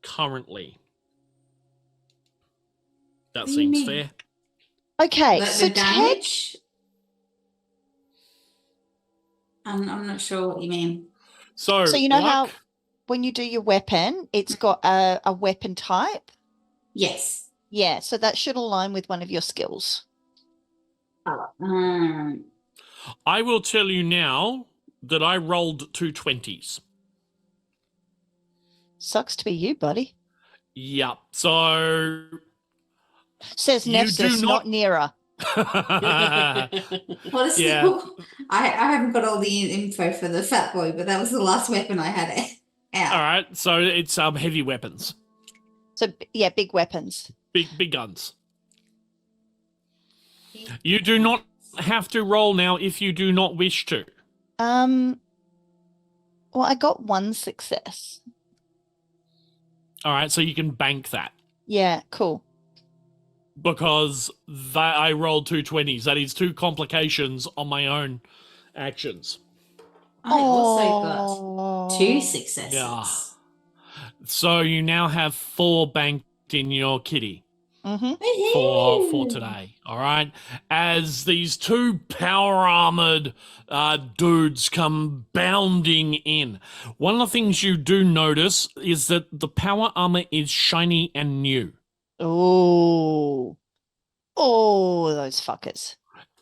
currently. That What do you seems mean? fair. Okay, Like so the Ted, damage? I'm not sure what you mean. So you know luck, how when you do your weapon, it's got a weapon type? Yes. Yeah, so that should align with one of your skills. I will tell you now that I rolled 2 20s. Sucks to be you, buddy. Yep. So Says You do Nephthys, not- not N.E.R.A. What is Yeah. I haven't got all the info for the fat boy, but that was the last weapon I had out. all right, so it's heavy weapons. So yeah, big weapons. Big guns. You do not have to roll now if you do not wish to. Well, I got one success. All right, so you can bank that Yeah, cool. because I rolled 2 20s. That is 2 complications on my own actions. I also got 2 successes. Yeah. So you now have 4 banked in your kitty Mm-hmm. for today. All right. As these 2 power armored dudes come bounding in, one of the things you do notice is that the power armor is shiny and new. Oh, those fuckers.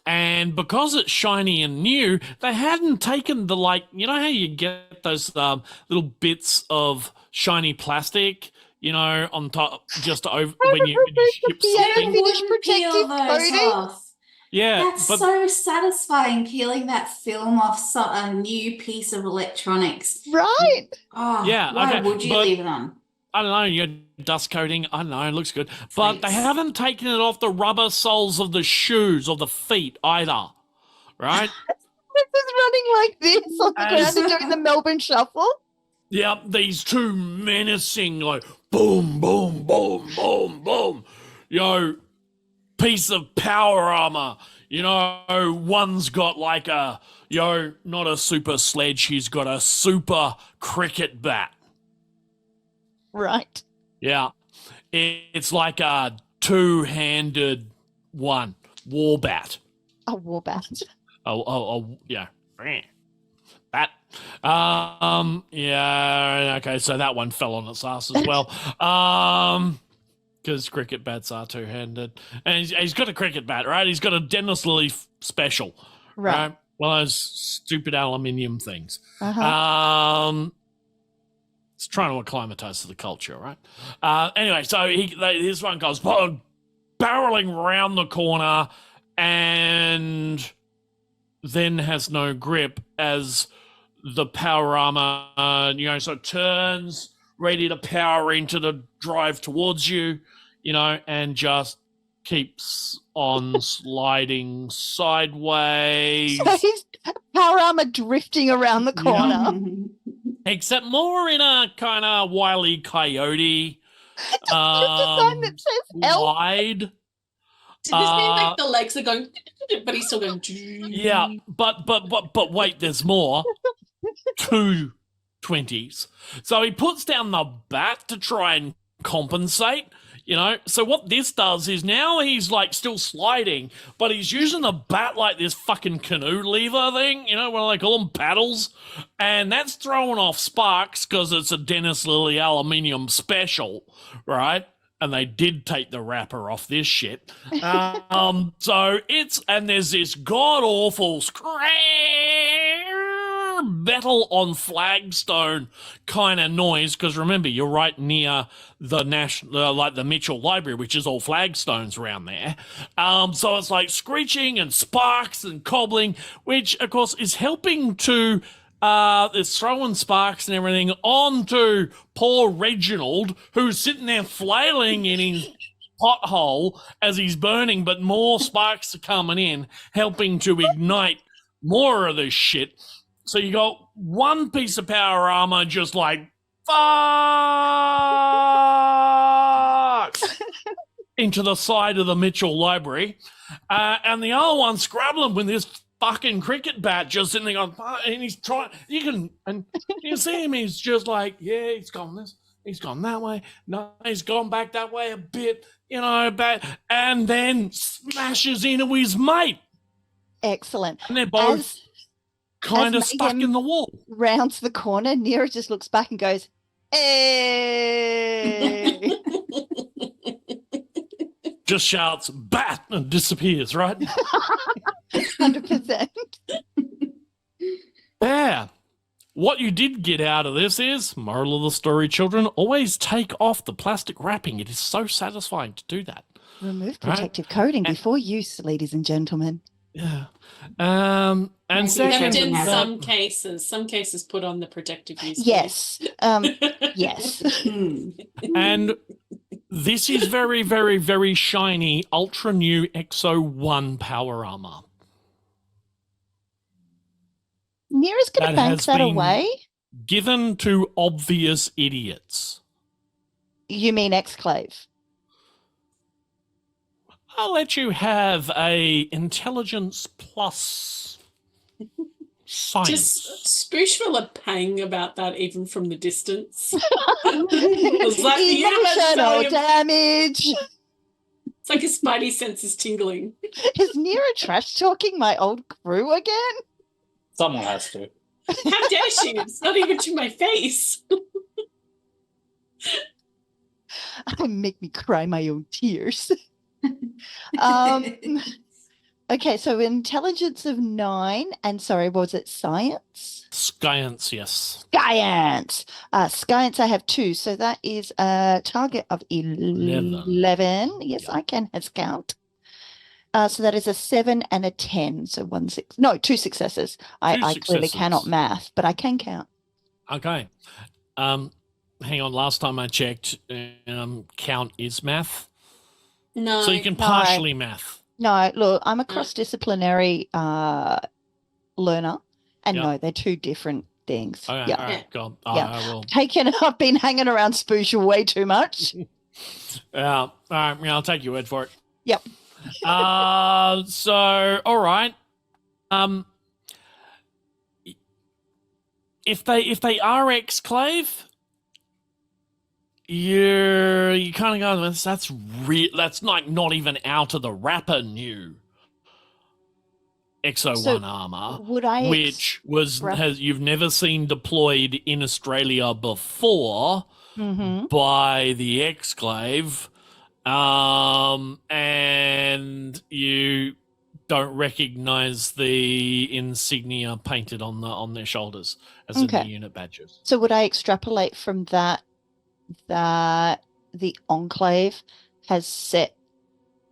And because it's shiny and new, they hadn't taken the, like, you know how you get those little bits of shiny plastic, you know, on top, just over when you ship Yeah, something. finish Wouldn't peel protective those coating. off. Yeah, That's but so satisfying, peeling that film off a new piece of electronics. Right. Oh, Yeah, why okay, would you but- leave it on? I don't know, your dust coating, I don't know, it looks good. But they Freaks. haven't taken it off the rubber soles of the shoes or the feet either, right? This is running like this on the As- ground and doing the Melbourne Shuffle. Yep, these 2 menacing, like, boom, boom, boom, boom, boom, you know, piece of power armor. You know, one's got like a, you know, not a super sledge, he's got a super cricket bat. Right. Yeah. It's like a 2-handed one, war bat. A war bat. Oh, yeah. Bat. Yeah, okay, so that one fell on its ass as well. Because cricket bats are 2-handed. And he's got a cricket bat, right? He's got a Dennis Lilly special, right? One of those stupid aluminium things. Uh-huh. It's trying to acclimatize to the culture, right? Anyway, so this one goes barreling around the corner and then has no grip as the power armor, you know, so it turns, ready to power into the drive towards you, you know, and just keeps on sliding sideways. So he's power armor drifting around the corner. Except more in a kind of Wile E. Coyote Just a sign that says help. wide. Did this mean like the legs are going, but he's still going? Yeah, but wait, there's more. 2 20s. So he puts down the bat to try and compensate, you know. So what this does is now he's like still sliding, but he's using the bat like this fucking canoe lever thing, you know, what do they call them, paddles, and that's throwing off sparks because it's a Dennis Lilly aluminium special, right? And they did take the wrapper off this shit. So and there's this god awful metal on flagstone kind of noise, because remember, you're right near the the Mitchell Library, which is all flagstones around there. So it's like screeching and sparks and cobbling, which of course is helping to it's throwing sparks and everything onto poor Reginald, who's sitting there flailing in his pothole as he's burning, but more sparks are coming in, helping to ignite more of this shit. So you got one piece of power armor just like, fuck, into the side of the Mitchell Library. And the other one scrabbling with this fucking cricket bat just sitting there going, and he's trying, you can see him, he's just like, yeah, he's gone this, he's gone that way, no, he's gone back that way a bit, you know, and then smashes into his mate. Excellent. And they're both As kind of stuck Mayhem in the wall. rounds the corner, N.E.R.A just looks back and goes, hey. Just shouts, bat, and disappears, right? 100%. Yeah. What you did get out of this is, moral of the story, children, always take off the plastic wrapping. It is so satisfying to do that. Remove Right. protective coating before use, ladies and gentlemen. Yeah. And Maybe second, Except in have some cases put on the protective use. Yes. Yes. Hmm. and this is very, very, very shiny, ultra new Exo 1 power armor. N.E.R.A's going That to bank has that been- away. Given to obvious idiots. You mean Exclave? I'll let you have a intelligence plus. Science. Just Spoosh feel a pang about that even from the distance. It's like the universe Emotional showing him- damage. It's like his spidey sense is tingling. Is N.E.R.A trash talking my old crew again? Someone has to. How dare she? It's not even to my face. Make me cry my own tears. Okay, so intelligence of 9, and sorry, was it science? Science, yes. Science. Science, I have 2, so that is a target of 11. Yes, I can count. So that is a 7 and a 10. So 2 successes. I clearly successes. cannot math, but I can count. Okay. Hang on. Last time I checked, count is math. No. So you can partially math. No, look, I'm a cross-disciplinary learner, and Yep. no, they're 2 different things. Okay, Yeah. all right, go on. Yeah. I will. I've been hanging around Spoosh way too much. All right, I'll take your word for it. Yep. So, all right. If they are Exclave, you kind of go, that's like not even out of the wrapper new Exo So 1 armor, would I which you've never seen deployed in Australia before Mm-hmm. by the Exclave, and you don't recognize the insignia painted on their shoulders as in the unit badges. So would I extrapolate from that the Enclave has set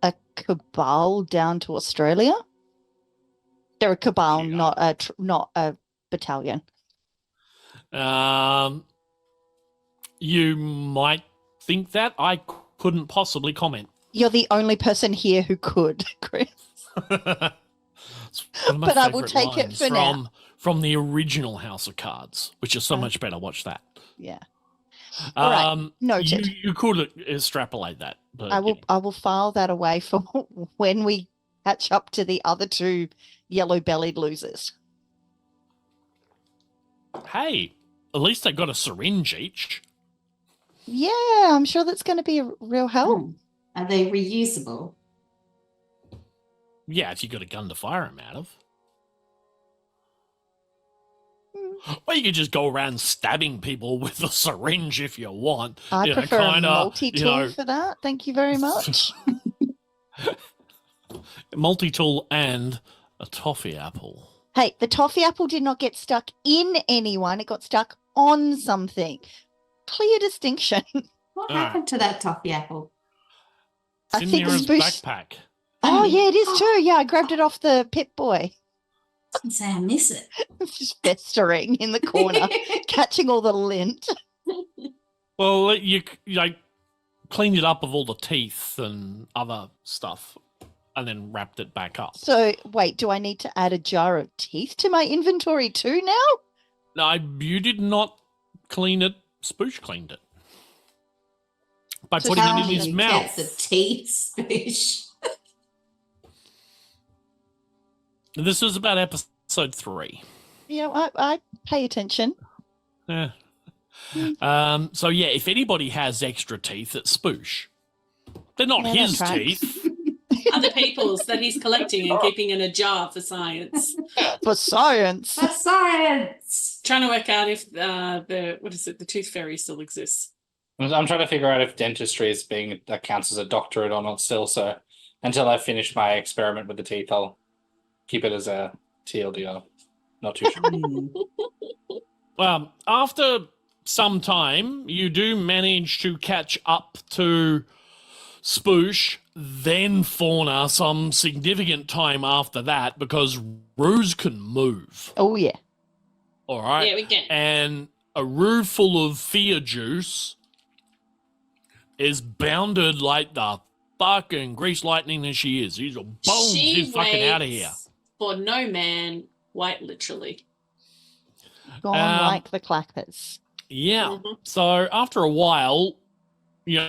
a cabal down to Australia? They're a cabal, Yeah. not a battalion. You might think that. I couldn't possibly comment. You're the only person here who could, Chris. It's one of my But I will favourite take it lines for now. from the original House of Cards, which is so much better. Watch that. Yeah. All right, noted. You could extrapolate that. But, I will file that away for when we catch up to the other 2 yellow-bellied losers. Hey, at least they got a syringe each. Yeah, I'm sure that's going to be a real help. Are they reusable? Yeah, if you got a gun to fire them out of. Or you could just go around stabbing people with a syringe if you want. I prefer a multi-tool you for that. Thank you very much. multi-tool and a toffee apple. Hey, the toffee apple did not get stuck in anyone. It got stuck on something. Clear distinction. What All right. happened to that toffee apple? It's I in think N.E.R.A's Spoosh- backpack. Oh, yeah, it is too. Yeah, I grabbed it off the Pip Boy. I was gonna say I miss it. It's just festering in the corner, catching all the lint. Well, you cleaned it up of all the teeth and other stuff and then wrapped it back up. So, wait, do I need to add a jar of teeth to my inventory too now? No, you did not clean it. Spoosh cleaned it. By So putting how it in do his you mouth. get the teeth, Spoosh? This was about episode 3. Yeah, I pay attention. Yeah. So yeah, if anybody has extra teeth, it's Spoosh. They're not Yeah, his that's right. teeth. Other people's that he's collecting and keeping in a jar for science. For science. For science! Trying to work out if the tooth fairy still exists. I'm trying to figure out if dentistry that counts as a doctorate or not still. So until I finish my experiment with the teeth, I'll keep it as a TLDR. Not too sure. After some time, you do manage to catch up to Spoosh, then Fauna some significant time after that because Ruse can move. Oh, yeah. All right. Yeah, we can. And a Rue full of fear juice is bounded like the fucking grease lightning that she is. She's a bones. She's fucking out of here. For no man, quite literally. Gone like the clappers. Yeah. Mhm. So after a while, you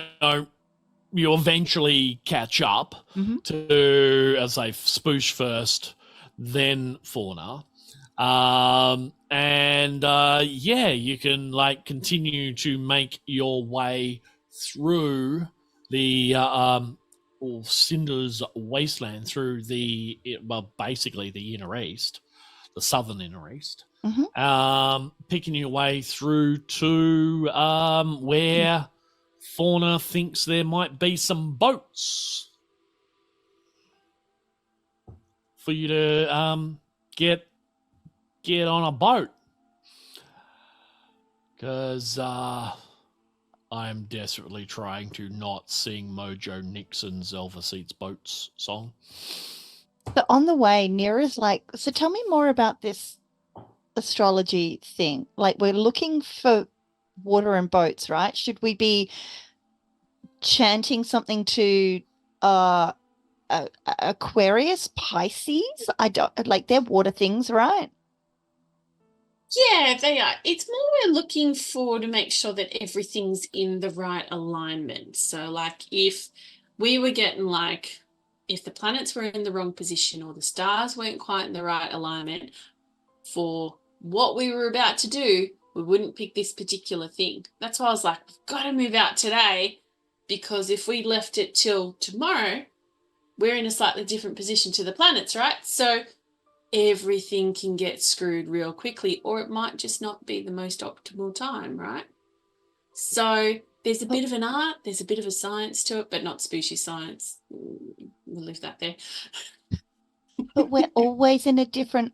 eventually catch up Mhm. to, as I Spoosh first, then Fauna. Yeah, you can like continue to make your way through the or Cinder's wasteland through basically the inner east, the southern inner east. Picking your way through to where Fauna thinks there might be some boats for you to get on a boat, because I'm desperately trying to not sing Mojo Nixon's Elvis Eats Boats song. But on the way, N.E.R.A's like, so tell me more about this astrology thing. Like, we're looking for water and boats, right? Should we be chanting something to Aquarius, Pisces? I don't like, they're water things, right? Yeah, they are. It's more we're looking for to make sure that everything's in the right alignment. So, like, if we were getting like, if the planets were in the wrong position or the stars weren't quite in the right alignment for what we were about to do, we wouldn't pick this particular thing. That's why I was like, we've got to move out today, because if we left it till tomorrow, we're in a slightly different position to the planets, right? So everything can get screwed real quickly, or it might just not be the most optimal time, right? So there's a bit of an art, there's a bit of a science to it, but not spooshy science. We'll leave that there. But we're always in a different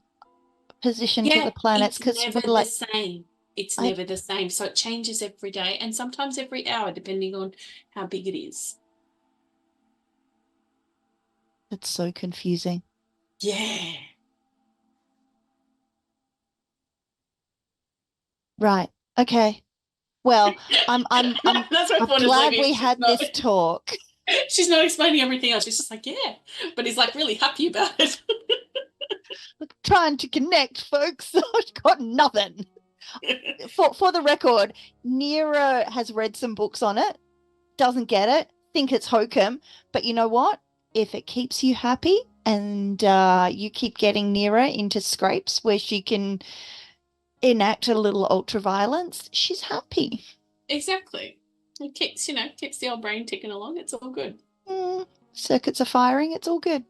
position to the planets, because it's never the same. It's never the same. So it changes every day and sometimes every hour, depending on how big it is. It's so confusing. Yeah. Right. Okay. Well, I'm That's why Fauna's glad leaving. we had this talk. She's not explaining everything else. She's just like, yeah. But he's like really happy about it. Trying to connect, folks. I've got nothing. For the record, N.E.R.A has read some books on it, doesn't get it, think it's hokum, but you know what? If it keeps you happy and you keep getting N.E.R.A into scrapes where she can enact a little ultraviolence, she's happy. Exactly. It keeps the old brain ticking along. It's all good. Circuits are firing. It's all good.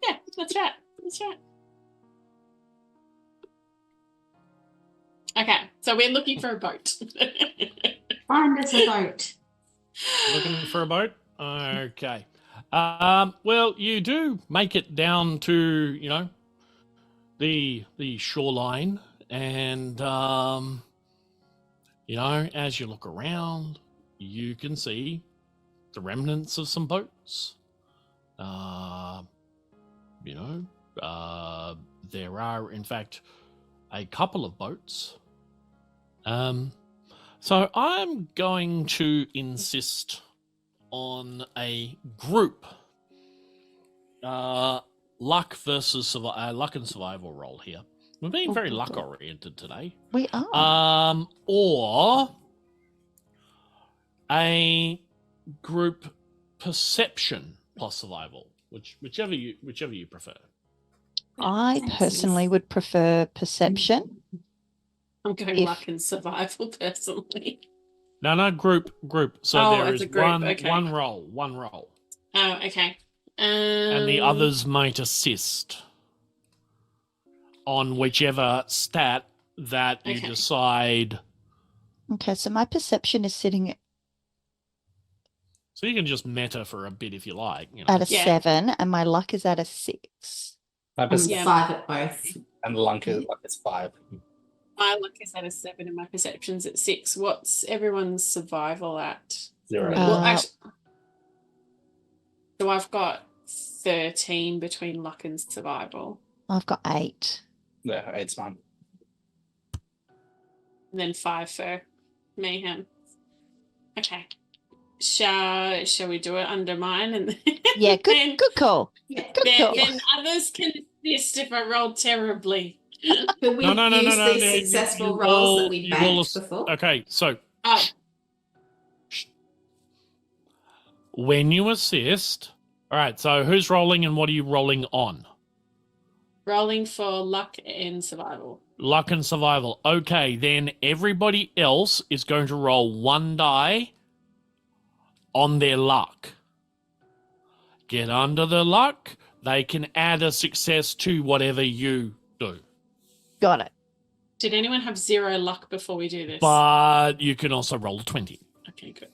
Yeah, that's right. That's right. Okay, so we're looking for a boat. Find us a boat. Looking for a boat? Okay. Well, you do make it down to, the shoreline, and, as you look around, you can see the remnants of some boats. There are, in fact, a couple of boats. So I'm going to insist on a group luck versus luck and survival roll here. We're being very luck oriented today. We are. Or a group perception plus survival, whichever you prefer. I personally would prefer perception. I'm going luck and survival personally. No, group. So there is group. one roll. Oh, okay. And the others might assist on whichever stat that you decide. Okay, so my perception is sitting So you can just meta for a bit if you like. at a 7, and my luck is at a 6. I'm 5 at both. And luck is 5. My luck is at a 7 and my perception's at 6. What's everyone's survival at? 0. Well, actually, so I've got 13 between luck and survival. I've got 8. Yeah, 8's fine. And then 5 for mayhem. Okay. Shall we do it under mine? And Yeah, good call. Then others can assist if I roll terribly. Could we use these successful rolls that we banked before? Okay, so when you assist, all right, so who's rolling and what are you rolling on? Rolling for luck and survival. Luck and survival. Okay, then everybody else is going to roll 1 die on their luck. Get under the luck. They can add a success to whatever you do. Got it. Did anyone have 0 luck before we do this? But you can also roll a 20. Okay, good.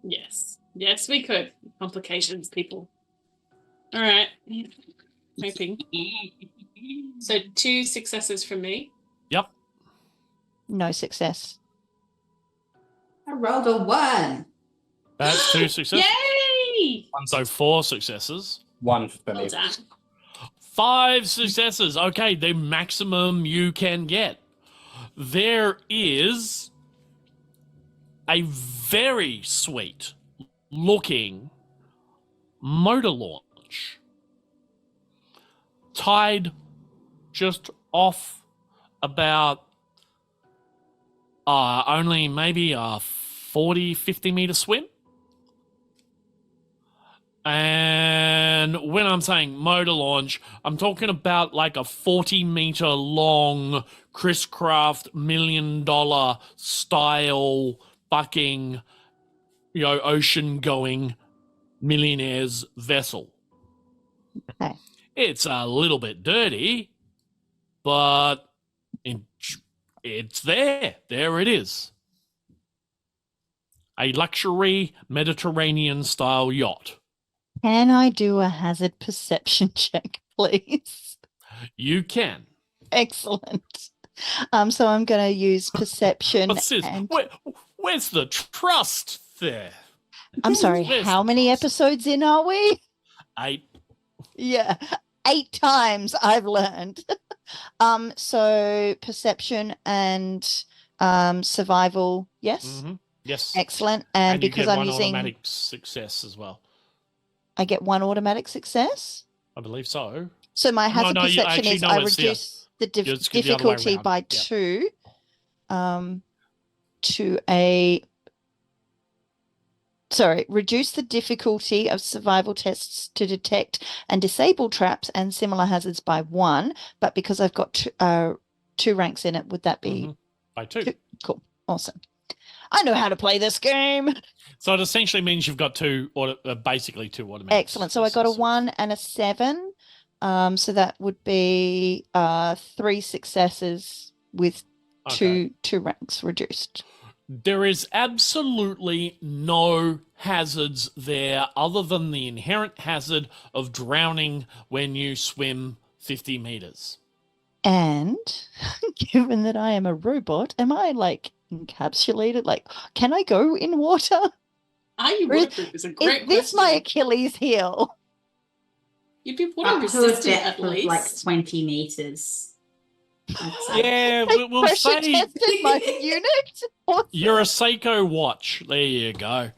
Yes. Yes, we could. Complications, people. All right. Hoping. So 2 successes from me. Yep. No success. I rolled a 1. That's 2 successes. Yay! So 4 successes. 1 for Well me. done. 5 successes. Okay, the maximum you can get. There is a very sweet looking motor launch tied just off about only maybe a 40-50 meter swim. And when I'm saying motor launch, I'm talking about like a 40-meter long Chris Craft $1 million style fucking, ocean-going millionaire's vessel. Okay. It's a little bit dirty, but it's there. There it is. A luxury Mediterranean-style yacht. Can I do a hazard perception check, please? You can. Excellent. So I'm going to use perception. What's this? And Where's the trust there? I'm sorry. Where's How the many trust? episodes in are we? 8. Yeah, 8 times I've learned. So perception and survival. Yes. Mm-hmm. Yes. Excellent. And you because get I'm one using, automatic success as well. I get 1 automatic success. I believe so. So my hazard no, perception is I it's here. reduce the It's the other way difficulty round. by Yeah. 2 to a reduce the difficulty of survival tests to detect and disable traps and similar hazards by 1. But because I've got 2 ranks in it, would that be Mhm. By 2. cool? Awesome. I know how to play this game. So it essentially means you've got basically 2 automatic. Excellent. So I got a 1 and a 7. So that would be 3 successes with Okay. two ranks reduced. There is absolutely no hazards there other than the inherent hazard of drowning when you swim 50 meters. And given that I am a robot, am I encapsulated? Can I go in water? Are you Or is- waterproof? Is a great Is this question. my Achilles heel? You'd be Up water to a resistant depth at of least. like 20 meters. I'd say. Yeah, They we'll pressure say tested my unit. Awesome. you're a Seiko watch. There you go.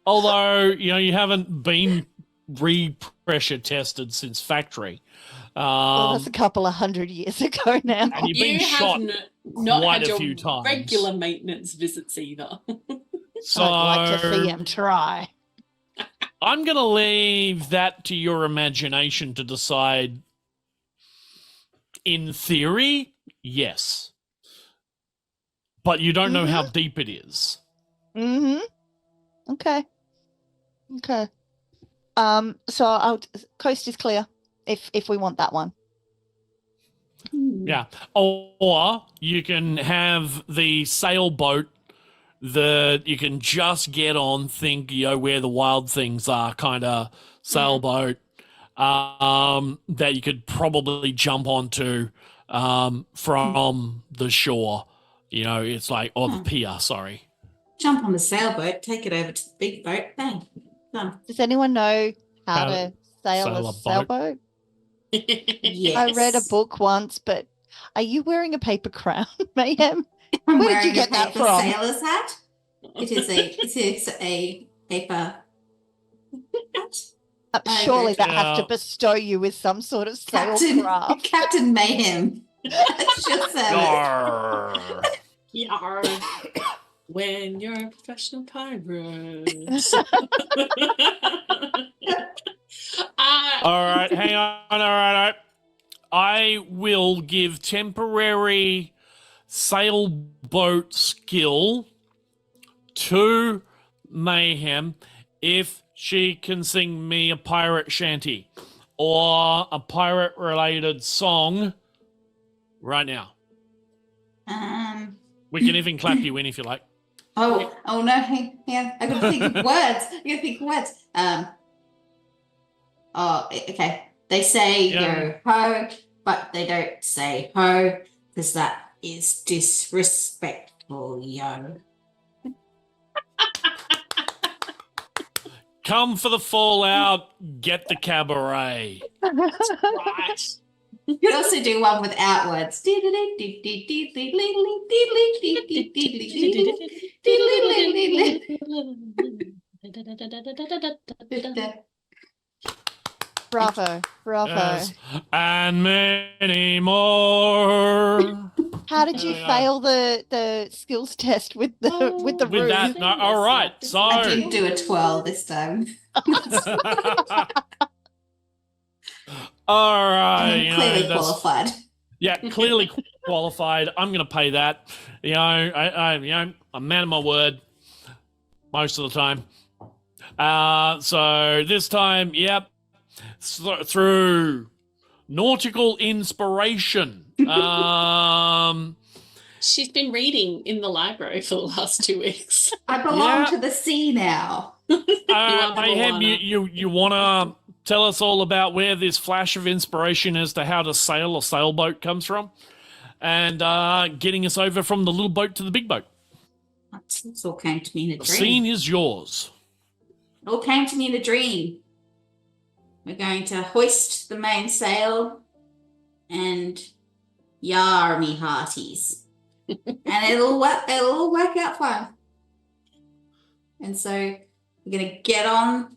Although, you haven't been re-pressure tested since factory. Well, that's a couple of 100 years ago now. And you've been You shot have not quite had a your few times. regular maintenance visits either. So I'd like to see him try. I'm going to leave that to your imagination to decide. In theory, yes. But you don't know how deep it is. Mm-hmm. Okay. So coast is clear if we want that one. Yeah. Or you can have the sailboat that you can just get on, think, where the wild things are, kind of sailboat that you could probably jump onto from the shore. It's like, the pier, sorry. Jump on the sailboat, take it over to the big boat, bang, done. Does anyone know how to sail sail a a boat? sailboat? Yes. I read a book once, but are you wearing a paper crown, Mayhem? I'm Where did you wearing get a that paper from? sailor's hat. It is a paper hat. Surely that has to Yeah. bestow you with some sort of sailcraft. Captain Mayhem. That's your sailor. Yarr. Yarr. When you're a professional pirate. hang on, all right. I will give temporary sailboat skill to Mayhem if she can sing me a pirate shanty or a pirate-related song right now. We can even clap you in if you like. Oh no, I gotta think of words. Okay. They say yo ho, but they don't say ho because that is disrespectful, yo. Come for the fallout, get the cabaret. Right. You could also do one without words. Bravo. Yes. And many more. How did you fail the skills test with the With ruse? that, no, all right. So I didn't do a twirl this time. all right, I'm clearly qualified. Yeah, clearly qualified. I'm going to pay that. I'm a man of my word most of the time. So this time, yep, through nautical inspiration. She's been reading in the library for the last 2 weeks. I belong to the sea now. Mayhem, you want to tell us all about where this flash of inspiration as to how to sail a sailboat comes from, and getting us over from the little boat to the big boat. This all came to me in a The dream. scene is yours. It all came to me in a dream. We're going to hoist the mainsail and yar me hearties. And it'll work out fine. And so we're going to get on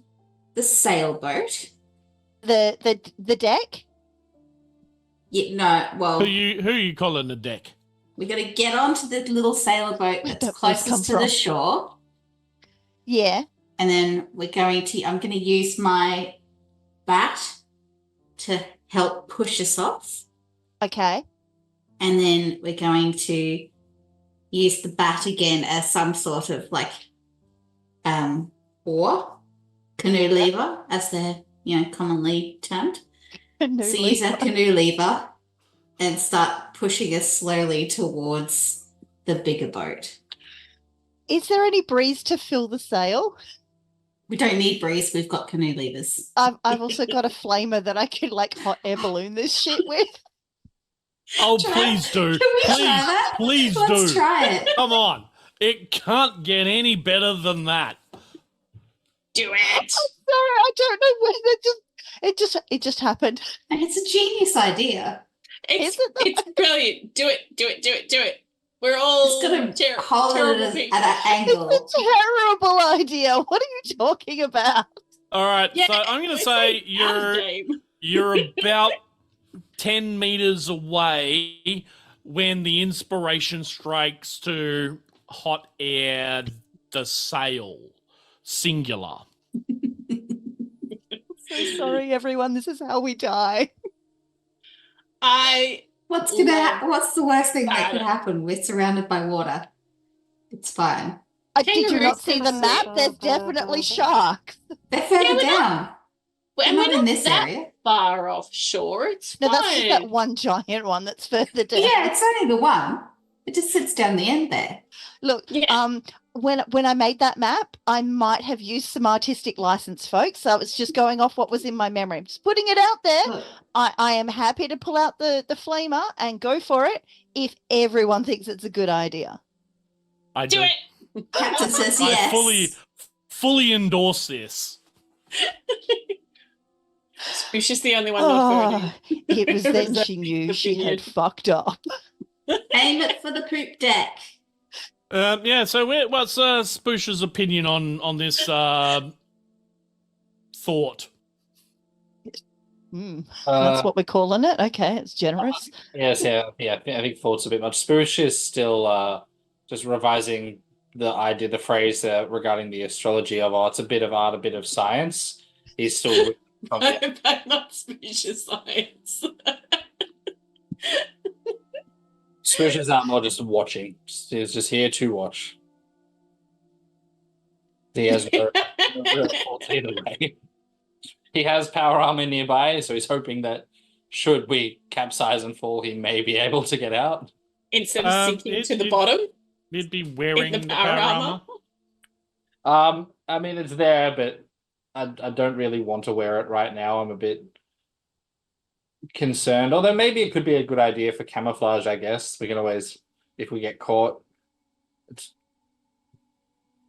the sailboat. The deck? Yeah, no, well, Who you calling the deck? we're going to get onto the little sailboat Where'd that's that voice come closest to the from? shore. Yeah. And then I'm going to use my bat to help push us off. Okay. And then we're going to use the bat again as some sort of oar, canoe lever, as they're commonly termed. So use our canoe lever and start pushing us slowly towards the bigger boat. Is there any breeze to fill the sail? We don't need breeze. We've got canoe levers. I've also got a flamer that I could hot air balloon this shit with. Oh, please do. Please Let's do. try it. Come on. It can't get any better than that. Do it. I'm sorry, I don't know when it just happened. It's a genius idea. It's brilliant. Do it. We're all Just gonna terrible hold it people. at an angle. It's a terrible idea. What are you talking about? All right, Yeah, so I'm going to say you're about 10 meters away when the inspiration strikes to hot air the sail, singular. So sorry, everyone. This is how we die. What's the worst thing that could happen? We're surrounded by water. It's fine. Did you not see the map? There's definitely sharks. They're further down. And They're we're not in this that area. far offshore. It's No, fine. that's just that one giant one that's further down. Yeah, it's only the one. It just sits down the end there. Look, when I made that map, I might have used some artistic license, folks. So it's just going off what was in my memory. Just putting it out there. Look, I am happy to pull out the flamer and go for it if everyone thinks it's a good idea. I Do it. Captain says I yes. fully endorse this. Spoosh the only one not voting. It was then she knew she had fucked up. Aim it for the poop deck. Yeah, so what's Spoosh's opinion on this thought? That's what we're calling it. Okay, it's generous. Yes, yeah. I think thought's a bit much. Spoosh is still just revising the phrase regarding the astrology of it's a bit of art, a bit of science. He's still Okay. I'm not species science. Swishes aren't more just watching. He's just here to watch. He has no fault either way. He has power armor nearby, so he's hoping that should we capsize and fall, he may be able to get out. Instead of sinking to the it- bottom He'd be in wearing the power armor. I mean, it's there, but I don't really want to wear it right now. I'm a bit concerned. Although maybe it could be a good idea for camouflage, I guess. We can always, if we get caught.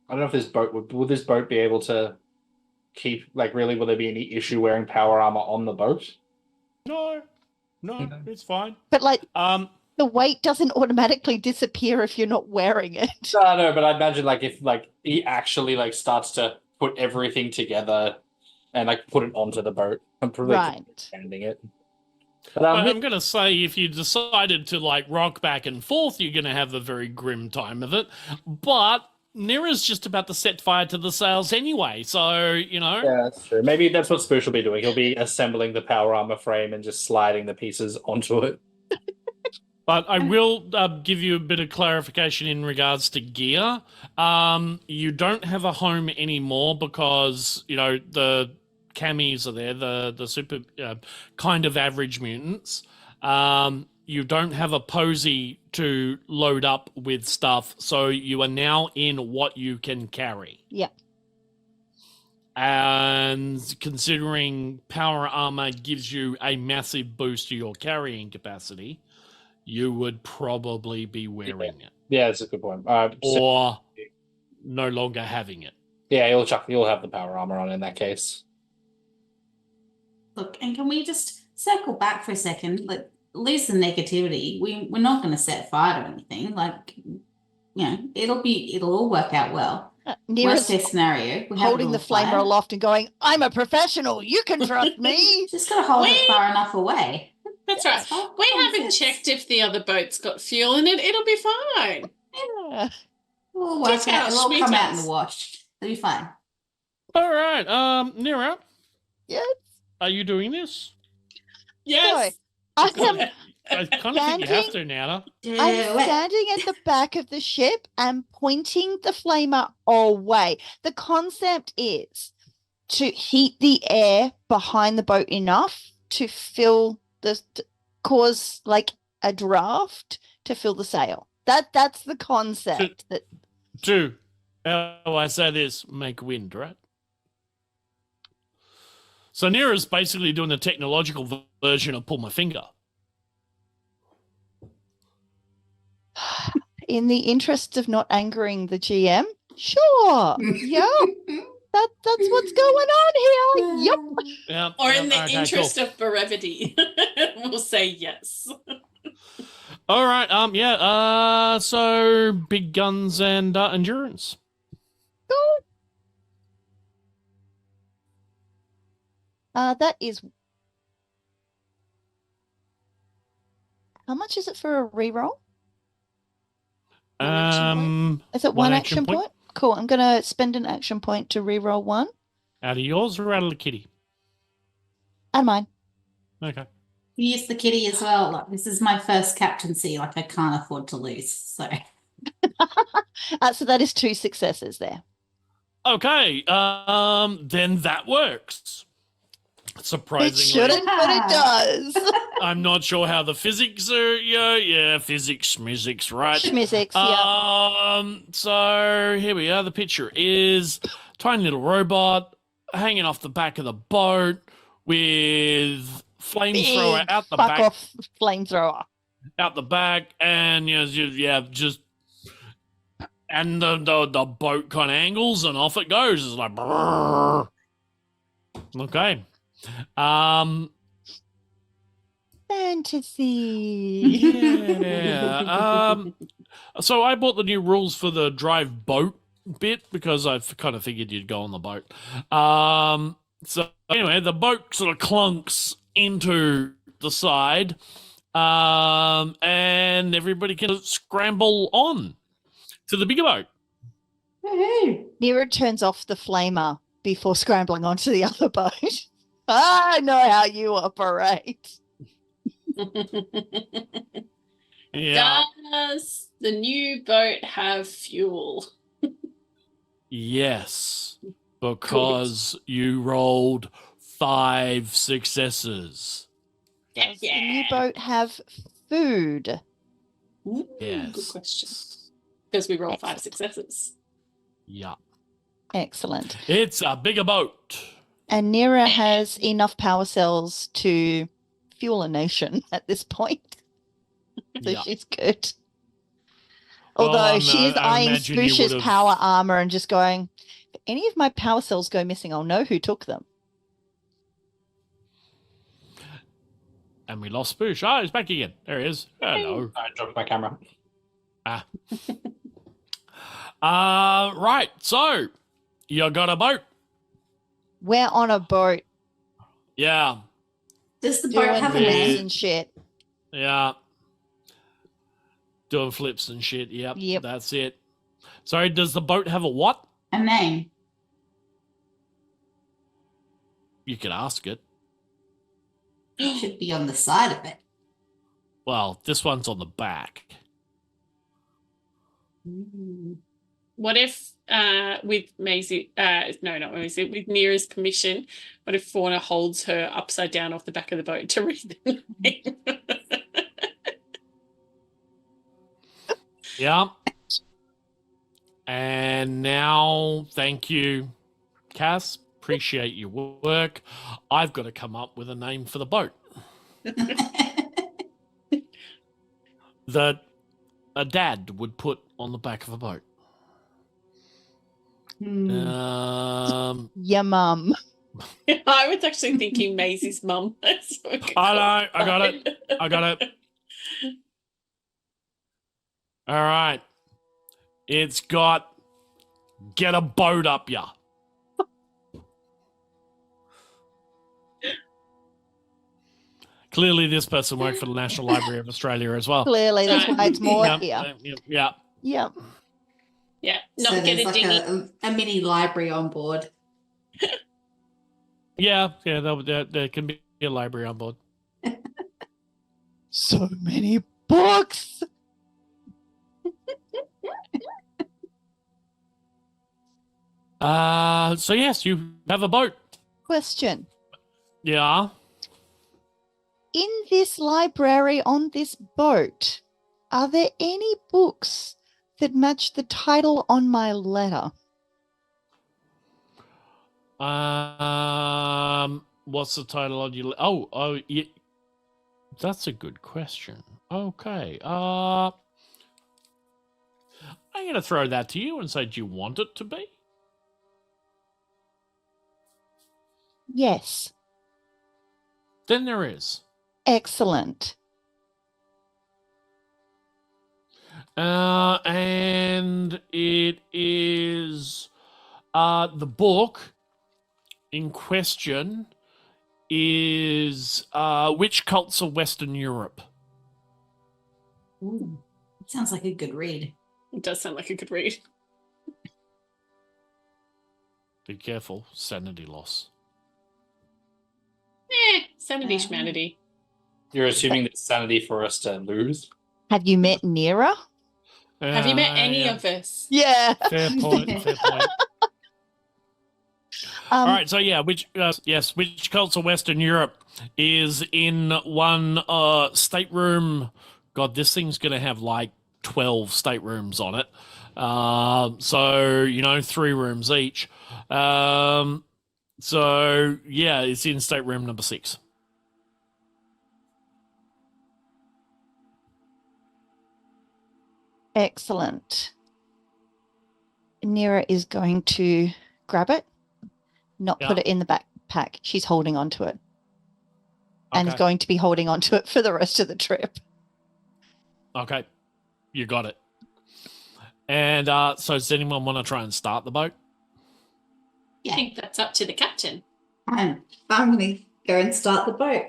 I don't know if this boat will this boat be able to keep, like, really, will there be any issue wearing power armor on the boat? No, it's fine. But like Um, the weight doesn't automatically disappear if you're not wearing it. No, but I imagine like if like he actually like starts to put everything together and like put it onto the boat. I'm probably Right. understanding it. But I'm going to say if you decided to like rock back and forth, you're going to have a very grim time of it. But N.E.R.A's just about to set fire to the sails anyway, so, you know. yeah, that's true. Maybe that's what Spoosh will be doing. He'll be assembling the power armor frame and just sliding the pieces onto it. But I will give you a bit of clarification in regards to gear. You don't have a home anymore because, you know, the camis are there, the super kind of average mutants. You don't have a posy to load up with stuff, so you are now in what you can carry. Yeah. And considering power armor gives you a massive boost to your carrying capacity, you would probably be wearing it. Yeah, that's a good point. Or no longer having it. Yeah, he'll have the power armor on in that case. Look, and can we just circle back for a second? Like, lose the negativity. We're not going to set fire to anything. Like, you know, it'll all work out well. Worst Nearest case scenario, we have holding it the all fire. flamer aloft and going, I'm a professional. You can trust me. Just got to hold it Wait. far enough away. That's right. That's fine. We Common haven't sense. checked if the other boat's got fuel in it. It'll be fine. Yeah. We'll work Just out. It'll all come out in schmeaters. the wash. It'll be fine. All right, N.E.R.A, Yes. are you doing this? Yes. I am I kind of think you have to, Nana. Do I'm it. standing at the back of the ship and pointing the flamer away. The concept is to heat the air behind the boat enough to cause like a draft to fill the sail. That's the concept. That Two, how I say this, make wind, right? So N.E.R.A's basically doing the technological version of pull my finger. in the interests of not angering the GM, sure. Yeah, that's what's going on here. Yep. Yeah, Or in the okay, interest cool. of brevity, we'll say yes. All right, so big guns and endurance. That is. How much is it for a reroll? Is it one action point? Cool. I'm gonna spend an action point to reroll one. Out of yours or out of the kitty? And mine. Okay. Use the kitty as well. Like, this is my first captaincy. Like, I can't afford to lose. So So that is 2 successes there. Okay, then that works. It Surprisingly, shouldn't, but it does. I'm not sure how the physics are. Yeah, physics, schmizzics, right? Schmizzics, yeah. So here we are. The picture is tiny little robot hanging off the back of the boat with flamethrower Big out the fuck back, off flamethrower. and and the boat kind of angles and off it goes. It's like, brrr. Okay. Fantasy. Yeah. So I bought the new rules for the drive boat bit because I kind of figured you'd go on the boat. So anyway, the boat sort of clunks into the side, and everybody can scramble on to the bigger boat. woohoo. N.E.R.A turns off the flamer before scrambling onto the other boat. I know how you operate. Yeah. Does the new boat have fuel? Yes. Because you rolled 5 successes. Does the new boat have food? Ooh, Yes. good question. Because we rolled 5 Excellent. successes. Yeah. Excellent. It's a bigger boat. And N.E.R.A has enough power cells to fuel a nation at this point. So Yeah. she's good. Well, Although she is I eyeing imagine you Spoosh's would've- power armor and just going, if any of my power cells go missing, I'll know who took them. And we lost Spoosh. Oh, he's back again. There he is. Hello. I dropped my camera. Ah. Right. So, you got a boat. We're on a boat Yeah. Does the boat doing have a flips name? and shit. Yeah. Doing flips and shit. Yep. Yep. That's it. Sorry, does the boat have a what? A name. You could ask it. It should be on the side of it. Well, this one's on the back. What if with Maisie, no, not Maisie, with N.E.R.A's permission, what if Fauna holds her upside down off the back of the boat to read the name? Yeah. And now, thank you, Cass. Appreciate your work. I've got to come up with a name for the boat that a dad would put on the back of a boat. Your mum. I was actually thinking Maisie's mum. That's what we could I call know, I got it. I got it. All right. It's got get a boat up ya. Clearly, this person worked for the National Library of Australia as well. Clearly, that's why it's more Yeah, here. yeah. Yep. Yeah, So not get there's a like dinghy. a mini library on board. Yeah. There can be a library on board. So many books. So yes, you have a boat. Question. Yeah. In this library on this boat, are there any books that match the title on my letter? What's the title on your? Yeah. That's a good question. Okay. I'm gonna throw that to you and say, do you want it to be? Yes. Then there is. Excellent. And it is the book in question is Witch Cults of Western Europe. Ooh, it sounds like a good read. It does sound like a good read. Be careful, sanity loss. Sanity schmanity. You're assuming that sanity for us to lose? Have you met N.E.R.A? Have you met any yeah. of us? Yeah. Fair point. Fair point. All right, so yeah, Witch Cults of Western Europe is in one stateroom. God, this thing's gonna have like 12 staterooms on it. So 3 rooms each. So yeah, it's in stateroom number 6. Excellent. N.E.R.A is going to grab it, not put Yeah. it in the backpack. She's holding onto it and is Okay. going to be holding onto it for the rest of the trip. Okay, you got it. And so does anyone want to try and start the boat? I think that's up to the captain. I'm going to go and start the boat.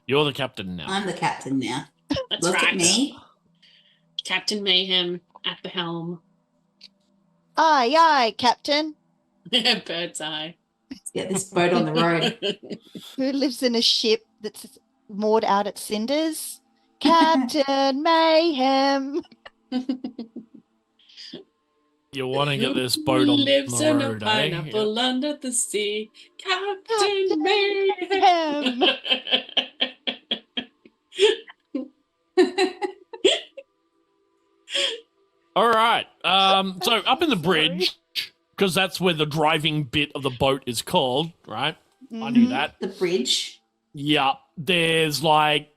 You're the captain now. I'm the captain now. That's Look right. at me. Captain Mayhem at the helm. Aye, aye, Captain. Bird's eye. get this boat on the road. Who lives in a ship that's moored out at Cinders? Captain Mayhem. You want to get this boat on lives the in road, a eh? pineapple under the sea. Captain Captain Mayhem. All right. So up in the Sorry. bridge, because that's where the driving bit of the boat is called, right? I knew that. The bridge. Yeah. There's like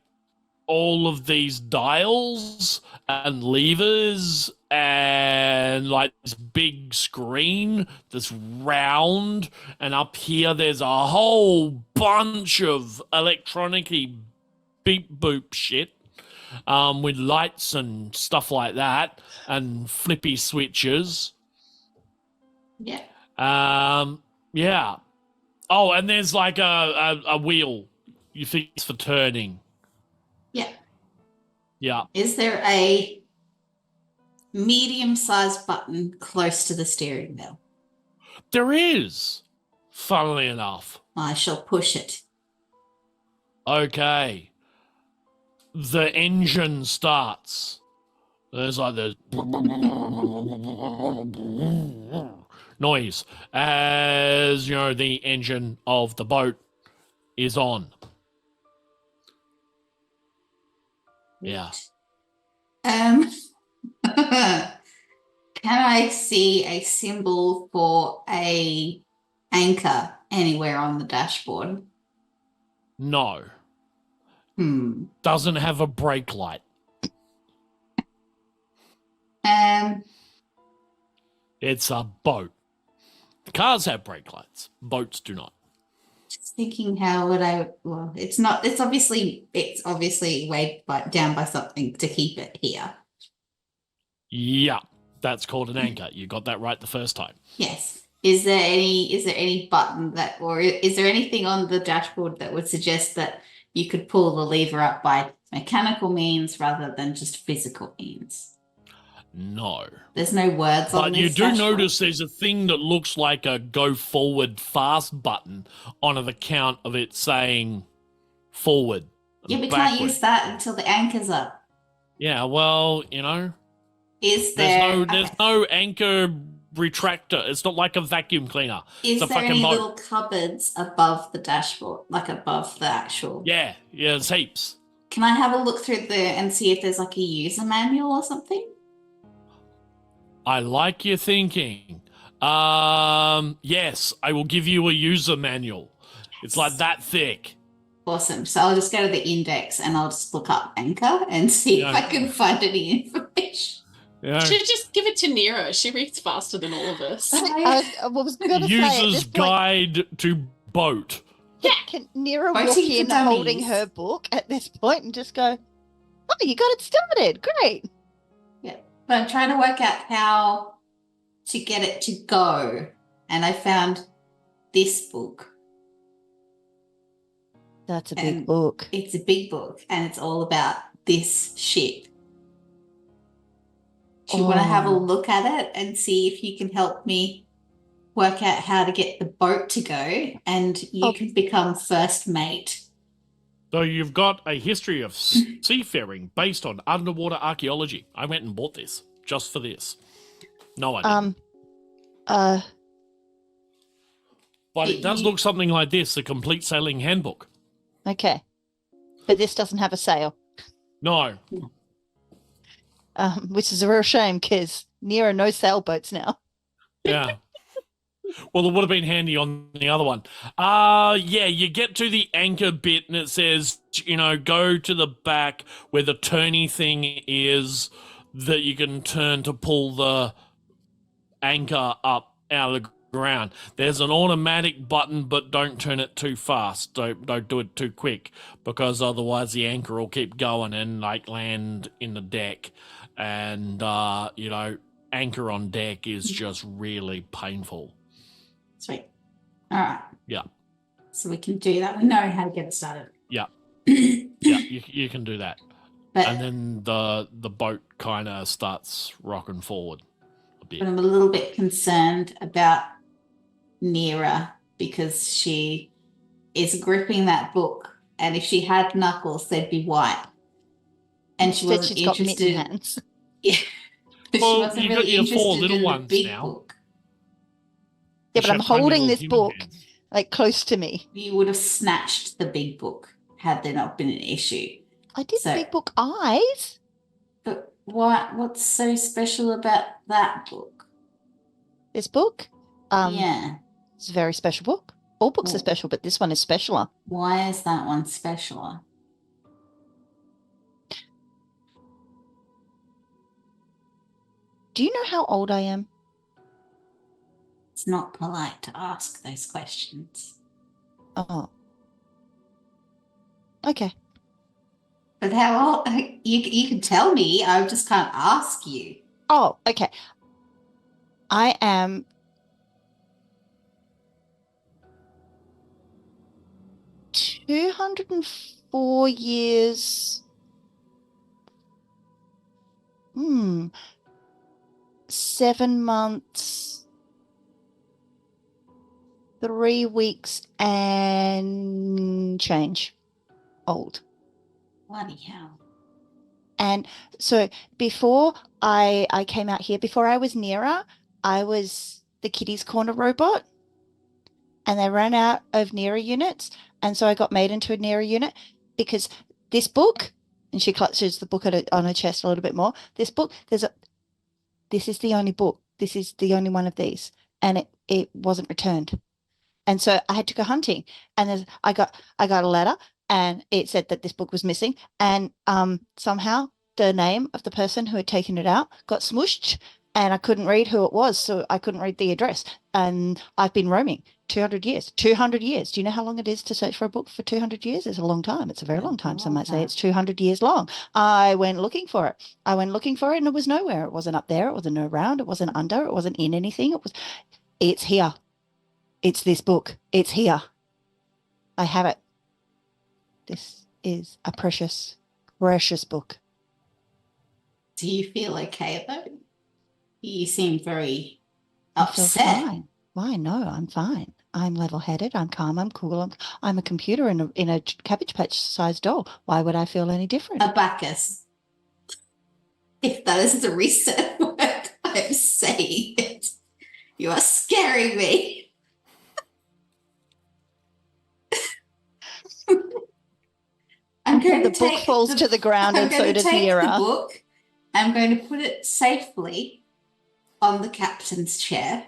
all of these dials and levers and like this big screen that's round, and up here there's a whole bunch of electronically beep boop shit with lights and stuff like that and flippy switches. Yeah. Yeah. Oh, and there's like a wheel you think it's for turning. Yeah. Yeah. Is there a medium-sized button close to the steering wheel? There is, funnily enough. I shall push it. Okay. The engine starts. There's like this noise as, you know, the engine of the boat is on. Yeah. Can I see a symbol for a anchor anywhere on the dashboard? No. Hmm. Doesn't have a brake light. It's a boat. Cars have brake lights. Boats do not. Just thinking how would I, well, it's not, it's obviously weighed down by something to keep it here. Yeah. That's called an anchor. You got that right the first time. Yes. Is there any button that, or is there anything on the dashboard that would suggest that you could pull the lever up by mechanical means rather than just physical means? No. There's no words on But this you do dashboard? notice there's a thing that looks like a go forward fast button on the count of it saying forward. and Yeah, we can't backward. use that until the anchor's up. Yeah, well, you know, Is there there's no anchor retractor. It's not like a vacuum cleaner. is it's a there fucking any boat. little cupboards above the dashboard, like above the actual? Yeah, there's heaps. Can I have a look through there and see if there's like a user manual or something? I like your thinking. Yes, I will give you a user manual. It's like that thick. Awesome. So I'll just go to the index and I'll just look up anchor and see if Yeah. I can find any information. You know, Should just give it to N.E.R.A. She reads faster than all of us. I was going to say at this user's point, guide to boat. can N.E.R.A. walk Voting for in holding dummies. her book at this point and just go, "Oh, you got it started! Great." Yeah. But I'm trying to work out how to get it to go. And I found this book. That's a big And- book. It's a big book and it's all about this ship. Do you want to have a Oh. look at it and see if you can help me work out how to get the boat to go and you Oh. can become first mate? So you've got a history of seafaring based on underwater archaeology. I went and bought this just for this. No, I didn't. But it does look something like this, a complete sailing handbook. Okay. But this doesn't have a sail, No. which is a real shame because N.E.R.A. no sailboats now. Yeah. Well, it would have been handy on the other one. Yeah, you get to the anchor bit and it says, you know, go to the back where the turny thing is that you can turn to pull the anchor up out of the ground. There's an automatic button, but don't turn it too fast. Don't do it too quick because otherwise the anchor will keep going and like land in the deck. And, you know, anchor on deck is just really painful. Sweet. All right. Yeah. So we can do that. We know how to get it started. Yeah. Yeah, you can do that. But, And then the boat kind of starts rocking forward a bit. but I'm a little bit concerned about N.E.R.A. because she is gripping that book, and if she had knuckles, they'd be white. And she Instead, wasn't she's got mitten interested. hands. Yeah, but she Well, wasn't you got really your four interested little in the ones big now. book. Yeah, You but I'm have tiny holding little this human book hands. like close to me. You would have snatched the big book had there not been an issue. I did So- big book eyes. But what's so special about that book? This book, Yeah. it's a very special book. All books are Well- special, but this one is specialer. Why is that one specialer? Do you know how old I am? It's not polite to ask those questions. Oh. Okay. But how old? You can tell me. I just can't ask you. Oh, okay. I am 204 years. 7 months, 3 weeks, and change old. Bloody hell. And so before I came out here, before I was N.E.R.A, I was the Kitty's Corner robot. And they ran out of N.E.R.A units. And so I got made into a N.E.R.A unit because this book, and she clutches the book on her chest a little bit more. This book, this is the only book. This is the only one of these. And it wasn't returned. And so I had to go hunting. And I got a letter, and it said that this book was missing. And somehow the name of the person who had taken it out got smooshed, and I couldn't read who it was, so I couldn't read the address. And I've been roaming 200 years. 200 years. Do you know how long it is to search for a book for 200 years? It's a long time. It's a very long time. Some might say it's 200 years long. I went looking for it. And it was nowhere. It wasn't up there. It wasn't around. It wasn't under. It wasn't in anything. It's here. It's this book. It's here. I have it. This is a precious, precious book. Do you feel okay though? You seem very I feel upset. fine. Why? No, I'm fine. I'm level-headed. I'm calm. I'm cool. I'm a computer in a Cabbage Patch-sized doll. Why would I feel any different? Abacus. If that is the reset word, I'm saying it. You are scaring me. I'm going The to book take falls to the ground, I'm and so going to does take N.E.R.A. the book. I'm going to put it safely on the captain's chair.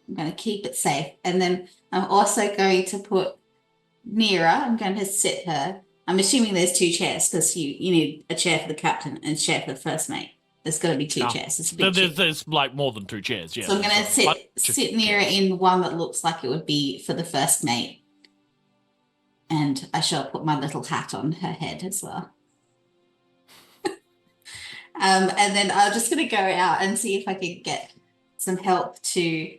I'm going to keep it safe. And then I'm also going to put N.E.R.A. I'm going to sit her. I'm assuming there's 2 chairs because you need a chair for the captain and a chair for the first mate. There's got to be 2 chairs. It's a big chair. There's like more than 2 chairs, yeah. So I'm going to there's a bunch of sit N.E.R.A. chairs. in one that looks like it would be for the first mate. And I shall put my little hat on her head as well. And then I'm just going to go out and see if I can get some help to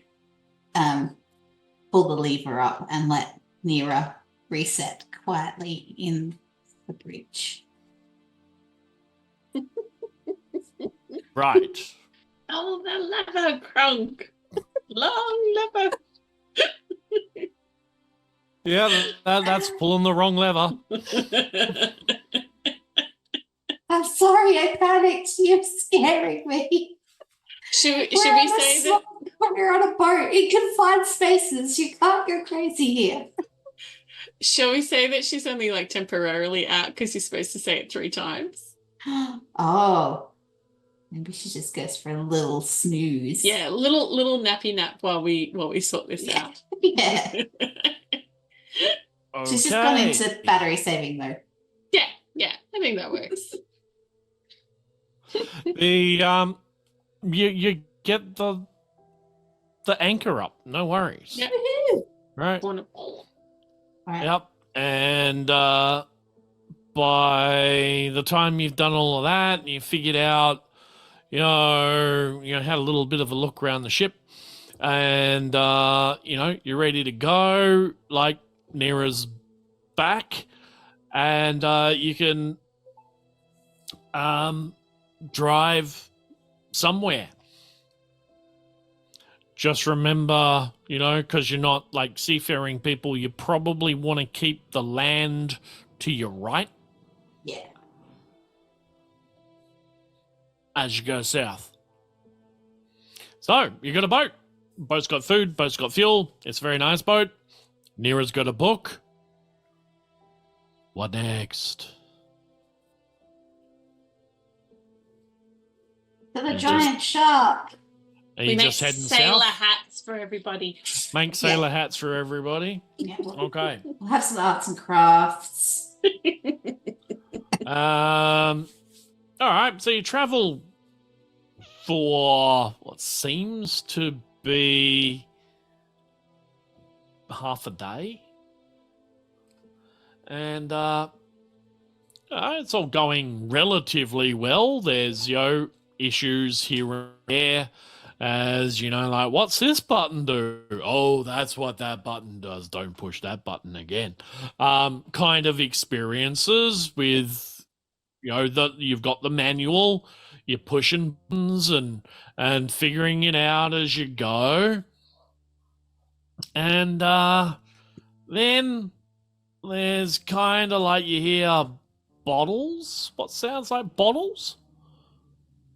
pull the lever up and let N.E.R.A. reset quietly in the bridge. Right. Oh, the lever, Crunk. Long lever. Yeah, that's pulling the wrong lever. I'm sorry, I panicked. You're scaring me. Should we We're say that? We're on a boat in confined spaces. You can't go crazy here. Shall we say that she's only like temporarily out because you're supposed to say it 3 times? Oh, maybe she just goes for a little snooze. Yeah, little nappy nap while we sort this out. Yeah. Okay. She's just gone into battery saving mode. Yeah, I think that works. The you get the anchor up, no worries. Yeah. Right. Wonderful. Right. Yep. And by the time you've done all of that and you figured out, you had a little bit of a look around the ship, and you're ready to go, like N.E.R.A.'s back, and you can drive somewhere. just remember, because you're not like seafaring people, you probably want to keep the land to your right Yeah. as you go south. So, you got a boat. Boat's got food, boat's got fuel. It's a very nice boat. N.E.R.A's got a book. What next? To the You giant shark. Are We you make just heading sailor south? hats for everybody. Make sailor hats for everybody? Yeah, Okay. we'll have some arts and crafts. All right, so you travel for what seems to be half a day. And it's all going relatively well. There's, issues here and there. As, like, what's this button do? Oh, that's what that button does. Don't push that button again. Kind of experiences with, you've got the manual, you're pushing buttons and figuring it out as you go. And then there's kind of like you hear bottles, what sounds like bottles,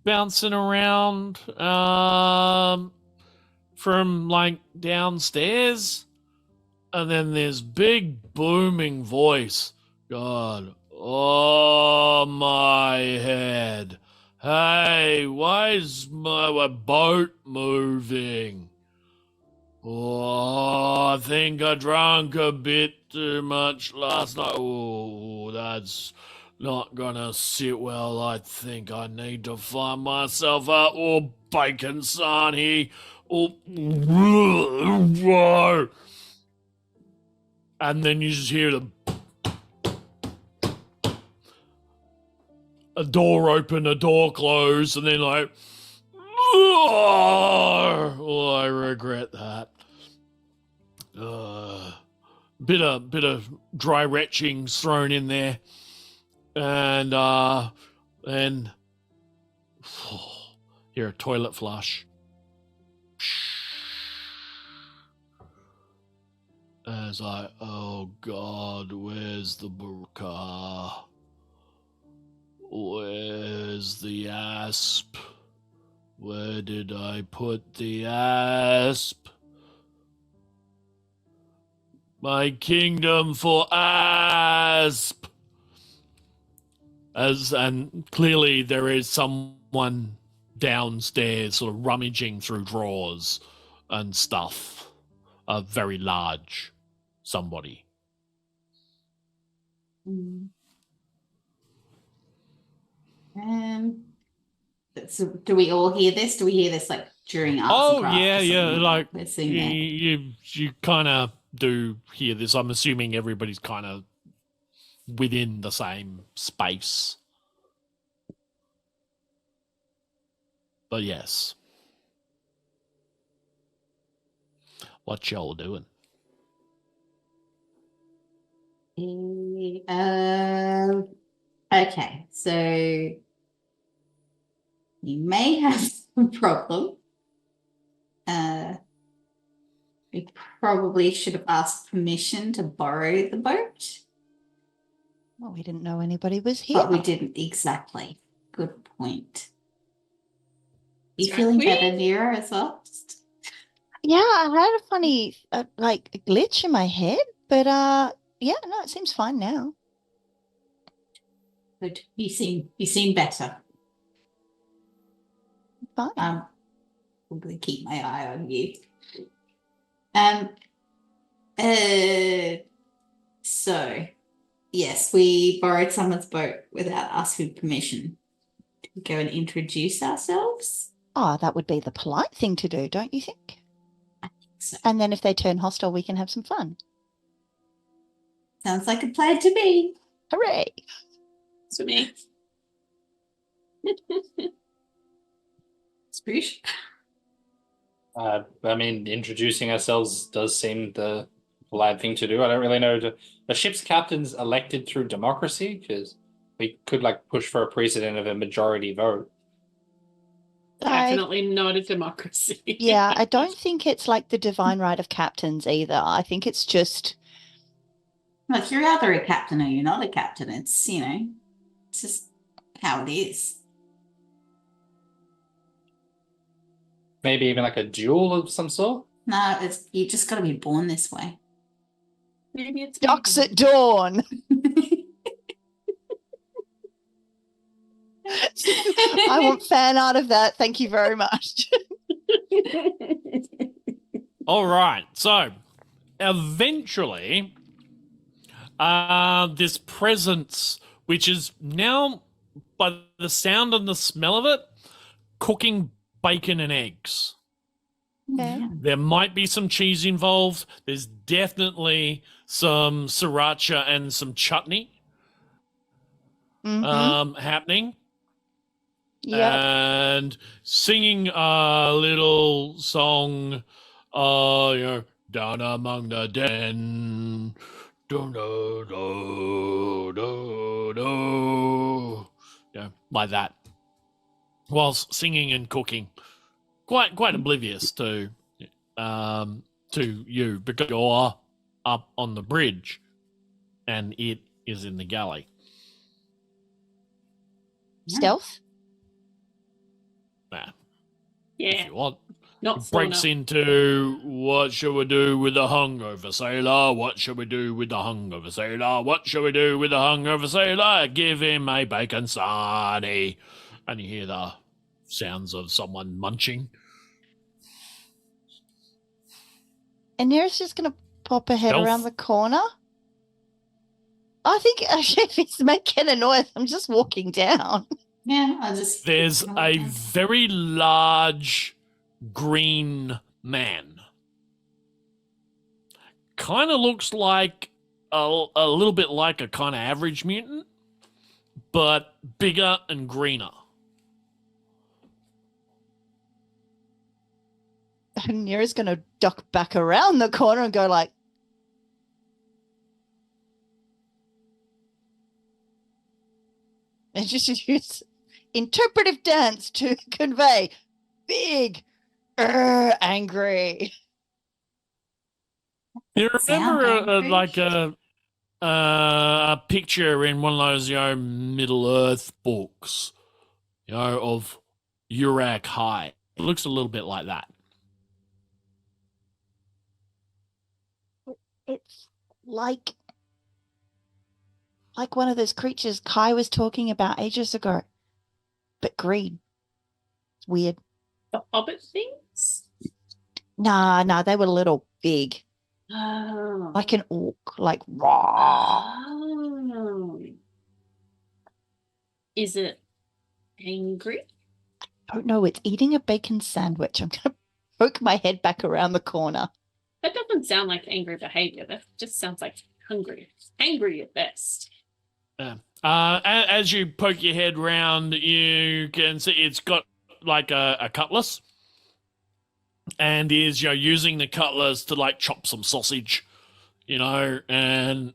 bouncing around from like downstairs. And then there's big booming voice. God, oh my head. Hey, why is my boat moving? Oh, I think I drank a bit too much last night. Oh, that's not gonna sit well. I think I need to find myself a bacon sarnie. Oh, and then you just hear a door open, a door close, and then like, oh, I regret that. Bit of dry retchings thrown in there, and then hear a toilet flush. As oh God, where's the burqa? Where's the asp? Where did I put the asp? My kingdom for asp. And clearly there is someone downstairs sort of rummaging through drawers and stuff. A very large somebody. So do we all hear this? Do we hear this like during arts and crafts? Yeah. Like we're seeing there? you kind of do hear this. I'm assuming everybody's kind of within the same space. But yes. What y'all doing? Okay, so you may have a problem. We probably should have asked permission to borrow the boat. Well, we didn't know anybody was here. But we didn't exactly. Good point. Are you feeling better, N.E.R.A, as well? Yeah, I had a funny like a glitch in my head, but yeah, no, it seems fine now. Good. You seem better. Fine. I'm going to keep my eye on you. So yes, we borrowed someone's boat without asking permission. Do we go and introduce ourselves? Oh, that would be the polite thing to do, don't you think? I think so. And then if they turn hostile, we can have some fun. Sounds like a plan to me. Hooray! It's for me. Spoosh? I mean, introducing ourselves does seem the polite thing to do. I don't really know. The ship's captain's elected through democracy? Because we could, like, push for a precedent of a majority vote. Definitely not a democracy. Yeah, I don't think it's like the divine right of captains either. I think it's just Like you're either a captain or you're not a captain. It's, it's just how it is. Maybe even like a duel of some sort. No, it's you just got to be born this way. Maybe it's ducks at dawn. I want fan art of that. Thank you very much. All right. So eventually, this presence, which is now, by the sound and the smell of it, cooking bacon and eggs. Okay. There might be some cheese involved. There's definitely some sriracha and some chutney happening. Yeah. And singing a little song, down among the den. Do, do, do, do, do. Yeah, like that. Whilst singing and cooking. Quite oblivious to you because you're up on the bridge and it is in the galley. Stealth? Nah, Yeah, if you want. not It breaks fauna. into what shall we do with the hungover sailor? What shall we do with the hungover sailor? What shall we do with the hungover sailor? Give him a bacon sarnie. And you hear the sounds of someone munching. And N.E.R.A's just going to pop her head Stealth. around the corner. I think actually if he's making a noise, I'm just walking down. Yeah, I just. There's a very large green man. Kind of looks like a little bit like a kind of average mutant, but bigger and greener. And N.E.R.A's going to duck back around the corner and go like, and just use interpretive dance to convey big, angry. You Sound remember angry? like a picture in one of those Middle Earth books, of Urak High. It looks a little bit like that. It's like one of those creatures Kai was talking about ages ago, but green. It's weird. The hobbit things? Nah, they were a little big, Oh. like an orc, like raw. Oh. Is it angry? I don't know. It's eating a bacon sandwich. I'm gonna poke my head back around the corner. That doesn't sound like angry behavior. That just sounds like hungry. Angry at best. As you poke your head round, you can see it's got like a cutlass, and is using the cutlass to like chop some sausage, and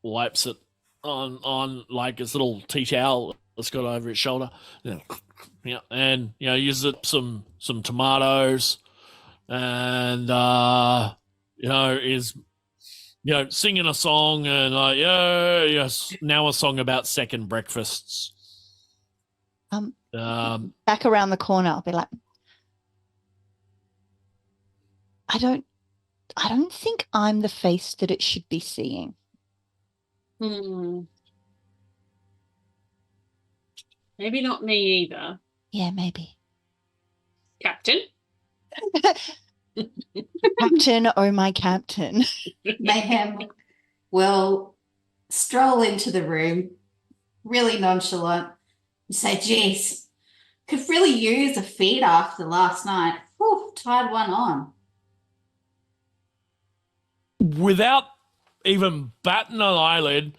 wipes it on like his little tea towel that's got over his shoulder, and uses it some tomatoes, and is singing a song and yes, now a song about second breakfasts. Back around the corner, I'll be like, I don't think I'm the face that it should be seeing. Maybe not me either. Yeah, maybe. Captain? Captain, oh my captain. Mayhem will stroll into the room, really nonchalant, and say, geez, could really use a feed after last night. Whew, tied one on. Without even batting an eyelid,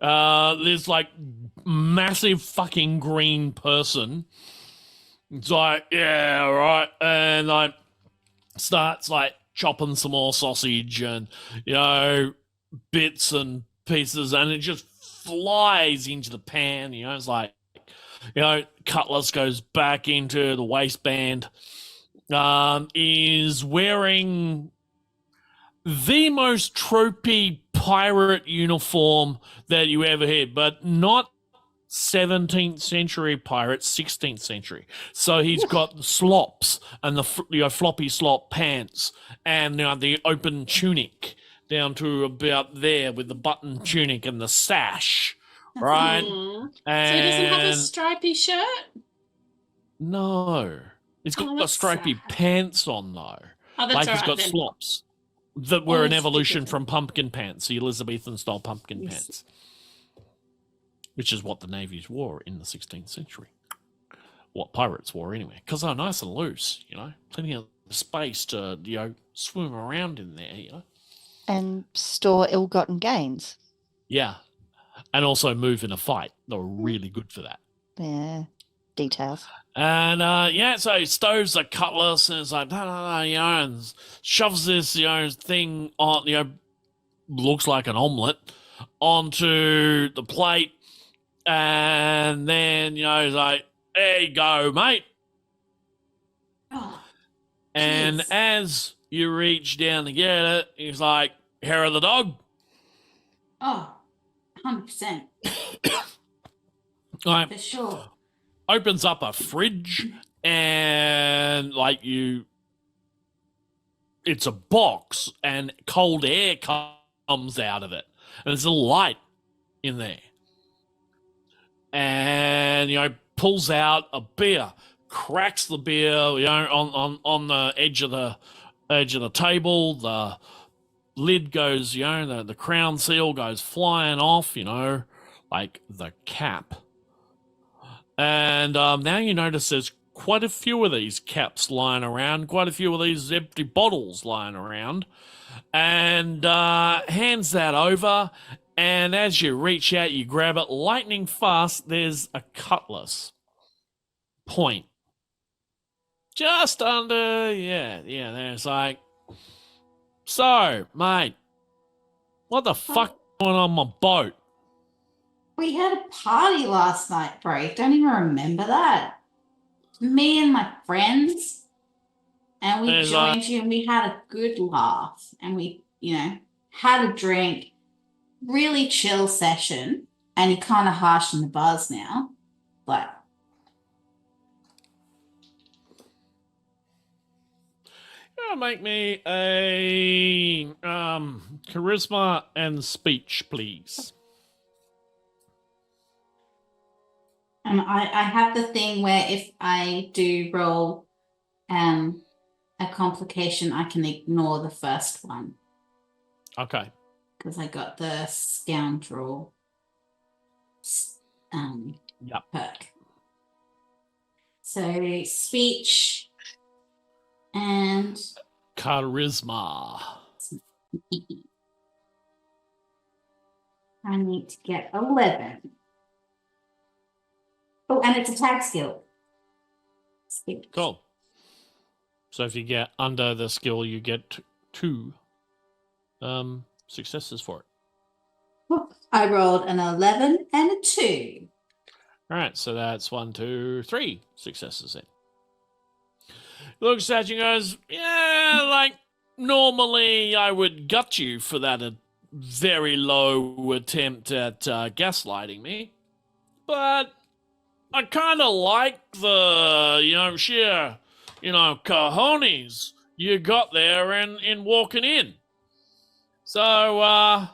there's like massive fucking green person. It's like, yeah, all right, and like starts like chopping some more sausage and bits and pieces, and it just flies into the pan. It's like cutlass goes back into the waistband, is wearing the most tropey pirate uniform that you ever had, but not 17th century pirate, 16th century. So he's got the slops and the floppy slop pants and the open tunic down to about there with the button tunic and the sash, right? Aw. And So he doesn't have a stripy shirt? no, he's got that's stripy sad. pants on though. Oh, that's Like all he's right got then. slops that were an that's evolution different. from pumpkin pants, the Elizabethan style pumpkin Yes. pants, which is what the navies wore in the 16th century. What pirates wore anyway, because they're nice and loose, plenty of space to swim around in there, And store ill-gotten gains. Yeah, and also move in a fight. They were really good for that. Yeah, details. And so he stows the cutlass and it's like, no, and shoves this, thing on, looks like an omelette onto the plate. And then, he's like, there you go, mate. Oh, And jeez. as you reach down to get it, he's like, hair of the dog. Oh, 100%. Like, For sure. opens up a fridge and it's a box and cold air comes out of it and there's a light in there and pulls out a beer, cracks the beer on the edge of the table. The lid goes, the crown seal goes flying off, like the cap. And now you notice there's quite a few of these caps lying around, quite a few of these empty bottles lying around, and hands that over. And as you reach out, you grab it lightning fast. There's a cutlass point just under, there's like, so, mate, what the fuck going on my boat? We had a party last night, bro. Don't even remember that. Me and my friends, and we There's joined you, and we had a good laugh, and we, had a drink. Really chill session, and you're kind of harsh in the buzz now, but Make me a charisma and speech, please. and I have the thing where if I do roll a complication, I can ignore the first one Okay. because I got the scoundrel Yep. perk. So speech and Charisma. I need to get 11. Oh, and it's a tag skill. Speech. Cool. So if you get under the skill, you get 2 successes for it. Oh, I rolled an 11 and a 2. All right, so that's 1, 2, 3 successes then. Looks at you and goes, yeah, like normally I would gut you for that very low attempt at gaslighting me, but I kind of like the, sheer, cojones you got there in walking in. So,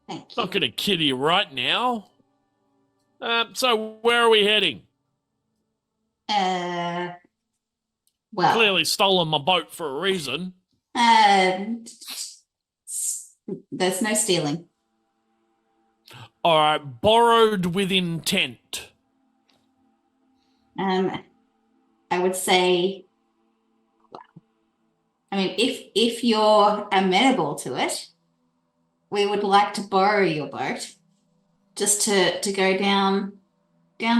Thank you. not going to kid you right now. So where are we heading? Well, Clearly stolen my boat for a reason. there's no stealing. All right, borrowed with intent. I would say, I mean, if you're amenable to it, we would like to borrow your boat just to go down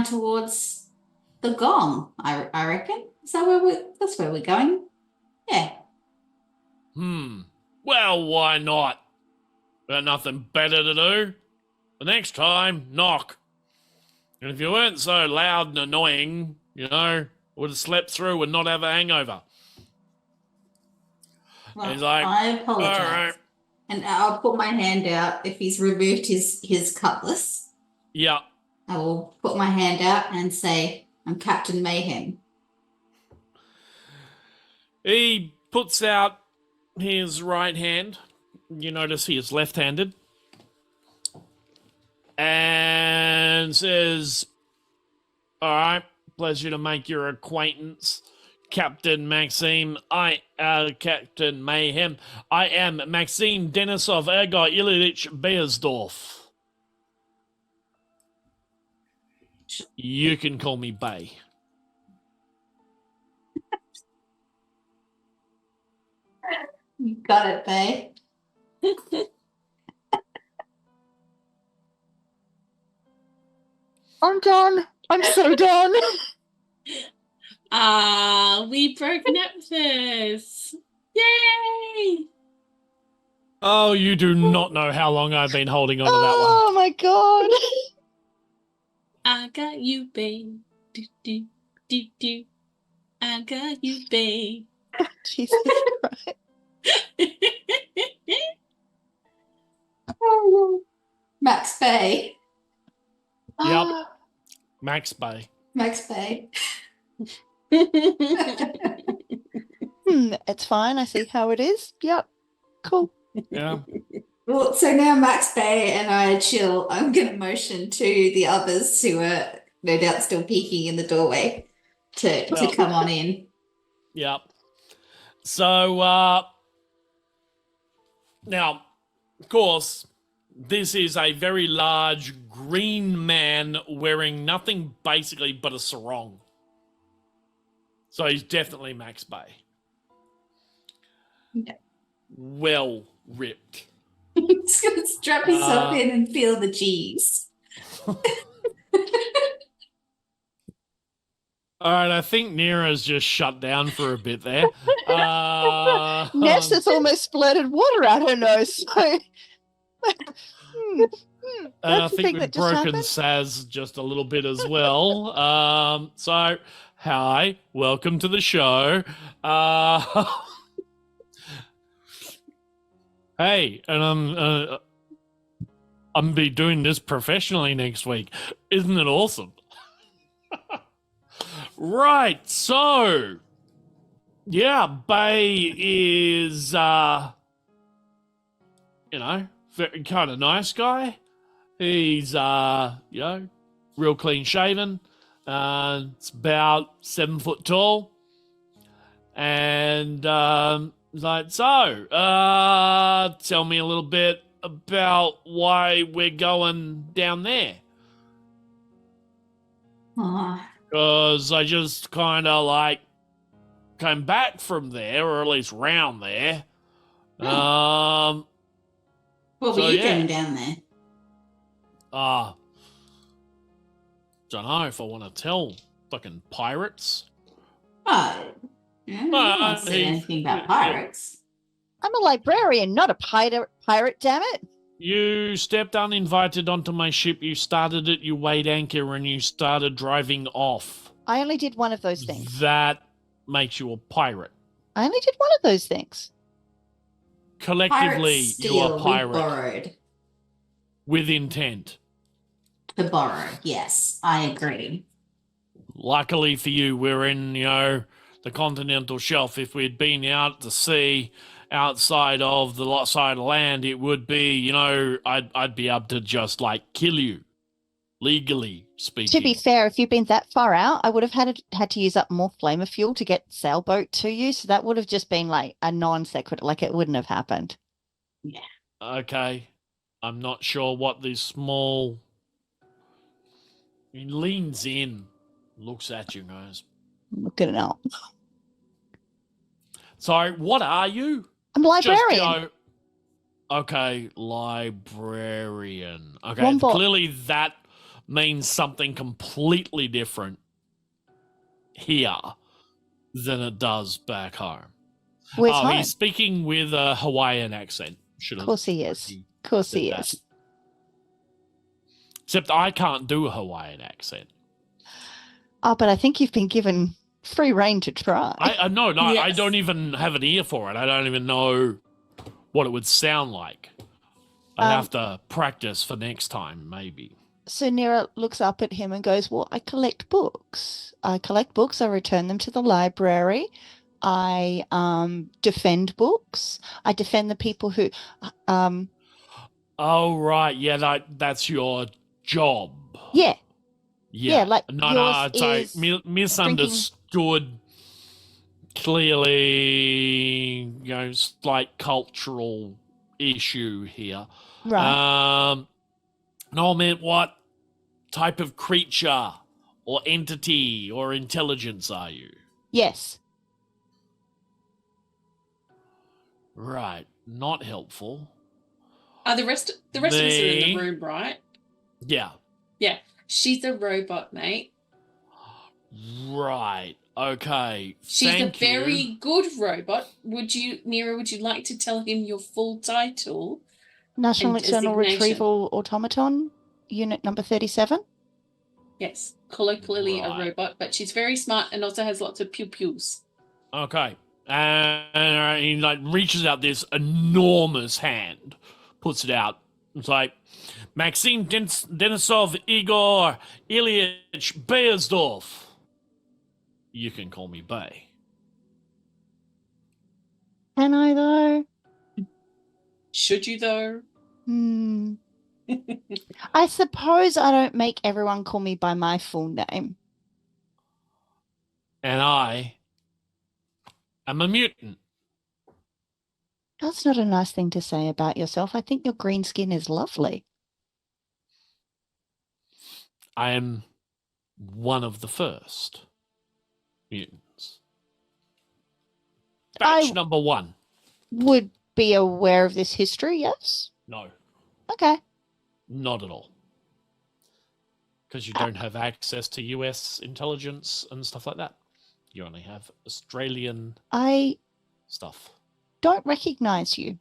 towards the gong. I reckon. So that's where we're going. Yeah. Well, why not? Got nothing better to do. The next time, knock. And if you weren't so loud and annoying, you know, would have slept through and not have a hangover. Well, He's like, I apologize. all right. And I'll put my hand out if he's removed his cutlass. Yeah. I will put my hand out and say, I'm Captain Mayhem. He puts out his right hand. You notice he is left-handed. And says, all right, pleasure to make your acquaintance, Captain Maxime. Captain Mayhem. I am Maxime Denisov Ergar Ilyich Beiersdorf. You can call me Bay. You got it, babe. I'm done. I'm so done. We broke Nephthys. Yay! Oh, you do not know how long I've been holding on to that one. Oh my god. I got you, babe. Do, do, do, do. I got you, babe. Jesus Christ. Max Bay. Yep. Max Bay. Max Bay. It's fine. I see how it is. Yep. Cool. Yeah. Well, so now Max Bay and I chill. I'm going to motion to the others who are no doubt still peeking in the doorway to come on in. Yep. So, now, of course, this is a very large green man wearing nothing basically but a sarong. So he's definitely Max Bay. Yeah. Well ripped. Just going to strap yourself in and feel the G's. All right, I think N.E.R.A's just shut down for a bit there. Ness has almost splurted water out her nose. So, and I that's the think thing we've that just broken happened. Saz just a little bit as well. So, hi, welcome to the show. Hey, and I'm be doing this professionally next week. Isn't it awesome? Right, so yeah, Bay is very kind of nice guy. He's real clean shaven. It's about 7 foot tall. And like, so, tell me a little bit about why we're going down there. Because I just kind of like came back from there, or at least round there. What were you doing down there? Don't know if I want to tell fucking pirates. Oh, yeah, I don't say anything about pirates. I'm a librarian, not a pirate, damn it. You stepped uninvited onto my ship, you started it, you weighed anchor, and you started driving off. I only did one of those things. That makes you a pirate. I only did one of those things. Collectively, Pirates you are steal, pirate. we borrowed. With intent. To borrow, yes, I agree. Luckily for you, we're in, the continental shelf. If we'd been out to sea, outside of the side of land, it would be, I'd be able to just kill you, legally speaking. To be fair, if you'd been that far out, I would have had to use up more flamer fuel to get sailboat to you. So that would have just been like a non sequitur, like it wouldn't have happened. Yeah. Okay, I'm not sure what this small. He leans in, looks at you, guys. Look at it now. Sorry, what are you? I'm a librarian. Okay, librarian. Okay, Wombo. clearly that means something completely different here than it does back home. Where's home? He's speaking with a Hawaiian accent. Of course he is. Of course he is. Except I can't do a Hawaiian accent. Oh, but I think you've been given free reign to try. I no, I Yes. don't even have an ear for it. I don't even know what it would sound like. I'd have to practice for next time, maybe. So N.E.R.A looks up at him and goes, well, I collect books. I return them to the library. I defend books. I defend the people who Oh right, yeah, that's your job. yeah. Yeah, like no, yours it's like is misunderstood. Clearly, slight cultural issue here. Right. No, I meant what type of creature or entity or intelligence are you? Yes. Right, not helpful. The rest of us are in the room, right? Yeah. Yeah. She's a robot, mate. Right. Okay. She's Thank a very you. good robot. N.E.R.A, would you like to tell him your full title? National and External designation? Retrieval Automaton, unit number 37. Yes, colloquially a Right. robot, but she's very smart and also has lots of pew-pews. Okay. And he reaches out this enormous hand, puts it out. It's like, Maxim Denisov Igor Ilyich Beyersdorf. You can call me Bay. Can I, though? Should you, though? I suppose I don't make everyone call me by my full name. And I am a mutant. That's not a nice thing to say about yourself. I think your green skin is lovely. I am one of the first mutants. Batch number 1. Would be aware of this history, yes? No, Okay. not at all. Because you don't have access to US intelligence and stuff like that. You only have Australian I stuff. don't recognize you.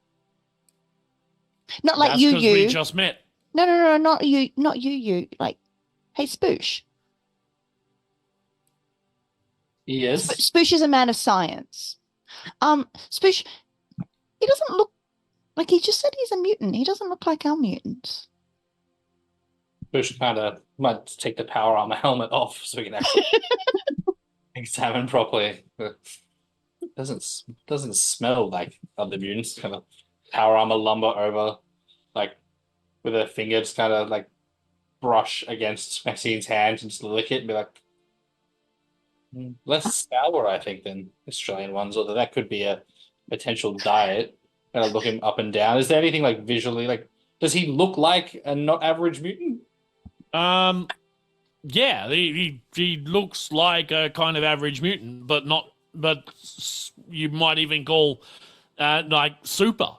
Not like That's you. because we just met. No, not you. Not you. Like, hey, Spoosh. Yes. Spoosh is a man of science. Spoosh, he doesn't look like, he just said he's a mutant. He doesn't look like our mutants. Bush kind of might take the power armor helmet off so we can actually examine properly. Doesn't smell like other mutants. Kind of power armor lumber over, like with a finger, just kind of like brush against Maxine's hand and just lick it and be like, less sour, I think, than Australian ones. Although that could be a potential diet. Kind of look him up and down. Is there anything like visually, like, does he look like a not average mutant? Yeah, he looks like a kind of average mutant, but you might even call like super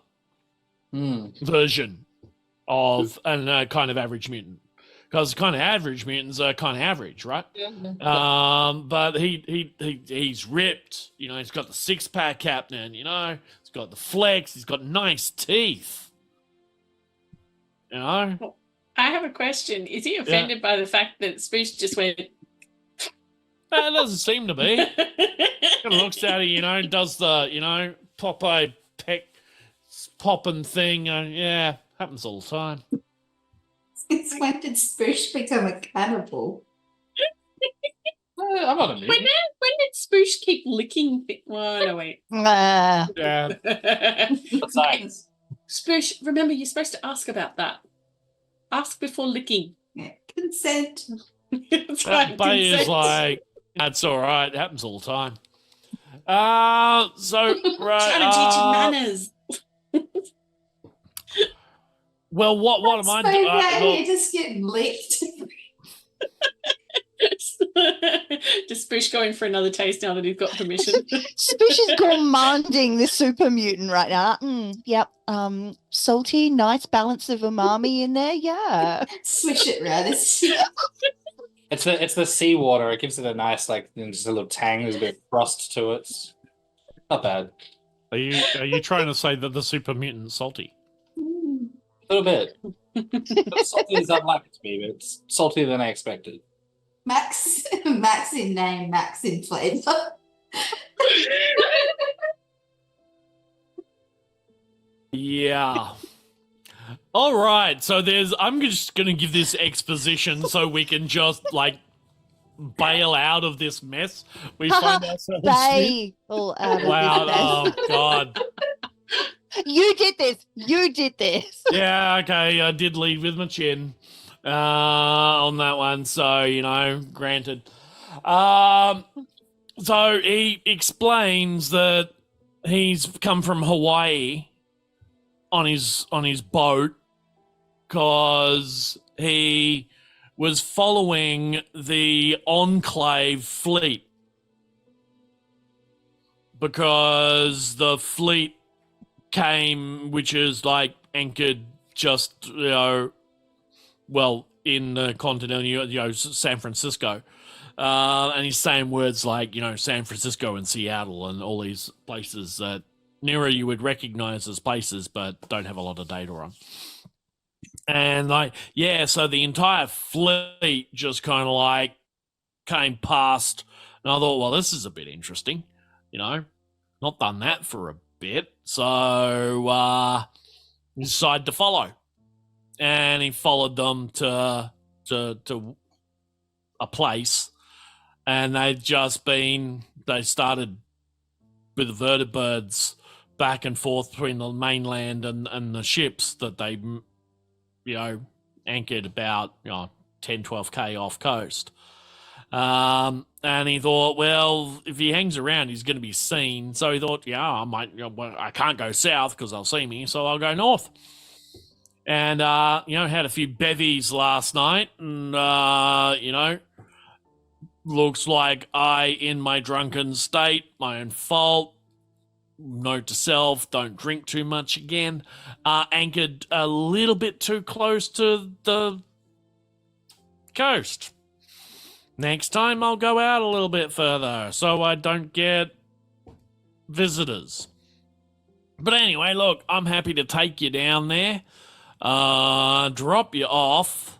version of a kind of average mutant, because kind of average mutants are kind of average, right? Yeah. But he's ripped. He's got the 6-pack happening. He's got the flex. He's got nice teeth. I have a question. Is he offended by the fact that Spoosh just went? It doesn't seem to be. Kind of looks at it, does the, Popeye peck popping thing. Yeah, happens all the time. Since when did Spoosh become a cannibal? I'm not a mutant. When did Spoosh keep licking? Oh, no, wait. Yeah. Science. Spoosh, remember, you're supposed to ask about that. Ask before licking. Yeah, consent. That's right, Bay is consent. like, that's all right. It happens all the time. So right. Trying to teach you manners. Well, what am I So doing? bad, you just get licked. Does Spoosh go in for another taste now that he's got permission? Spoosh is commanding the super mutant right now. Yep. Salty, nice balance of umami in there. Yeah. Swish it around. It's the seawater. It gives it a nice, like, just a little tang. There's a bit of frost to it. It's not bad. Are you trying to say that the super mutant's salty? A little bit. As salty as I'd like it to be, but it's saltier than I expected. Max in name, Max in flavor. Yeah. All right. So I'm just going to give this exposition so we can just like bail out of this mess we find ourselves in. Bail out of Wow. this mess. Oh, God. You did this. You did this. Yeah, okay. I did lead with my chin on that one. So, granted. So he explains that he's come from Hawaii on his boat because he was following the Enclave fleet because the fleet came, which is like anchored just, in the continental, San Francisco. And he's saying words like, San Francisco and Seattle and all these places that N.E.R.A you would recognize as places, but don't have a lot of data on. And so the entire fleet just kind of came past. And I thought, well, this is a bit interesting, not done that for a bit. So he decided to follow. And he followed them to a place. And they started with the vertibirds back and forth between the mainland and the ships that they, anchored about 10, 12K off coast. And he thought, well, if he hangs around, he's going to be seen. So he thought, I can't go south because they'll see me, so I'll go north. And, had a few bevies last night and, looks like in my drunken state, my own fault, note to self, don't drink too much again, anchored a little bit too close to the coast. Next time I'll go out a little bit further so I don't get visitors. But anyway, look, I'm happy to take you down there, drop you off,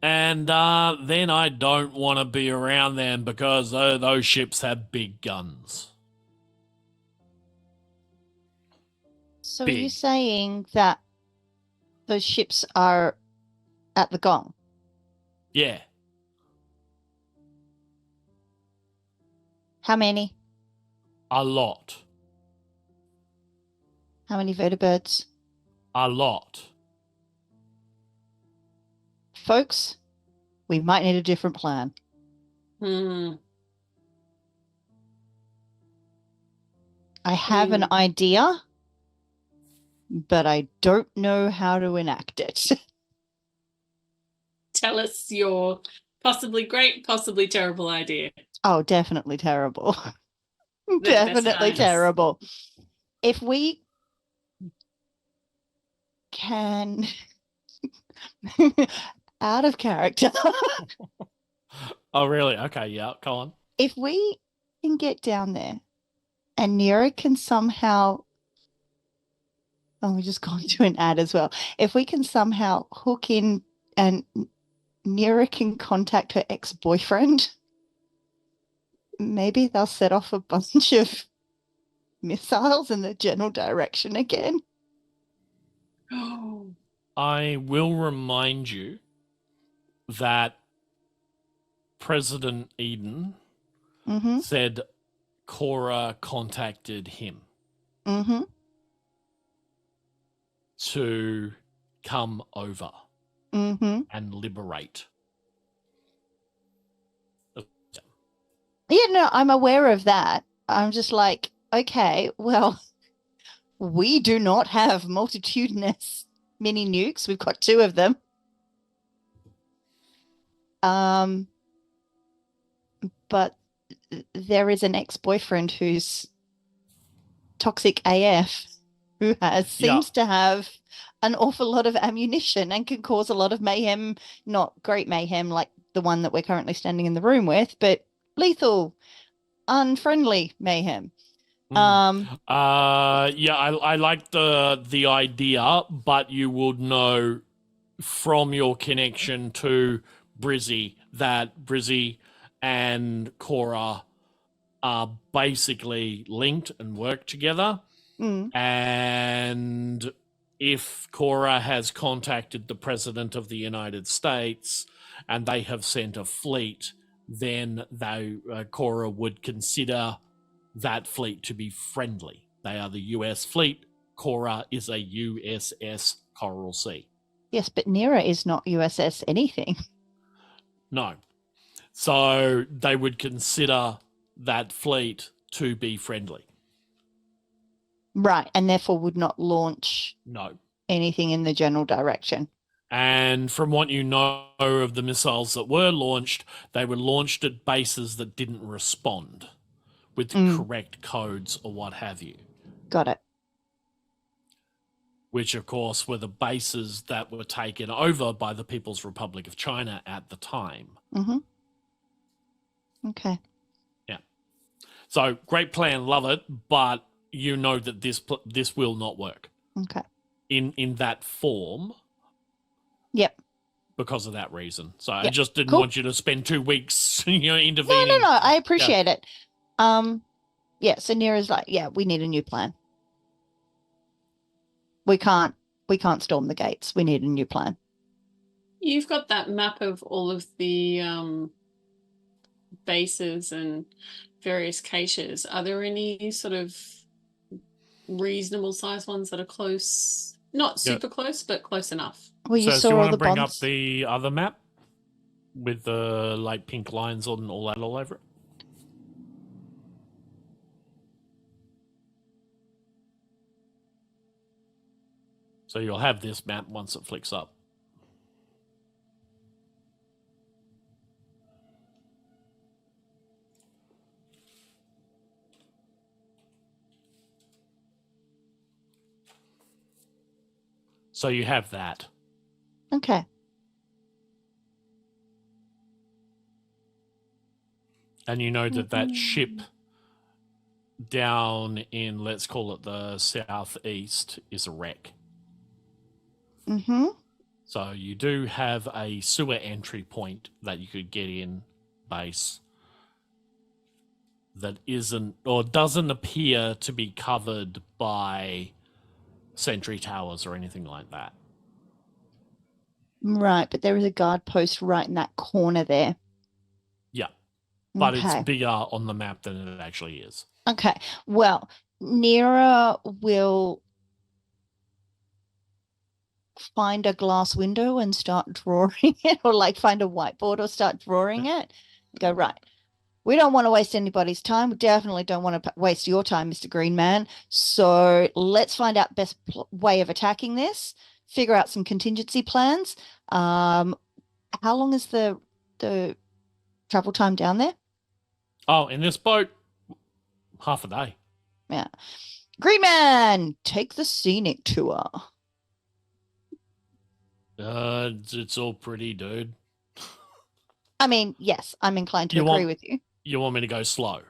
and then I don't want to be around them because those ships have big guns. So Big. are you saying that those ships are at the gong? Yeah. How many? A lot. How many vertibirds? A lot. Folks, we might need a different plan. Hmm. I have an idea, but I don't know how to enact it. Tell us your possibly great, possibly terrible idea. Oh, definitely terrible. best Definitely times. terrible. If we can out of character. Oh, really? Okay, yeah, go on. If we can get down there and N.E.R.A can somehow we're just going to an ad as well. If we can somehow hook in and N.E.R.A can contact her ex-boyfriend, maybe they'll set off a bunch of missiles in the general direction again. Oh. I will remind you that President Eden Mm-hmm. said Cora contacted him Mm-hmm. to come over Mm-hmm. and liberate. Yeah, no, I'm aware of that. I'm just like, okay, well, we do not have multitudinous mini nukes. We've got 2 of them. But there is an ex-boyfriend who's toxic AF who seems to have an awful lot of ammunition and can cause a lot of mayhem, not great mayhem like the one that we're currently standing in the room with, but lethal, unfriendly mayhem. I like the idea, but you would know from your connection to Brizzy that Brizzy and Cora are basically linked and work together. Mm. And if Cora has contacted the President of the United States and they have sent a fleet, then Cora would consider that fleet to be friendly. They are the US fleet. Cora is a USS Coral Sea. Yes, but N.E.R.A is not USS anything. No. So they would consider that fleet to be friendly. Right, and therefore would not launch No. anything in the general direction. And from what you know of the missiles that were launched, they were launched at bases that didn't respond with the correct codes or what have you. Got it. Which, of course, were the bases that were taken over by the People's Republic of China at the time. Mm-hmm. Okay. Yeah. So, great plan, love it, but you know that this will not work. Okay. In that form. Yep. Because of that reason. So I Yep. just didn't Cool. want you to spend 2 weeks, intervening. No. I appreciate it. Yeah. So N.E.R.A's like, yeah, we need a new plan. We can't storm the gates. We need a new plan. You've got that map of all of the bases and various caches. Are there any sort of reasonable sized ones that are close? Not super close, but close enough. Well, you So do saw you all want the to bring bombs. up the other map with the pink lines on all that all over it? So you'll have this map once it flicks up. So you have that. Okay. And you know that ship down in, let's call it the southeast, is a wreck. Mm-hmm. So you do have a sewer entry point that you could get in base that isn't or doesn't appear to be covered by sentry towers or anything like that. Right, but there is a guard post right in that corner there. Yeah. But Okay. it's bigger on the map than it actually is. Okay. Well, N.E.R.A will find a glass window and start drawing it, or find a whiteboard or start drawing it. Go, right. We don't want to waste anybody's time. We definitely don't want to waste your time, Mr. Green Man. So let's find out best way of attacking this, figure out some contingency plans. How long is the travel time down there? Oh, in this boat, half a day. Yeah. Green Man, take the scenic tour. It's all pretty, dude. I mean, yes, I'm inclined to agree with you. You want me to go slow?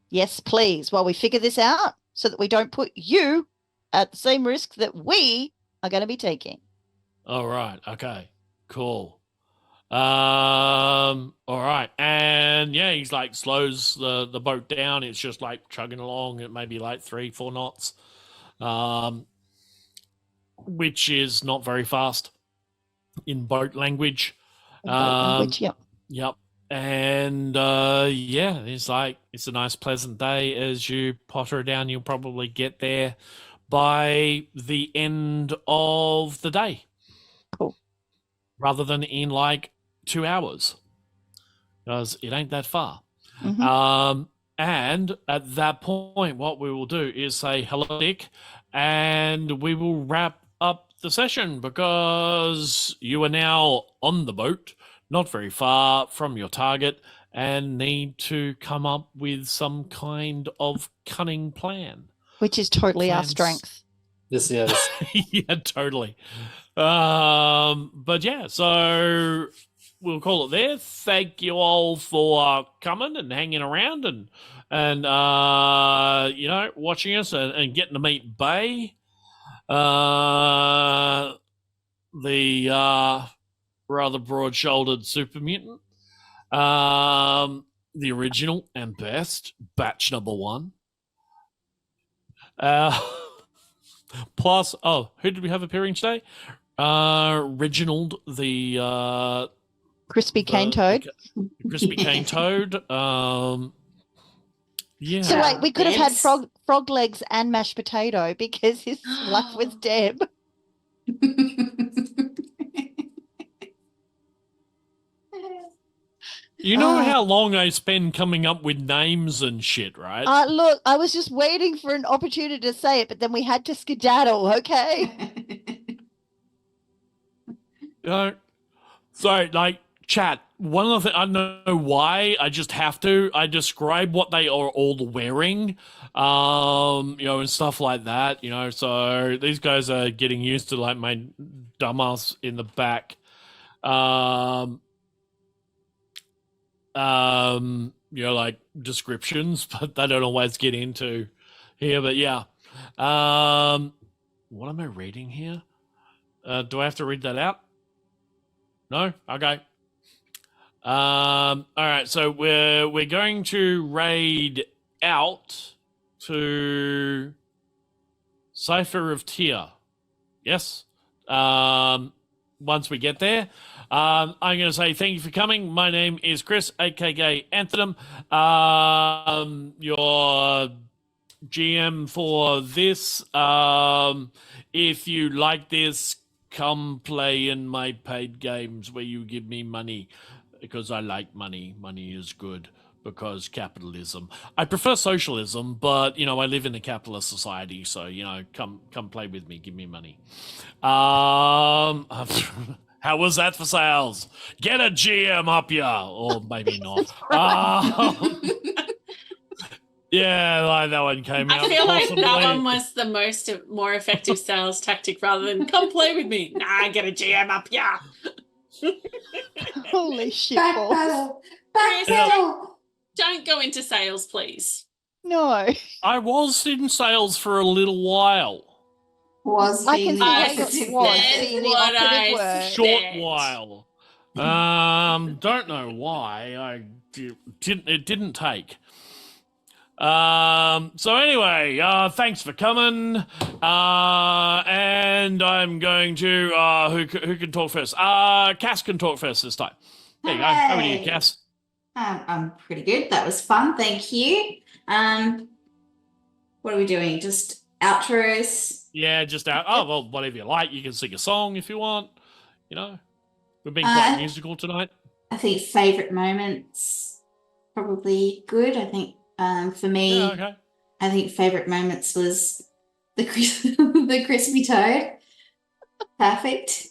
Yes, please, while we figure this out so that we don't put you at the same risk that we are going to be taking. All right. Okay. Cool. All right. And yeah, he's slows the boat down. It's just chugging along at maybe 3-4 knots. Which is not very fast in boat language. Yep. Yep. And yeah, it's a nice pleasant day as you potter down. You'll probably get there by the end of the day. Cool. Rather than in 2 hours. Because it ain't that far. Mm-hmm. And at that point, what we will do is say hello, Dick, and we will wrap up the session because you are now on the boat, not very far from your target, and need to come up with some kind of cunning plan. Which is totally our strength. This is Yeah, totally. But yeah, so we'll call it there. Thank you all for coming and hanging around and watching us and getting to meet Bay. the rather broad-shouldered super mutant. The original and best, batch number 1. Plus, who did we have appearing today? Reginald, the Crispy cane toad. Crispy cane toad. Yeah. So wait, we could have had Debs. frog legs and mashed potato because his wife was Deb. You know how long I spend coming up with names and shit, right? Look, I was just waiting for an opportunity to say it, but then we had to skedaddle, okay? So, like, chat, one of the things, I don't know why, I just have to, I describe what they are all wearing, and stuff like that, so these guys are getting used to, like, my dumbass in the back, like, descriptions, but they don't always get into here, but yeah. What am I reading here? Do I have to read that out? No? Okay. All right, so we're going to raid out to Cipher of Tyr. Yes. Once we get there, I'm going to say thank you for coming. My name is Chris, aka Anthanum. Your GM for this. If you like this, come play in my paid games where you give me money, because I like money. Money is good because capitalism. I prefer socialism, but I live in a capitalist society, so come play with me, give me money. How was that for sales? Get a GM up ya, or maybe not. Yeah, like that one came out. I feel like possibly. that one was the more effective sales tactic rather than come play with me. Nah, get a GM up, yeah. Holy shit balls. Backpedal. Chris, Backpedal. don't go into sales, please. No. I was in sales for a little while. Was I can the see what operative it was. word. Being the What I operative word. said. Short while. Don't know why. It didn't take. So anyway, thanks for coming. And I'm going to who can talk first? Cass can talk first this time. There you go. Over to you, Hey. Cass. I'm pretty good. That was fun. Thank you. What are we doing? Just outros. Yeah, just out. Oh well, whatever you like. You can sing a song if you want. We've been quite musical tonight. I think favorite moments probably good. I think for me, Yeah, okay. I think favorite moments was the the crispy toad. Perfect.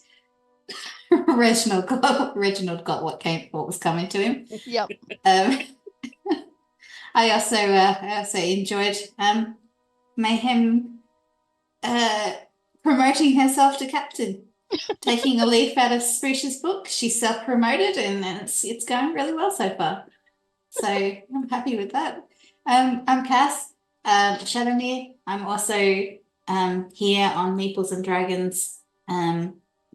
Reginald got what was coming to him. Yep. I also enjoyed Mayhem promoting herself to captain, taking a leaf out of Spoosh's book. She's self-promoted and it's going really well so far. So I'm happy with that. I'm Cass, Shadowmere. I'm also here on Meeples and Dragons,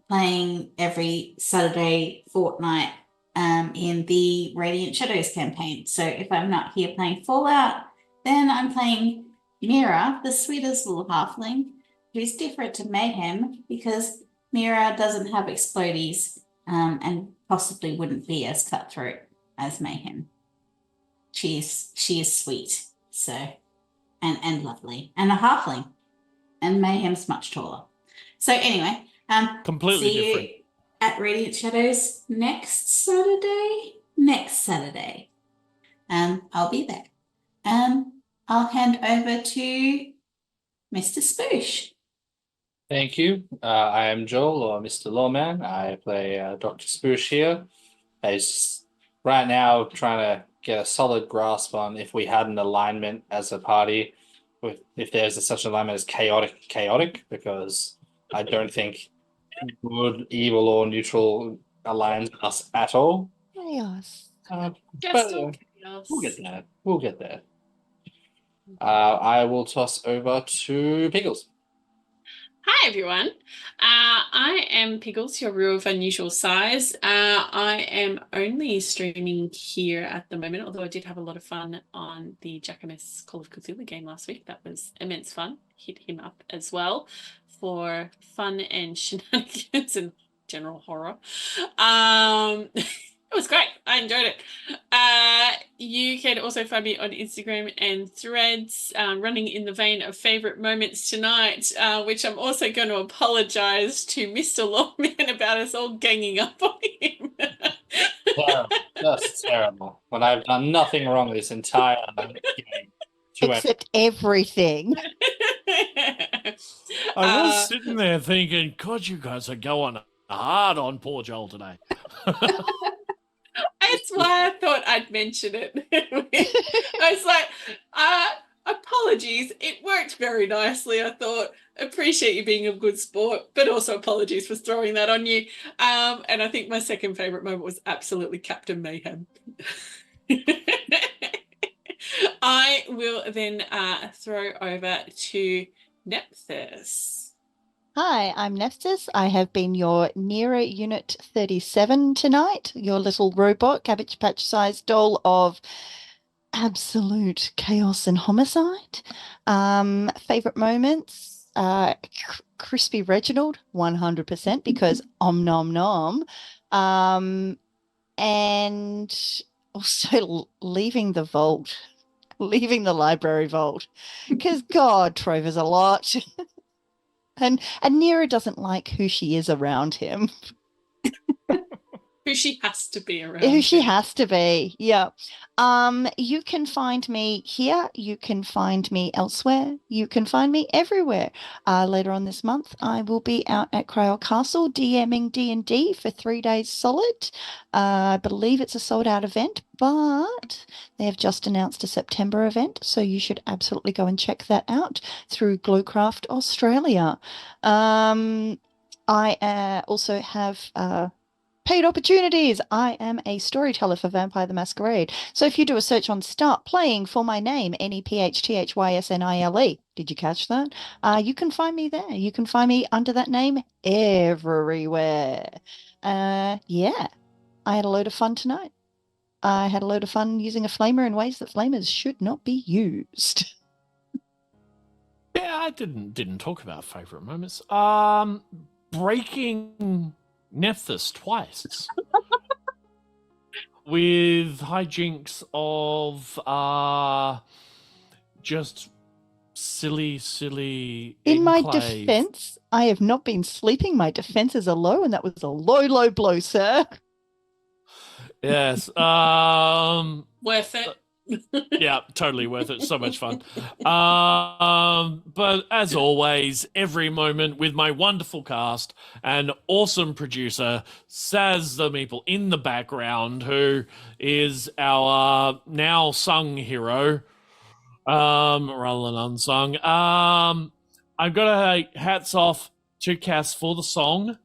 playing every Saturday fortnight in the Radiant Shadows campaign. So if I'm not here playing Fallout, then I'm playing N.E.R.A, the sweetest little halfling, who's different to Mayhem because N.E.R.A doesn't have explodies and possibly wouldn't be as cutthroat as Mayhem. She is sweet, so and lovely, and a halfling, and Mayhem's much taller. So anyway, Completely see different. you at Radiant Shadows next Saturday. I'll be there. I'll hand over to Mr. Spoosh. Thank you. I am Joel, or Mr. Loreman. I play Dr. Spoosh here. He's right now trying to get a solid grasp on if we had an alignment as a party, if there's such an alignment as chaotic, because I don't think good, evil, or neutral aligns us at all. Chaos. Just But, all chaos. We'll get there. I will toss over to Piggles. Hi everyone. I am Piggles, your Brew of Unusual Size. I am only streaming here at the moment, although I did have a lot of fun on the Jackamus Call of Cthulhu game last week. That was immense fun. Hit him up as well for fun and shenanigans and general horror. It was great. I enjoyed it. You can also find me on Instagram and Threads, running in the vein of favourite moments tonight, which I'm also going to apologise to Mr. Loreman about us all ganging up on him. Terrible. Just terrible. When I've done nothing wrong this entire game. Except everything. I was sitting there thinking, God, you guys are going hard on poor Joel today. That's why I thought I'd mention it. I was like, apologies. It worked very nicely, I thought. Appreciate you being a good sport, but also apologies for throwing that on you. And I think my second favourite moment was absolutely Captain Mayhem. I will then throw over to Nephthys. Hi, I'm Nephthys. I have been your N.E.R.A Unit 37 tonight, your little robot, Cabbage Patch-sized doll of absolute chaos and homicide. Favorite moments? Crispy Reginald, 100%, because om nom nom. And also leaving the vault, leaving the library vault, because God, Trover's a lot. And N.E.R.A doesn't like who she is around him. Who she has to be around. Who she has to be, yeah. You can find me here. You can find me elsewhere. You can find me everywhere. Later on this month, I will be out at Cryle Castle DMing D&D for 3 days solid. I believe it's a sold-out event, but they have just announced a September event, so you should absolutely go and check that out through Glowcraft Australia. I also have... paid opportunities. I am a storyteller for Vampire the Masquerade. So if you do a search on Start Playing for my name, NephthysNile, did you catch that? You can find me there. You can find me under that name everywhere. Yeah, I had a load of fun tonight. I had a load of fun using a flamer in ways that flamers should not be used. Yeah, I didn't talk about favourite moments. Breaking Nephthys twice with hijinks of just silly In my Exclave. defense, I have not been sleeping. My defenses are low, and that was a low blow, sir. Yes. Worth it. Yeah, totally worth it. So much fun. But as always, every moment with my wonderful cast and awesome producer, SazTheMeeple, in the background, who is our now sung hero, rather than unsung. I've got to hats off to Cass for the song.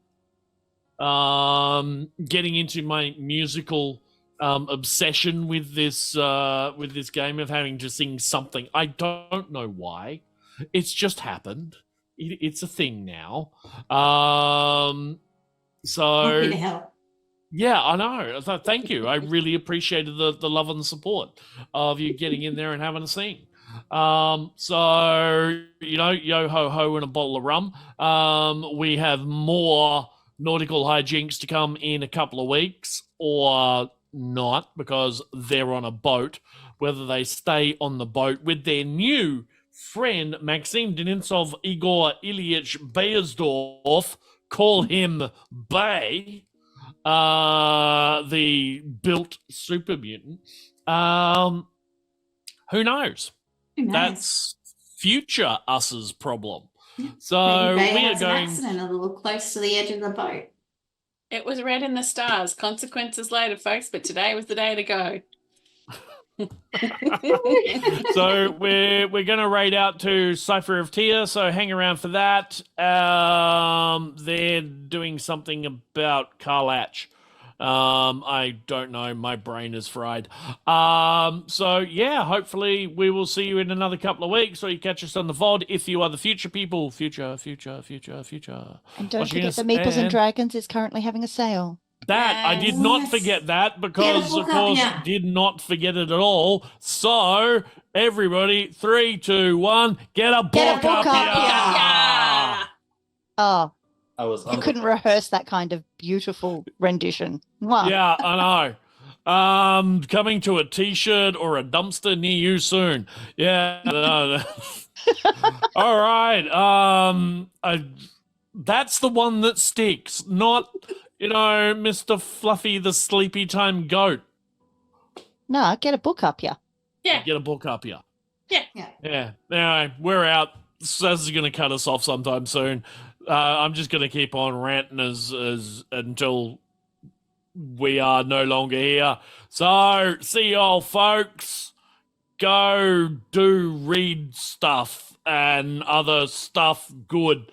Getting into my musical obsession with this game of having to sing something. I don't know why. It's just happened. It's a thing now. So Happy to help. yeah, I know. Thank you. I really appreciated the love and the support of you getting in there and having a sing. So yo ho ho and a bottle of rum. We have more nautical hijinks to come in a couple of weeks, or not, because they're on a boat. Whether they stay on the boat with their new friend Maxim Denisov Igor Ilyich Beyersdorf, call him Bay, the built super mutant. Who knows? Who knows? That's future us's problem. So Maybe Bay we are has an going. accident a little close to the edge of the boat. It was read in the stars. Consequences later, folks, but today was the day to go. So we're gonna raid out to Cypher of Tia, so hang around for that. They're doing something about Karlach. I don't know. My brain is fried. So yeah, hopefully we will see you in another couple of weeks, or you catch us on the VOD if you are the future people. Future. And don't Watching forget us the Meeples and and- Dragons is currently having a sale. That I did not Yes. forget that Get because, a of book up, course, yeah. did not forget it at all. So everybody, 3, 2, 1, get a book, Get a book up, yeah. Yeah. Oh, I was you couldn't rehearse that kind of beautiful rendition. Mwah. Yeah, I know. Coming to a t-shirt or a dumpster near you soon. Yeah. All right. That's the one that sticks, not, Mr. Fluffy the Sleepy Time Goat. No, get a book up, yeah. Yeah. Get a book up here. Yeah. Yeah. Anyway, we're out. Saz is going to cut us off sometime soon. I'm just going to keep on ranting as until we are no longer here. So, see y'all, folks. Go read stuff and other stuff good,